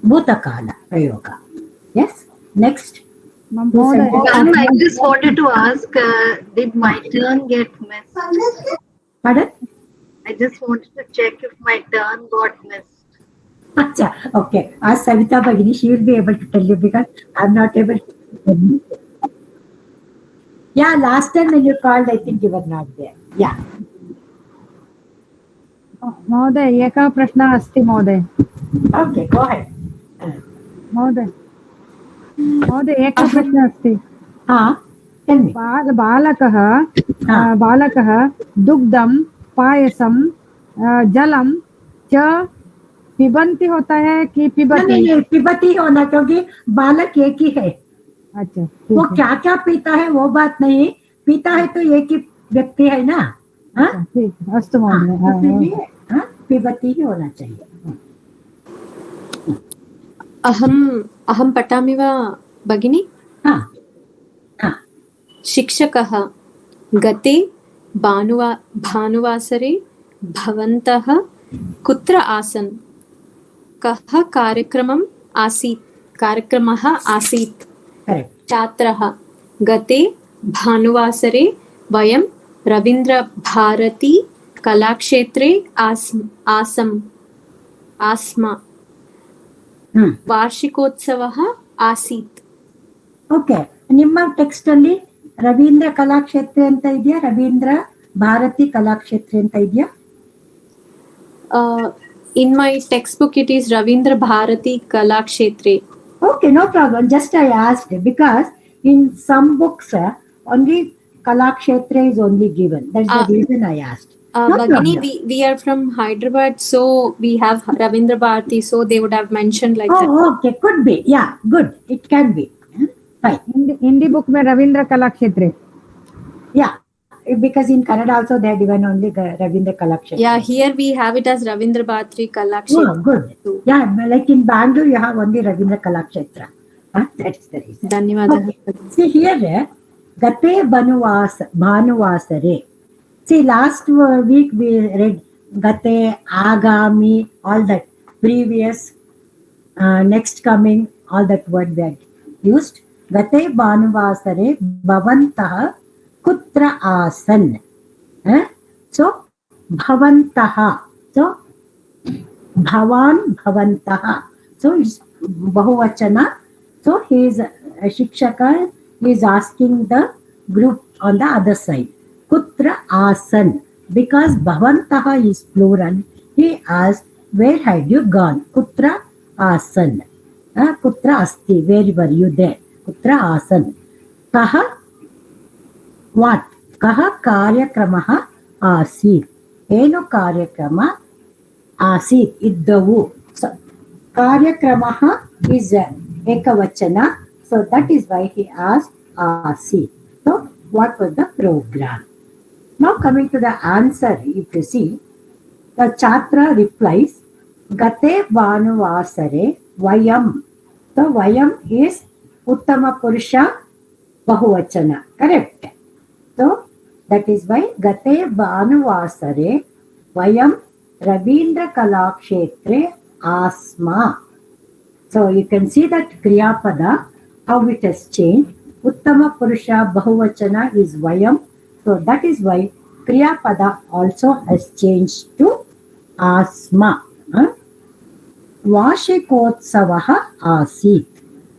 Bhutakala Prayoga. Yes. Next. Ma'am, I just wanted to ask, did my turn get missed? Pardon? I just wanted to check if my turn got missed. Acha, okay. Ask Savita Bhagini, she will be able to tell you because I'm not able to. Yeah, last time when you called, I think you were not there. Yeah. महोदय एकः प्रश्नः अस्ति महोदय. Okay, go ahead. महोदय एकः प्रश्नः अस्ति. बालकः दुग्धं पायसं जलं च पिबंती होता है कि पिबती? नहीं, पिबती होना, क्योंकि बालक एक ही है. अच्छा, वो क्या क्या पीता है वो बात नहीं, पीता है तो एक ही व्यक्ति है ना. ठीक, अस्तु महोदय. पिबती ही होना चाहिए. अहं पठामि वा भगिनी? शिक्षकः गते भानुवासरे भवन्तः कुत्र आसन्? कः कार्यक्रमः आसीत्? छात्रः गते भानुवासरे वयं रवीन्द्रभारती कलाक्षेत्रे आस्म. वार्षिकोत्सवः आसीत्. ಓಕೆ, ನಿಮ್ಮ ಟೆಕ್ಸ್ಟ್ ಅಲ್ಲಿ ರವೀಂದ್ರ ಕಲಾಕ್ಷೇತ್ರ ಅಂತ ಇದೆಯಾ, ರವೀಂದ್ರ ಭಾರತಿ ಕಲಾಕ್ಷೇತ್ರ ಅಂತ ಇದೆಯಾ? In my textbook it is Ravindra Bharati Kalakshetre. Okay, no problem. Just I asked because in some books only Kalakshetra is only given. That's the reason I asked. Bhagini, we are from Hyderabad, so we have Ravindra Bharati, so they would have mentioned like that. Oh, okay, could be. Yeah, good. It can be. Fine. Hindi book mein Ravindra Kalakshetre. Yeah, because in Kannada also they are given only Ravindra Kalakshetra. Yeah, here we have it as Ravindra Bharati Kalakshetra. Oh, good. Yeah, like in Bangalore you have only Ravindra Kalakshetra. That is the reason. Dhanyavadah. Okay. See here, Gate Bhanuvasare. See, last week we read Gate, Agami, all that previous, Next coming, all that word we had used. Gate Bhanuvasare Bhavantaha Kutra Asan. So, Bhavantaha. So, Bhavan Bhavantaha. So, it's Bahuvachana. So, he is a Shikshaka. He is asking the group on the other side. Kutra Asan. Because Bhavantaha is plural, he asked, where had you gone? Kutra Asan. Kutra Asti. Where were you there? Kutra Asan. Kaha. What? Kaha Karyakramaha Asit. Eno Karyakrama Asit. Iddavu. So, Karyakramaha is Ekavachana. So, that is why he asked Asit. So, what was the program? Now, coming to the answer, if you see, the Chatra replies, Gate Bhanuvasare Vayam. So, Vayam is Uttama Purusha Bahuvachana. Correct? So, that is why Gate Bhanuvasare Vayam Rabindra Kalakshetre Asma. So, you can see that Kriyapada, how it has changed. Uttama Purusha Bahuvachana is Vayam. So, that is why Kriyapada also has changed to Asma. Vashikotsavaha Asit.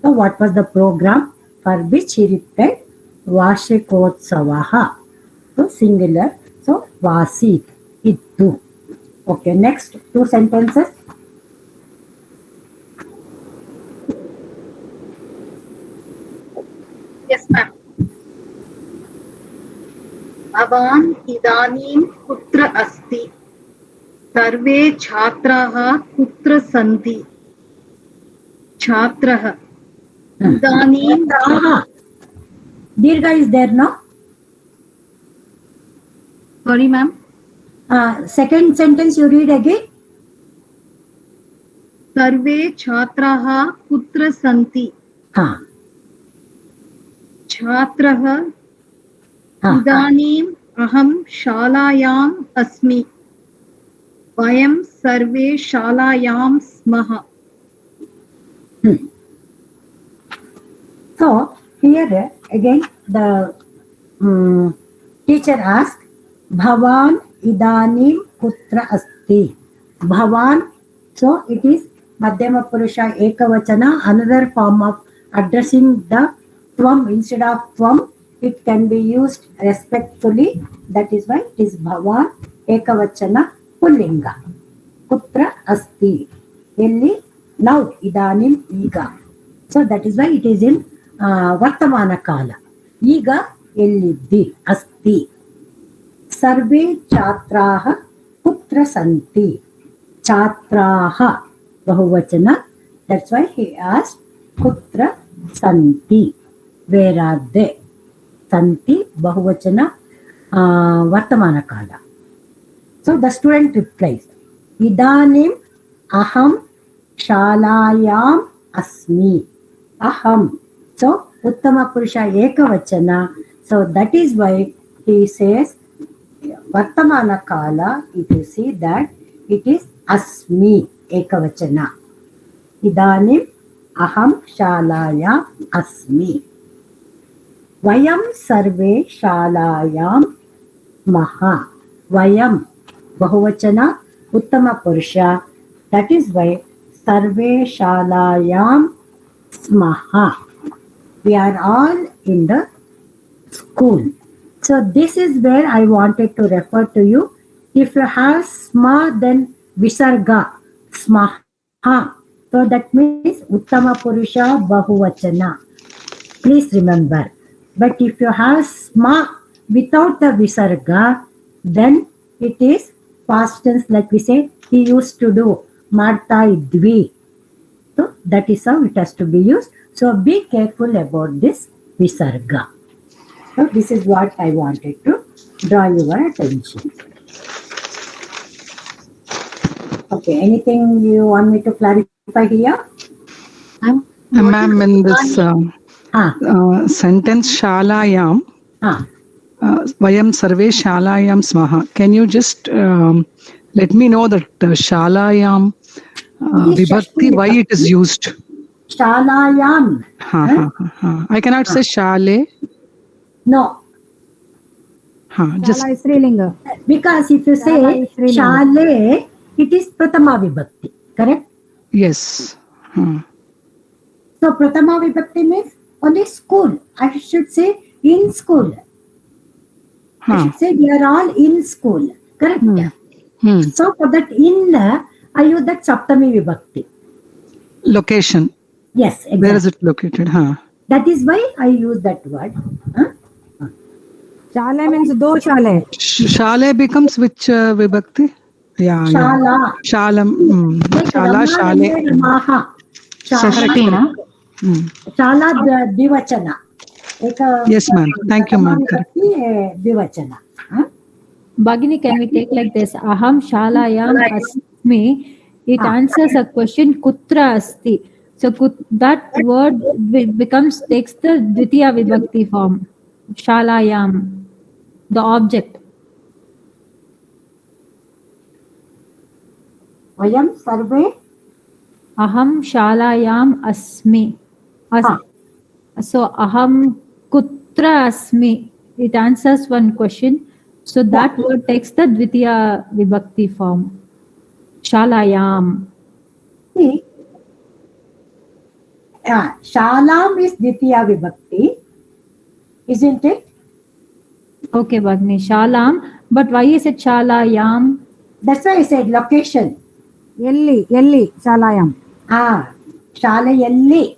So, what was the program for which he replied? Vashikotsavaha. So, singular. So, Vasit. Ittu. Okay, next two sentences. Yes, ma'am. Bhavan idanim kutra asti. Sarve chhatraha kutra santi. Chhatraha. Idanim. Dirgha is there now? Sorry, ma'am. Second sentence you read again. Sarve chhatraha kutra santi. Chhatraha. Idanim aham shalayam asmi. Vayam sarve shalayam smaha. So, here again the teacher asked, Bhavan idanim kutra asti. Bhavan, so it is Madhyama Purusha Ekavachana, another form of addressing the Tvam. Instead of Tvam, it can be used respectfully. That is why it is Bhavan Ekavachana Pullinga. Kutra asti. Elli, now, idanim, iga. So, that is why it is in Vartamana Kala. Iga, elliddi, asti. Sarve chatraha kutra santi. Chatraha, Bahuvachana. That's why he asked, kutra santi. Where are they? Santi, Bahuvachana, Vartamana Kala. So, the student replies, Idanim aham shalayam asmi. Aham. So, Uttama Purusha Ekavachana. So, that is why he says, Vartamana Kala, if you see that, it is Asmi Ekavachana. Idanim aham shalayam asmi. Vayam sarve shalayam maha. Vayam, Bahuvachana, Uttama Purusha. That is why sarve shalayam smaha. We are all in the school. So this is where I wanted to refer to you. If you have sma, then visarga, smaha. So that means Uttama Purusha Bahuvachana. Please remember. But if you have sma without the visarga, then it is past tense, like we say, he used to do Marta idvi. So that is how it has to be used. So be careful about this visarga. So this is what I wanted to draw your attention. Okay, anything you want me to clarify here? Ma'am, in this sentence shalayam, vayam sarve shalayam smaha. Can you just let me know that shalayam Vibhakti, why it is used? Shalayam. I cannot say shale. No. Just Shala is Srilinga. Because if you say Shala is Srilinga. Shale, it is Pratama Vibhakti, correct? yes. So Pratama Vibhakti means only school. I should say in school. I should say we are all in school, correct? So for that in, I use that Saptami Vibhakti. Location. Yes, exactly. Where is it located? That is why I use that word. Shale means do shale. Shale becomes which Vibhakti? Yeah. Shala. Shalam. Shala, Shale. Ramaha. Shala. Shala Divachana. Yes, ma'am. Thank you, ma'am. Divachana. Bhagini, can we take like this? Aham shalayam asmi. It answers a question kutra asti. So that word takes the dvitiya vibhakti form. Shalayam, the object. Vayam sarve. Aham shalayam asmi. So aham kutra asmi. It answers one question. So that word takes the dvitiya vibhakti form. Shalayam. See, Shalam is Dvitiya Vibhakti, isn't it? Okay, Bhagini, Shalam. But why is it Shalayam? That's why I said location. Yelli, Shalayam. Shalayalli.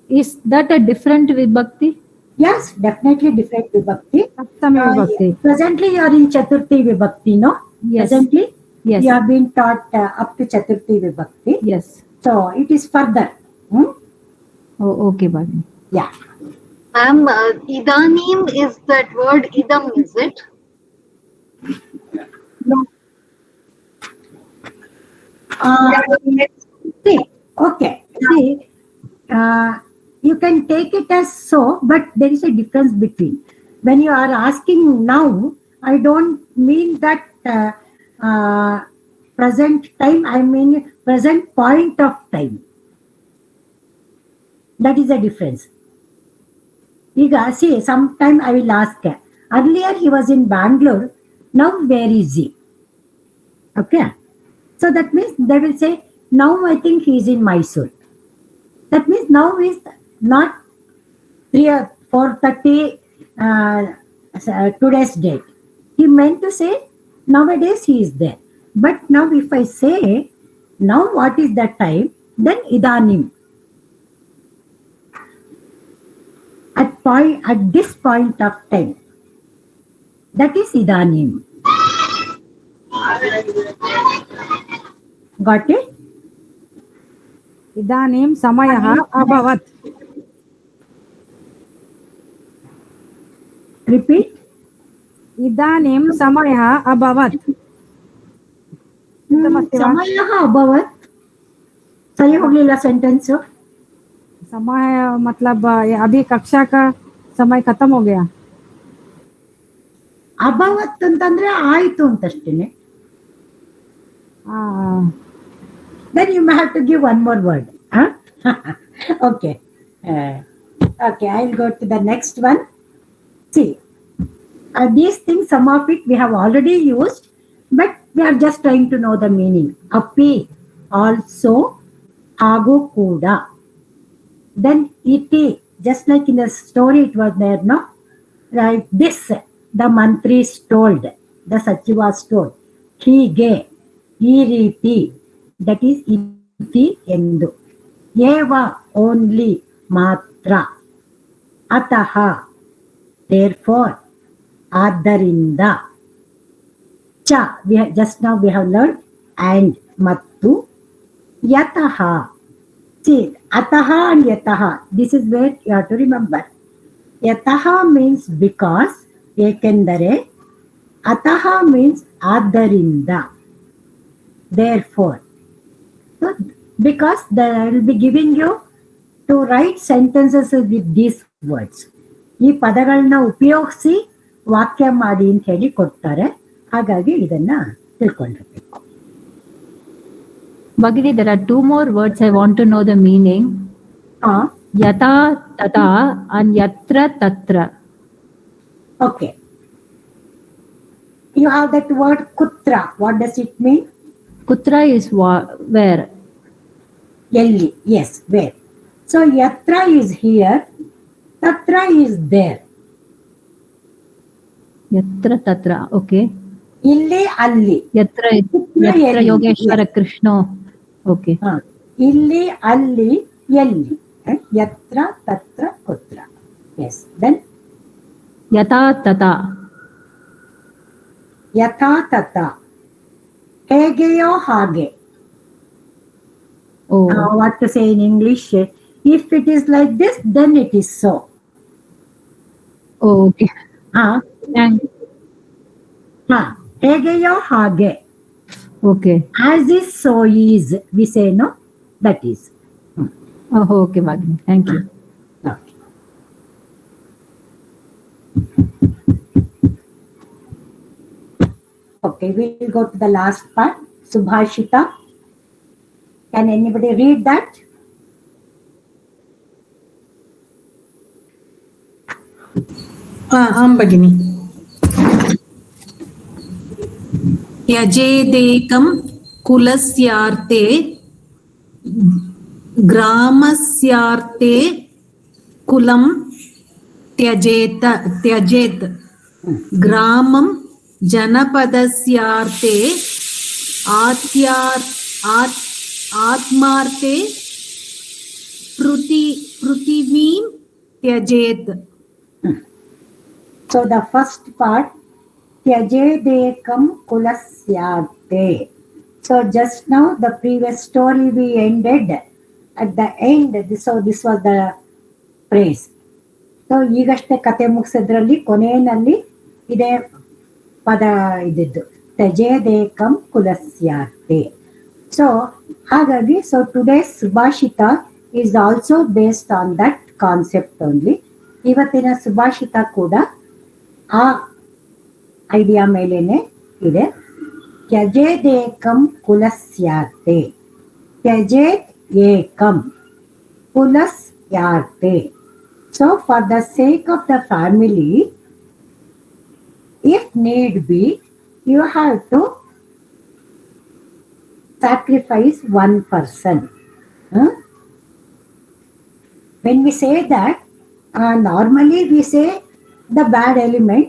Is that a different vibhakti? Yes, definitely different vibhakti. Saptami vibhakti. Presently you are in Chaturthi Vibhakti, no? Yes. Presently? Yes. You have been taught up to Chaturthi Vibhakti. Yes. So it is further. Oh, okay, Bhagini. Yeah. Ma'am, idanim is that word idam, is it? No. See, okay. See, you can take it as so, but there is a difference between. When you are asking now, I don't mean that present time, I mean present point of time. That is the difference. See, sometime I will ask, earlier he was in Bangalore, now where is he? Okay. So that means they will say, now I think he is in Mysore. That means now is not 3 or 4:30 today's date. He meant to say, nowadays he is there. But now if I say, now what is the time, then idanim. At this point of time. That is idanim. Got it? Idanim samayaha abhavat. Repeat. Idanim samayaha abhavat. Samayaha abhavat. सही हो गया sentence. समय मतलब अभी कक्षा का समय खत्म हो गया. ಅಭಾವತ್ ಅಂತಂದ್ರೆ ಆಯ್ತು ಅಂತಷ್ಟೇನೆ. Then you may have to give one more word. Okay. Okay, I'll go to the next one. See, these things, some of it we have already used, but we are just trying to know the meaning. Api, also, hagu kuda. Then iti, just like in the story it was there, no? Right, this, the mantri is told, the sachiva was told. Hige, ee riti, that is iti endu. Eva, only, matra. Ataha, therefore. Adarinda. Cha, just now we have learned, and mattu. Yataha. See, ataha and yataha. This is where you have to remember. Yataha means because, ekendare. Ataha means adarinda. Therefore. So, because I will be giving you to write sentences with these words. ಈ ಪದಗಳನ್ನ ಉಪಯೋಗಿಸಿ ವಾಕ್ಯ ಮಾಡಿ ಅಂತ ಹೇಳಿ ಕೊಡ್ತಾರೆ. ಹಾಗಾಗಿ ಇದನ್ನ ತಿಳ್ಕೊಂಡಿರ್ಬೇಕು. Bhagini, there are two more words I want to know the meaning. Yata tata and yatra tatra. Okay. You have that word kutra. What does it mean? Kutra is where? Yelli. Yes, where. So yatra is here. Tatra is there. Yatra tatra. Okay. Illi alli. Yatra Yogeshwara Krishna. Okay. Illi alli yelli. Yatra tatra kutra. Yes. Then Yata tata. Yata tata. Hegeyo hage. Oh. What to say in English? If it is like this, then it is so. Oh, okay. Hegeyo hage. Okay. As is, so is. We say no. That is. Oh, okay, Bhagini. Thank you. Okay, we'll go to the last part. Subhashita. Can anybody read that? आं भगिनि त्यजेदेकं कुलस्यार्थे ग्रामस्यार्थे कुलं त्यजेत् ग्रामं जनपदस्यार्थे आत्मार्थे पृथिवीं त्यजेत्. So the first part, Tyajedekam Kulasyate. So just now the previous story we ended at the end. So this was the phrase. So ಈಗಷ್ಟೇ ಕತೆ ಮುಗಿಸಿದ್ರಲ್ಲಿ ಕೊನೆಯಲ್ಲಿ ಇದೇ ಪದ ಇದ್ದಿದ್ದು ತ್ಯಜೇದೇಕಂ ಕುಲಸ್ಯಾತೆ. ಸೊ ಹಾಗಾಗಿ so today's subhashita is also based on that concept only. ಇವತ್ತಿನ ಸುಭಾಷಿತ ಕೂಡ ಆ ಐಡಿಯಾ ಮೇಲೇನೆ ಇದೆ. ತ್ಯಜೇದೇಕಂ ಕುಲಸ್ಯಾತೆ. ತ್ಯಜೇತ್ ಏಕಂ ಕುಲಸ್ಯಾತೆ. So for the sake of the family, if need be, you have to sacrifice one person. When we say that, normally we say the bad element.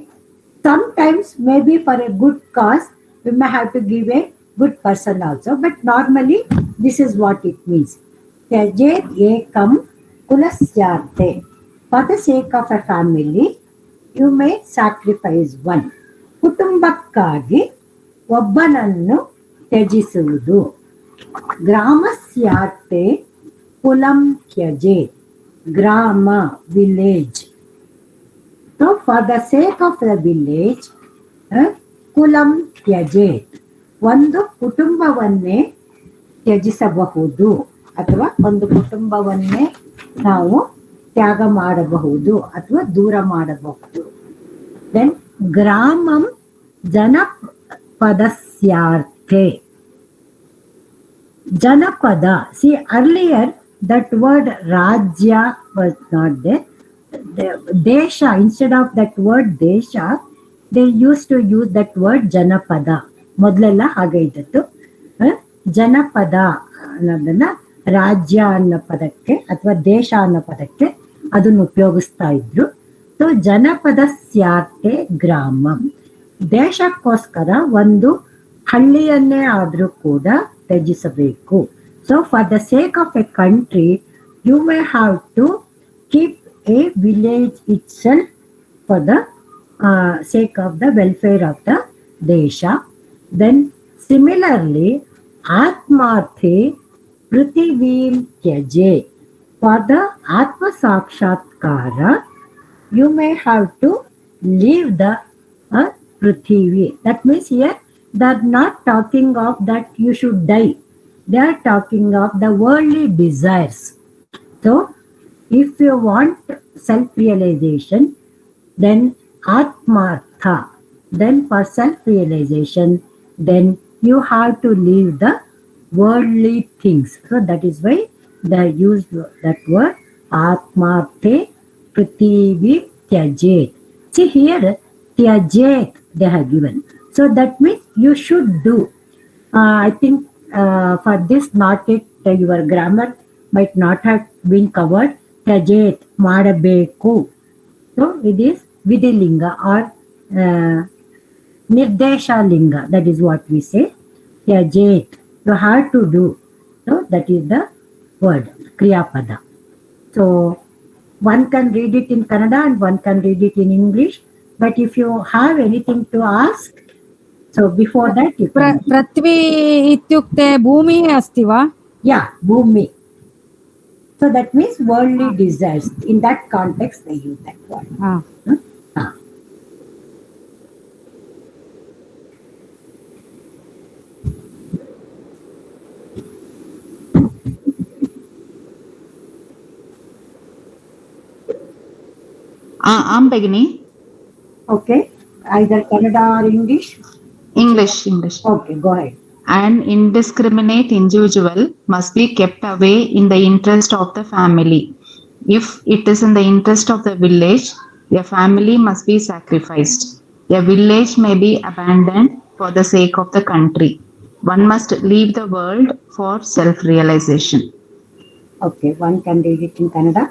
Sometimes maybe for a good cause, we may have to give a good person also. But normally this is what it means. Tyajet ekam kulasyate. For the sake of a family, you may sacrifice one. ಕುಟುಂಬಕ್ಕಾಗಿ ಒಬ್ಬನನ್ನು ತ್ಯಜಿಸುವುದು. ಗ್ರಾಮಸ್ಯಾರ್ತೆ ಕುಲಂ ತ್ಯಜೇತ್. ಗ್ರಾಮ, village. So for the sake of the village, ಕುಲಂ ತ್ಯಜೇತ್. ಒಂದು ಕುಟುಂಬವನ್ನೇ ತ್ಯಜಿಸಬಹುದು ಅಥವಾ ಒಂದು ಕುಟುಂಬವನ್ನೇ ನಾವು ತ್ಯಾಗ ಮಾಡಬಹುದು ಅಥವಾ ದೂರ ಮಾಡಬಹುದು. ದೆನ್ ಗ್ರಾಮಂ ಜನಪದಸ್ಯಾರ್ಥೆ. ಜನಪದ, C earlier that word rajya was not there. Desha, instead of that word desha, they used to use that word janapada. ಮೊದಲೆಲ್ಲ ಹಾಗೆ ಇದ್ದದ್ದು. ಜನಪದ ಅನ್ನೋದನ್ನ ರಾಜ್ಯ ಅನ್ನೋ ಪದಕ್ಕೆ ಅಥವಾ ದೇಶ ಅನ್ನೋ ಪದಕ್ಕೆ ಅದನ್ನು ಉಪಯೋಗಿಸ್ತಾ ಇದ್ರು. ಸೊ ಜನಪದಸ್ಯಾರ್ಥೆ ಗ್ರಾಮಂ. ದೇಶಕ್ಕೋಸ್ಕರ ಒಂದು ಹಳ್ಳಿಯನ್ನೇ ಆದ್ರೂ ಕೂಡ ತ್ಯಜಿಸಬೇಕು. So for the sake of a country, you may have to keep a village itself for the sake of the welfare of the desha. Then similarly, atmarthe prithivim tyaje. For the atma sakshatkara, you may have to leave the prithivi. That means here they are not talking of that you should die. They are talking of the worldly desires. So, if you want self-realization, then atmartha. Then for self-realization, then you have to leave the worldly things. So that is why they used that word Atmarte Prithvi Tyajet. See here, Tyajet they have given. So that means you should do. I think for this not it your grammar might not have been covered. Tyajet Madabeku. So it is Vidilinga or Nirdesha Linga. That is what we say. Tyajet. You have to do. So that is the word Kriyapada. So one can read it in Kannada and one can read it in English. But if you have anything to ask, so before that you can. पृथ्वी इत्युक्ते भूमिः अस्ति वा? Yeah, Bhumi. So that means worldly desires. In that context, they use that word. I'm Bagini. Okay. Either Kannada or English? English. Okay, go ahead. An indiscriminate individual must be kept away in the interest of the family. If it is in the interest of the village, a family must be sacrificed. A village may be abandoned for the sake of the country. One must leave the world for self-realization. Okay, one can read it in Kannada.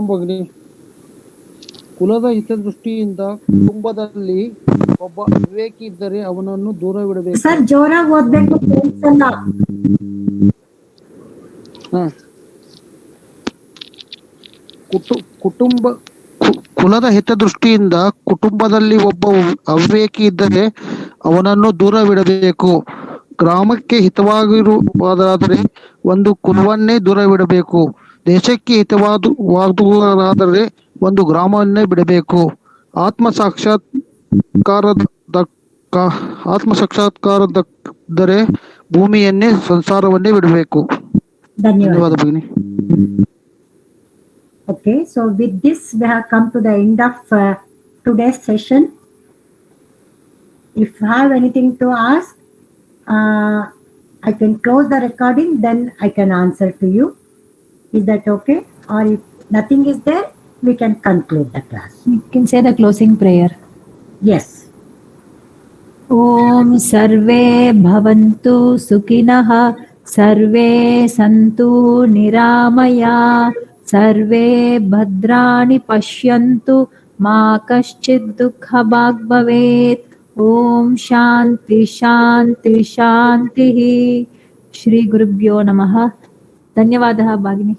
ಭಗಿನಿ, ಕುಲದ ಹಿತದೃಷ್ಟಿಯಿಂದ ಕುಟುಂಬದಲ್ಲಿ ಒಬ್ಬ ವಿವೇಕಿ ಇದ್ದರೆ ಅವನನ್ನು ದೂರವಿಡಬೇಕು. Sir ಜೋರಾಗಿ ಓದ್ಬೇಕು. ಕುಲದ ಹಿತದೃಷ್ಟಿಯಿಂದ ಕುಟುಂಬದಲ್ಲಿ ಒಬ್ಬ ಅವಿವೇಕಿ ಇದ್ದರೆ ಅವನನ್ನು ದೂರವಿಡಬೇಕು. ಗ್ರಾಮಕ್ಕೆ ಹಿತವಾಗಿರುವುದಾದರೆ ಒಂದು ಕುಲವನ್ನೇ ದೂರವಿಡಬೇಕು. ದೇಶಕ್ಕೆ ಹಿತವಾದುದಾದರೆ ಒಂದು ಗ್ರಾಮವನ್ನೇ ಬಿಡಬೇಕು. ಆತ್ಮಸಾಕ್ಷಾತ್ಕಾರದರೆ ಭೂಮಿಯನ್ನೇ ಸಂಸಾರವನ್ನೇ ಬಿಡಬೇಕು. ಧನ್ಯವಾದ ಭಗಿನಿ. Okay, so with this we have come to the end of today's session. If you have anything to ask, I can close the recording, then I can answer to you. Is that okay? Or if nothing is there, we can conclude the class. You can say the closing prayer. Yes. Om sarve bhavantu sukhinah, sarve santu niramaya, sarve bhadrani pashyantu, ma kaschid dukha bhag bhavet. Om shanti shanti shanti. Shri Gurubhyo Namaha. ಧನ್ಯವಾದ ಭಾಗಿನಿ.